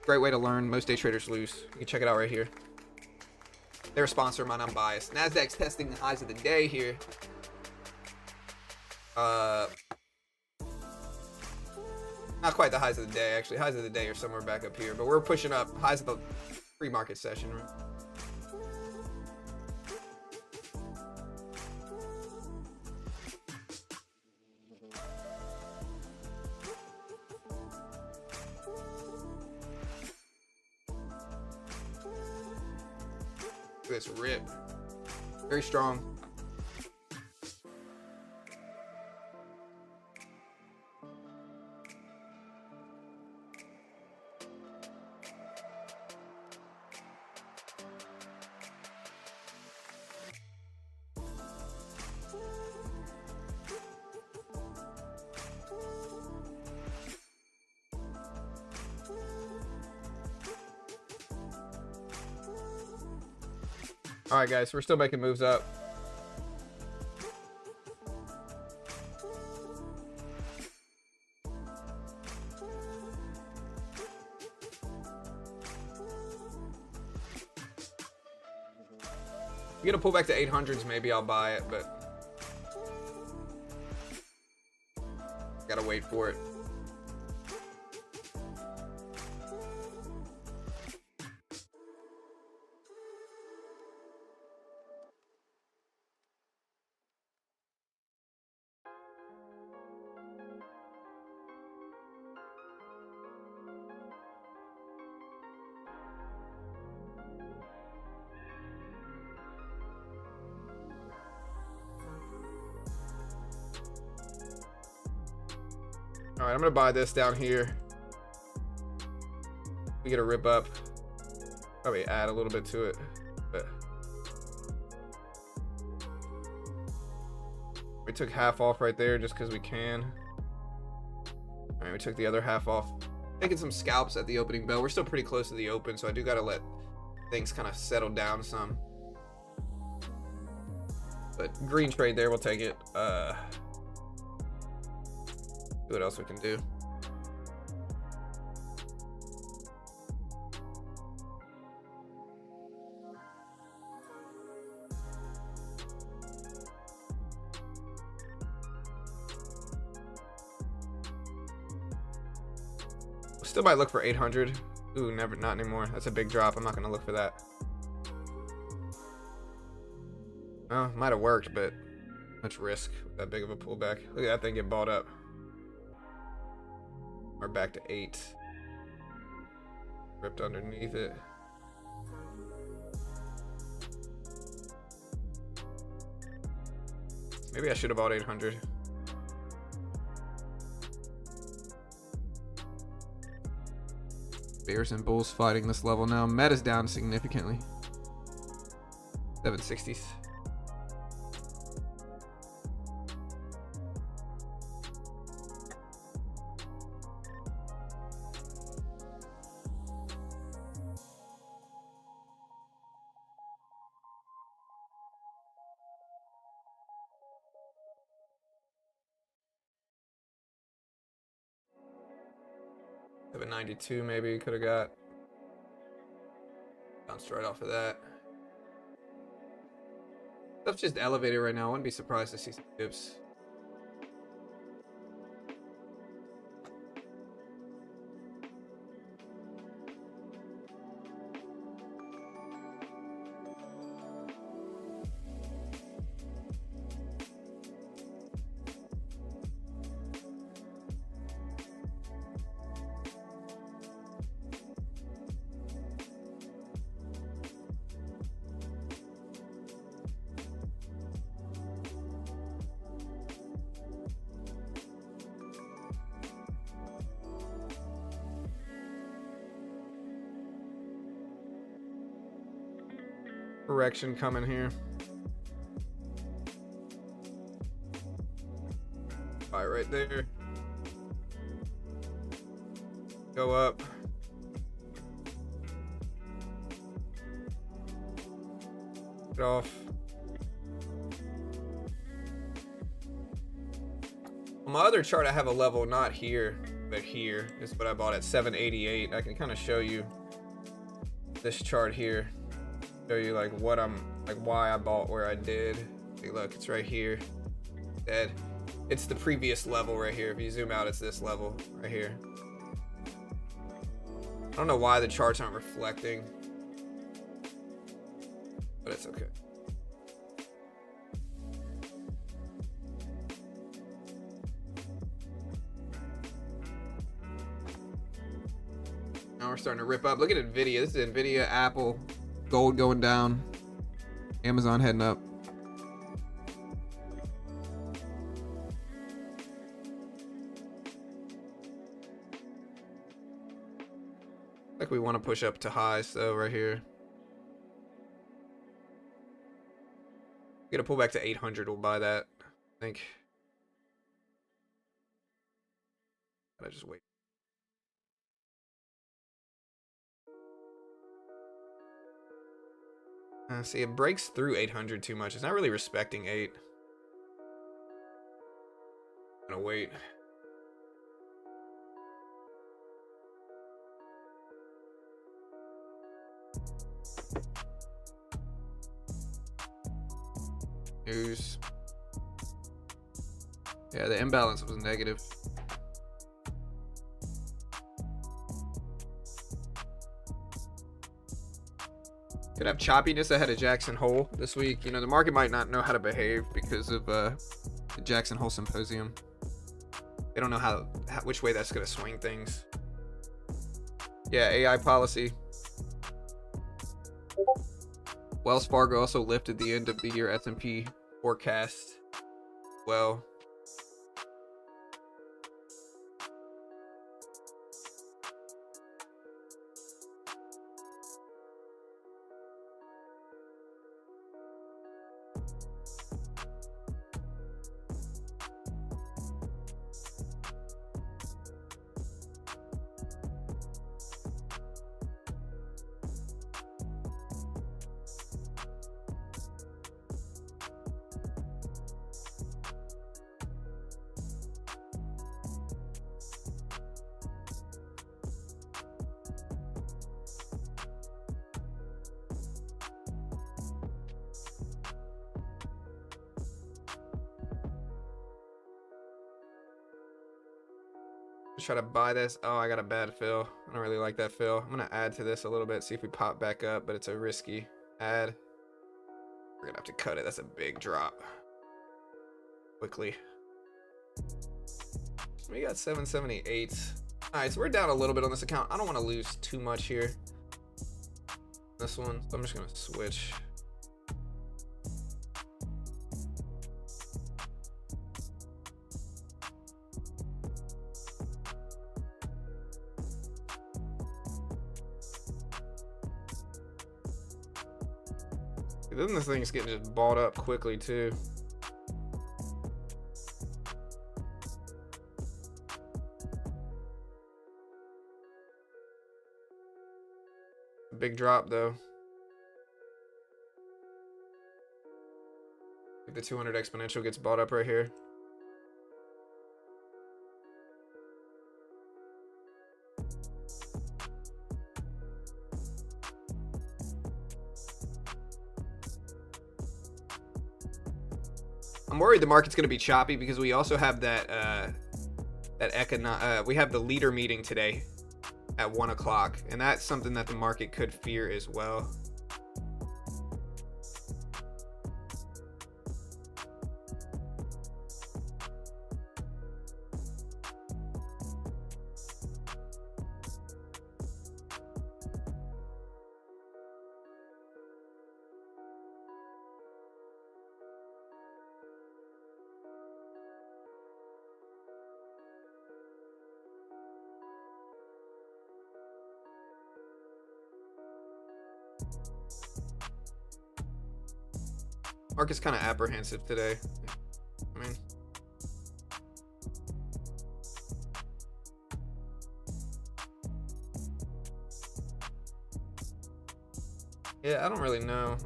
great way to learn. Most day traders lose. You can check it out right here. They're a sponsor of mine. I'm biased. NASDAQ's testing the highs of the day here. Not quite the highs of the day, actually. Highs of the day are somewhere back up here, but we're pushing up highs of the pre-market session. Right? This rip, very strong. All right, guys, we're still making moves up. If you're gonna pull back to 800s, maybe I'll buy it, but gotta wait for it. All right, I'm gonna buy this down here. We get a rip up. Probably add a little bit to it, but we took half off right there just because we can. All right, we took the other half off. Taking some scalps at the opening bell. We're still pretty close to the open, so I do gotta let things kind of settle down some. But green trade there, we'll take it. See what else we can do. Still might look for 800. Ooh, never, not anymore. That's a big drop. I'm not gonna look for that. Oh, might have worked, but much risk with that big of a pullback. Look at that thing get bought up. We're back to 8. Ripped underneath it. Maybe I should have bought 800. Bears and bulls fighting this level now. Meta's down significantly. 760s. Have a 92 maybe could have got. Bounced right off of that. Stuff's just elevated right now. I wouldn't be surprised to see some dips. correction coming here. All right there. Go up. Get off. On my other chart, I have a level not here, but here is what I bought at 788. I can kind of show you this chart here. Show you like what why I bought where I did. See, look, it's right here. Dead. It's the previous level right here. If you zoom out, it's this level right here. I don't know why the charts aren't reflecting, but it's okay. Now we're starting to rip up. Look at Nvidia. This is Nvidia, Apple, gold going down, Amazon heading up. Like we want to push up to highs though right here. Get a pull back to 800. We'll buy that. I think. Gotta just wait. See, it breaks through 800 too much. It's not really respecting 8. I'm gonna wait. News. Yeah, the imbalance was negative. Could have choppiness ahead of Jackson Hole this week. You know, the market might not know how to behave because of the Jackson Hole symposium. They don't know which way that's going to swing things. Yeah, AI policy. Wells Fargo also lifted the end of the year S&P forecast. Well, try to buy this. Oh, I got a bad fill. I don't really like that fill. I'm gonna add to this a little bit, see if we pop back up, but it's a risky add. We're gonna have to cut it. That's a big drop. Quickly. We got 778. All right, so we're down a little bit on this account. I don't want to lose too much here. This one, so I'm just gonna switch. Then this thing's getting just bought up quickly too. Big drop though. If the 200 exponential gets bought up right here. I'm worried the market's going to be choppy because we also have that we have the leader meeting today at 1 o'clock, and that's something that the market could fear as well. Market's kind of apprehensive today. I mean, yeah, I don't really know.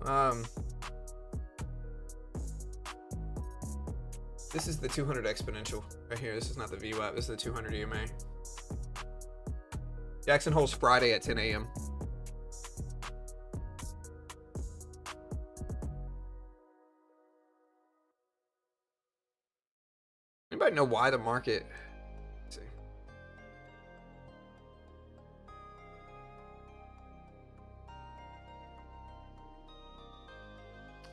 This is the 200 exponential right here. This is not the VWAP. This is the 200 EMA. Jackson Hole's Friday at 10 a.m. Anybody know why the market? Let's see.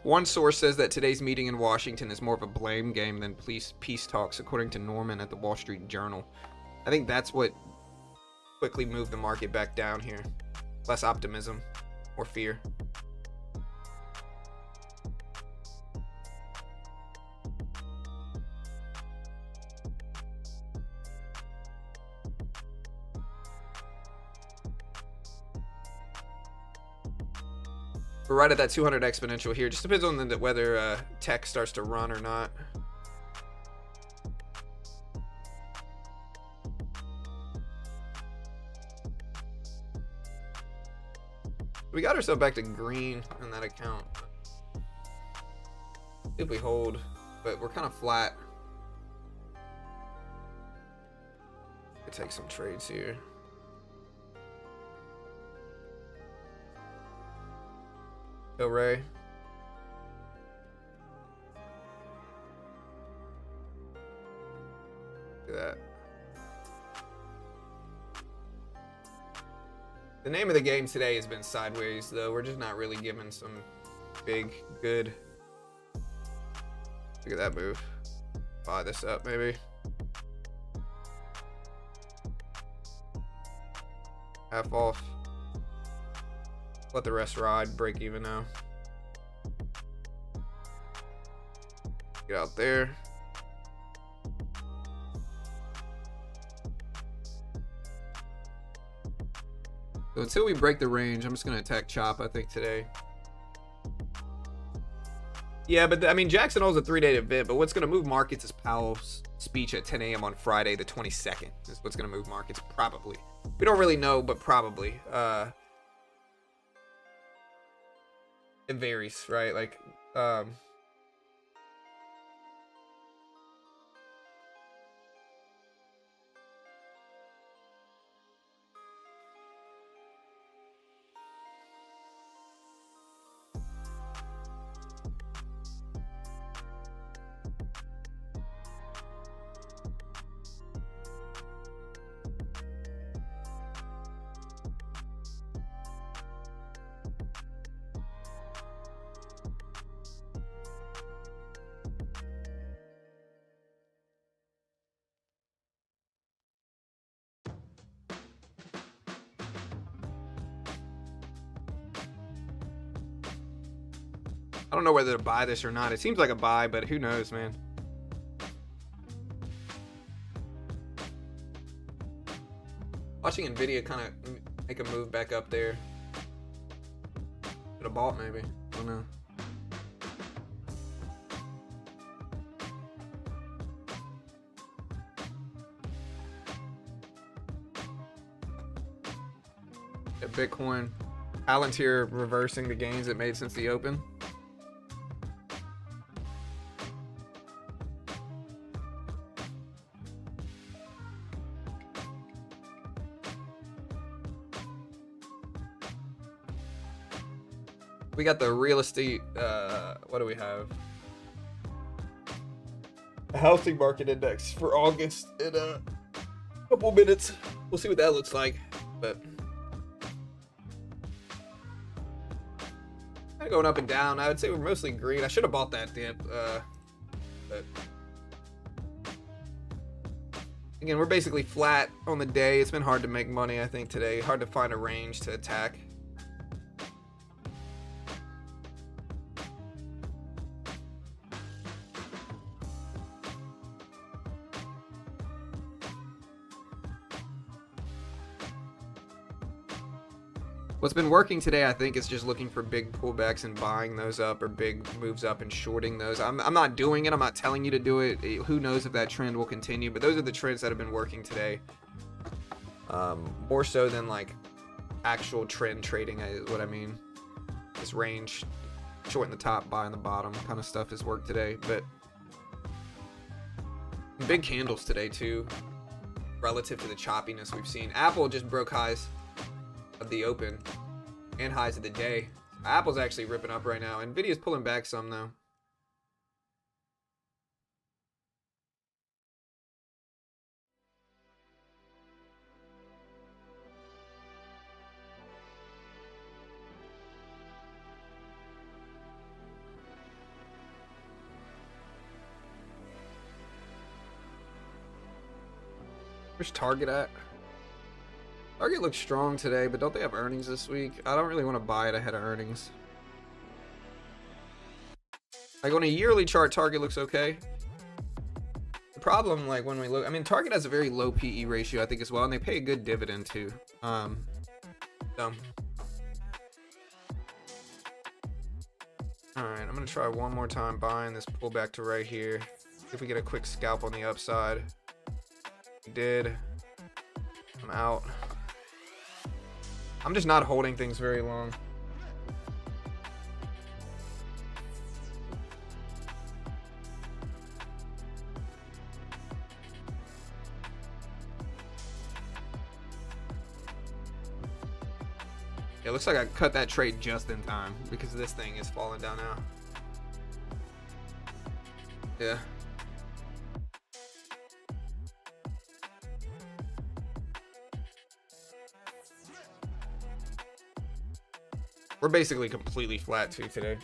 One source says that today's meeting in Washington is more of a blame game than peace talks, according to Norman at the Wall Street Journal. I think that's what quickly moved the market back down here. Less optimism or fear. We're right at that 200 exponential here. Just depends on whether tech starts to run or not. We got ourselves back to green on that account. If we hold, but we're kind of flat. Could take some trades here. Go Ray. Look at that. The name of the game today has been sideways, though. We're just not really given some big, good. Look at that move. Buy this up, maybe. Half off. Let the rest ride. Break even now. Get out there. So until we break the range, I'm just going to attack chop, I think, today. Yeah, but I mean, Jackson Hole's a 3-day event, but what's going to move markets is Powell's speech at 10 a.m. on Friday, the 22nd. Is what's going to move markets, probably. We don't really know, but probably. It varies, right? Like, I don't know whether to buy this or not. It seems like a buy, but who knows, man. Watching Nvidia kind of make a move back up there. Could have bought, maybe. I don't know. At Bitcoin. Palantir reversing the gains it made since the open. We got the real estate, what do we have? A housing market index for August in a couple minutes. We'll see what that looks like, but kind of going up and down. I would say we're mostly green. I should have bought that dip, but again, we're basically flat on the day. It's been hard to make money, I think, today. Hard to find a range to attack. What's been working today, I think, is just looking for big pullbacks and buying those up, or big moves up and shorting those. I'm not doing it. I'm not telling you to do it. Who knows if that trend will continue, but those are the trends that have been working today. More so than like actual trend trading is what I mean. This range, shorting the top, buying the bottom kind of stuff has worked today. But big candles today too, relative to the choppiness we've seen. Apple just broke highs of the open and highs of the day. Apple's actually ripping up right now. Nvidia's pulling back some though. Where's Target at? Target looks strong today, but don't they have earnings this week? I don't really want to buy it ahead of earnings. Like on a yearly chart, Target looks okay. The problem, like when we look, I mean, Target has a very low PE ratio, I think, as well, and they pay a good dividend too. So. Alright, I'm gonna try one more time buying this pullback to right here. See if we get a quick scalp on the upside. We did. I'm out. I'm just not holding things very long. It looks like I cut that trade just in time because this thing is falling down now. Yeah. We're basically completely flat too today.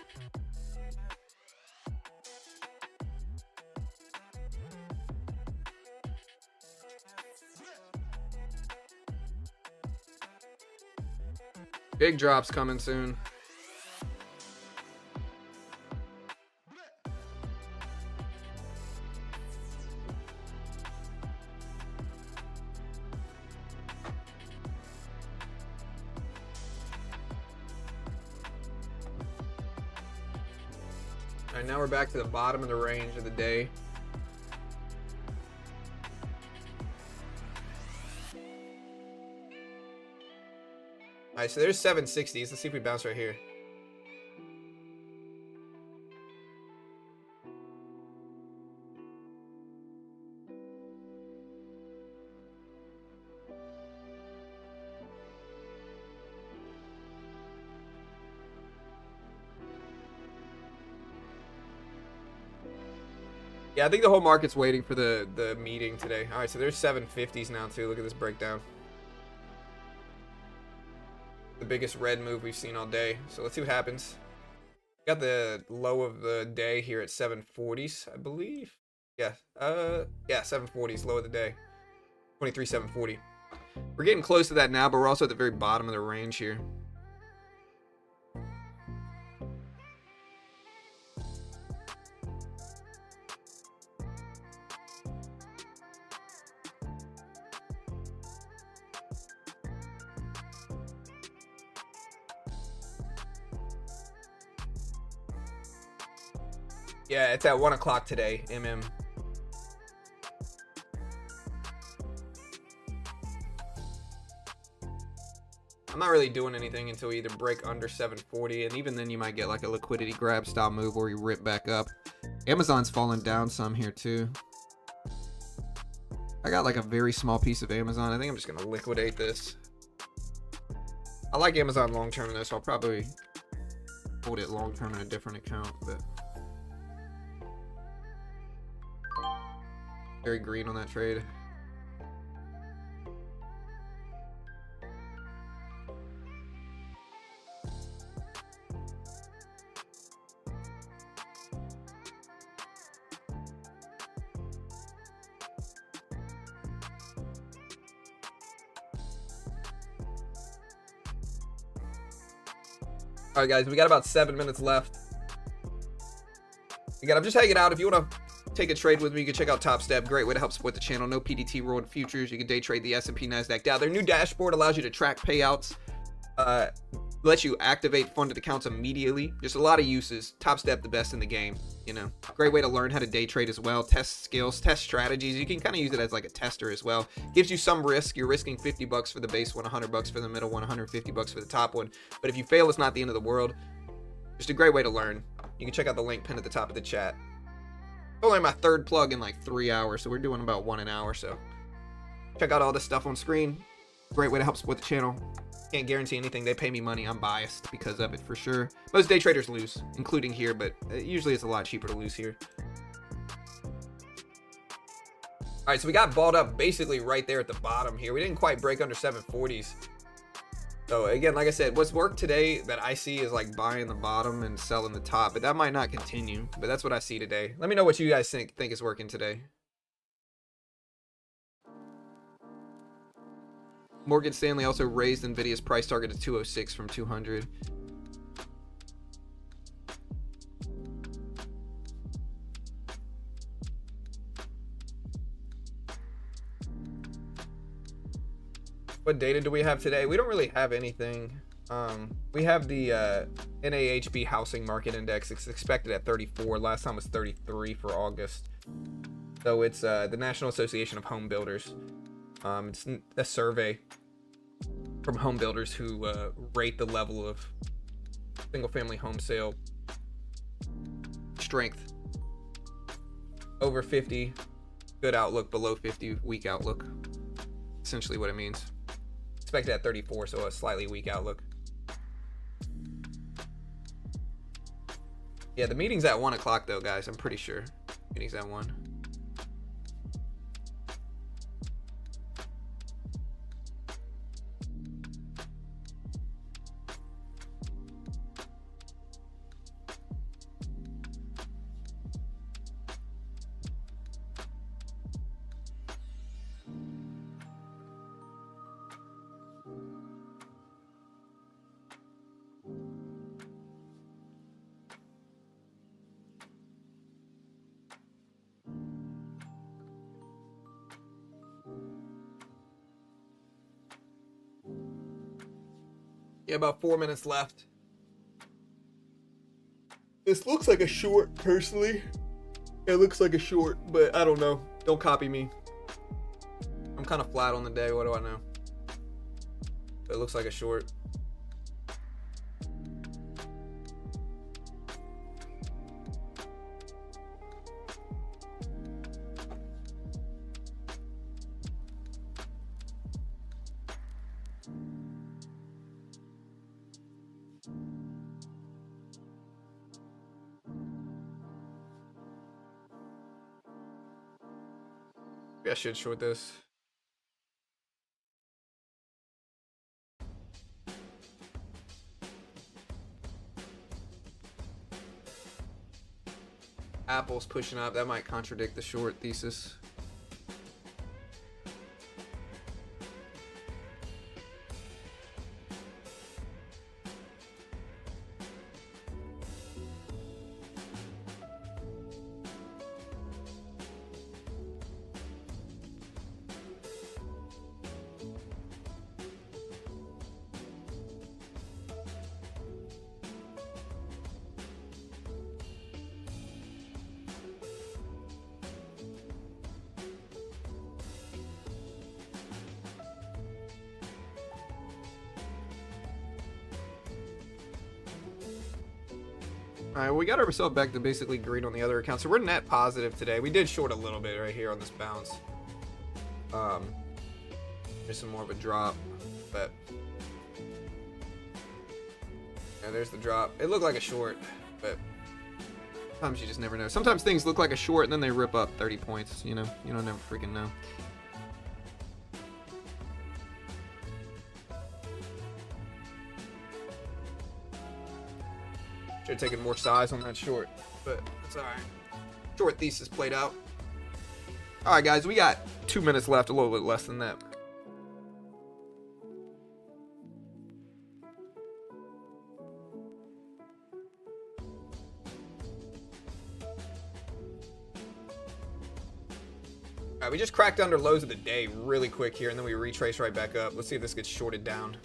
Big drops coming soon. Alright, now we're back to the bottom of the range of the day. Alright, so there's 760s. Let's see if we bounce right here. Yeah, I think the whole market's waiting for the meeting today. All right, so there's 750s now too. Look at this breakdown. The biggest red move we've seen all day. So let's see what happens. Got the low of the day here at 740s, I believe. Yeah, yeah, 740s, low of the day. 23,740. We're getting close to that now, but we're also at the very bottom of the range here. Yeah, it's at 1 o'clock today, MM. I'm not really doing anything until we either break under 740, and even then you might get like a liquidity grab style move where you rip back up. Amazon's falling down some here too. I got like a very small piece of Amazon. I think I'm just gonna liquidate this. I like Amazon long term though, so I'll probably hold it long term in a different account, but very green on that trade. All right, guys, we got about 7 minutes left. Again, I'm just hanging out. If you want to take a trade with me, you can check out Top Step. Great way to help support the channel. No PDT rule in futures. You can day trade the S&P, NASDAQ Dow. Their new dashboard allows you to track payouts Lets you activate funded accounts immediately. Just a lot of uses. Top Step, the best in the game, you know. Great way to learn how to day trade as well. Test skills, test strategies. You can kind of use it as like a tester as well. Gives you some risk. You're risking 50 bucks for the base one, 100 bucks for the middle one, 150 bucks for the top one. But if you fail, it's not the end of the world. Just a great way to learn. You can check out the link pinned at the top of the chat. Only my third plug in like 3 hours, so we're doing about 1 an hour. So check out all this stuff on screen. Great way to help support the channel. Can't guarantee anything. They pay me money. I'm biased because of it for sure. Most day traders lose, including here, but usually it's a lot cheaper to lose here. All right, so we got balled up basically right there at the bottom here. We didn't quite break under 740s. So again, like I said, what's worked today that I see is like buying the bottom and selling the top, but that might not continue. But that's what I see today. Let me know what you guys think is working today. Morgan Stanley also raised Nvidia's price target to 206 from 200. What data do we have today? We don't really have anything. We have the NAHB housing market index. It's expected at 34. Last time was 33 for August. So it's the National Association of Home Builders. It's a survey from home builders who rate the level of single-family home sale strength. Over 50, good outlook. Below 50, weak outlook. Essentially what it means. Expected at 34, so a slightly weak outlook. Yeah, the meeting's at 1 o'clock though, guys. I'm pretty sure. Meeting's at 1. Yeah, about 4 minutes left. This looks like a short, personally. It looks like a short, but I don't know. Don't copy me. I'm kind of flat on the day. What do I know? It looks like a short. I should short this. Apple's pushing up. That might contradict the short thesis. Alright, we got ourselves back to basically green on the other account. So we're net positive today. We did short a little bit right here on this bounce. There's some more of a drop, but yeah, there's the drop. It looked like a short, but sometimes you just never know. Sometimes things look like a short and then they rip up 30 points, you know? You don't never freaking know. Should have taken more size on that short, but it's alright. Short thesis played out. Alright guys, we got 2 minutes left, a little bit less than that. Alright, we just cracked under lows of the day really quick here, and then we retrace right back up. Let's see if this gets shorted down.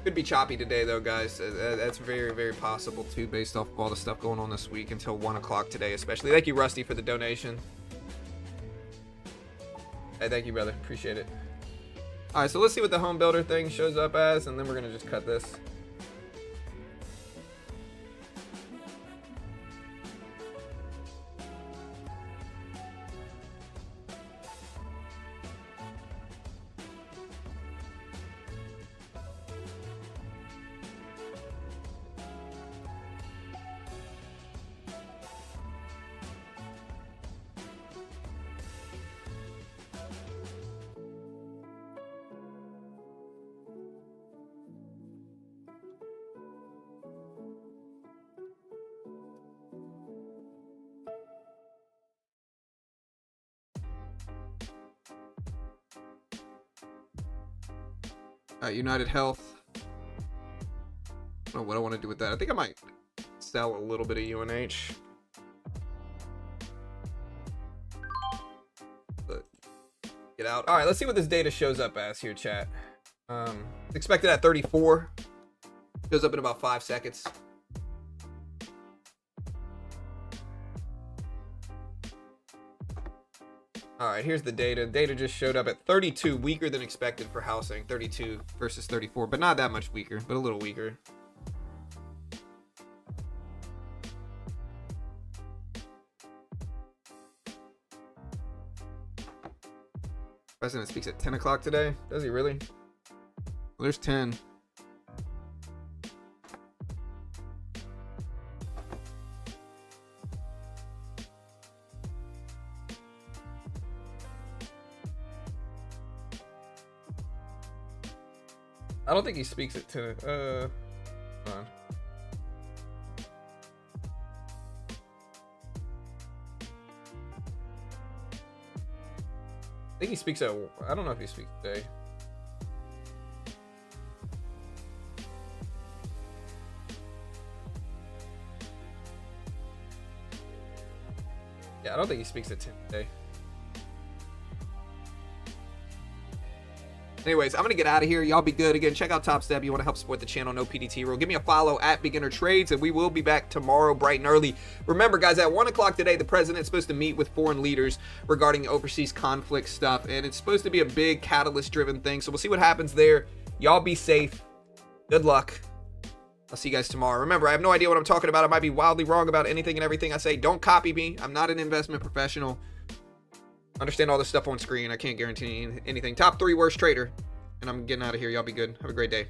Could be choppy today, though, guys. That's very, very possible, too, based off of all the stuff going on this week until 1 o'clock today, especially. Thank you, Rusty, for the donation. Hey, thank you, brother. Appreciate it. All right, so let's see what the home builder thing shows up as, and then we're going to just cut this. United Health. I don't know what I want to do with that. I think I might sell a little bit of UNH. But get out. All right, let's see what this data shows up as here, chat. It's expected at 34. Shows up in about 5 seconds. All right, here's the data. Data just showed up at 32, weaker than expected for housing. 32 versus 34, but not that much weaker, but a little weaker. President speaks at 10 o'clock today. Does he really? Well, there's 10. I don't think he speaks at 10. Hold on. I think he speaks at, I don't know if he speaks today. Yeah, I don't think he speaks at 10 today. Anyways, I'm going to get out of here. Y'all be good. Again, check out Top Step. You want to help support the channel, no PDT rule. Give me a follow at Beginner Trades, and we will be back tomorrow bright and early. Remember, guys, at 1 o'clock today, the president's supposed to meet with foreign leaders regarding overseas conflict stuff, and it's supposed to be a big catalyst-driven thing, so we'll see what happens there. Y'all be safe. Good luck. I'll see you guys tomorrow. Remember, I have no idea what I'm talking about. I might be wildly wrong about anything and everything I say. Don't copy me. I'm not an investment professional. Understand all this stuff on screen. I can't guarantee anything. Top 3 worst trader. And I'm getting out of here. Y'all be good. Have a great day.